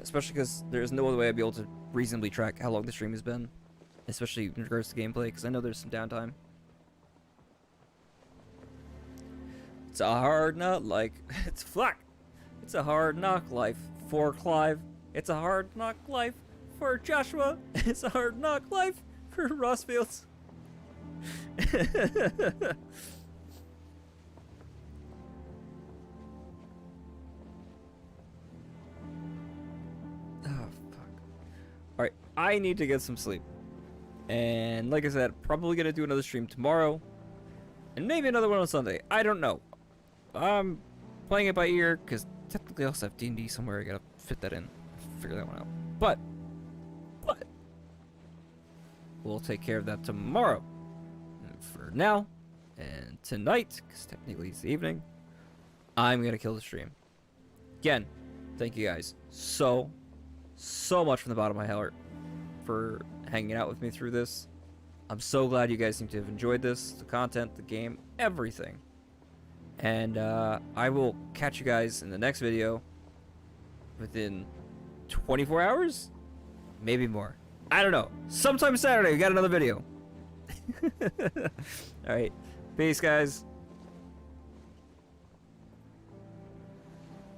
Especially because there's no other way I'd be able to reasonably track how long the stream has been. Especially in regards to gameplay, because I know there's some downtime. It's a hard knock like... it's flack! It's a hard knock life for Clive. It's a hard knock life for Joshua. It's a hard knock life for Rossfields. Oh, fuck. Alright, I need to get some sleep. And like I said, probably gonna do another stream tomorrow. And maybe another one on Sunday. I don't know. I'm playing it by ear, because technically I also have D&D somewhere. I gotta fit that in. Figure that one out. But we'll take care of that tomorrow. And for now, and tonight, because technically it's the evening, I'm gonna kill the stream. Again, thank you guys so much from the bottom of my heart for hanging out with me through this. I'm so glad you guys seem to have enjoyed this, the content, the game, everything. And I will catch you guys in the next video within 24 hours? Maybe more. I don't know. Sometime Saturday, we got another video. Alright. Peace, guys.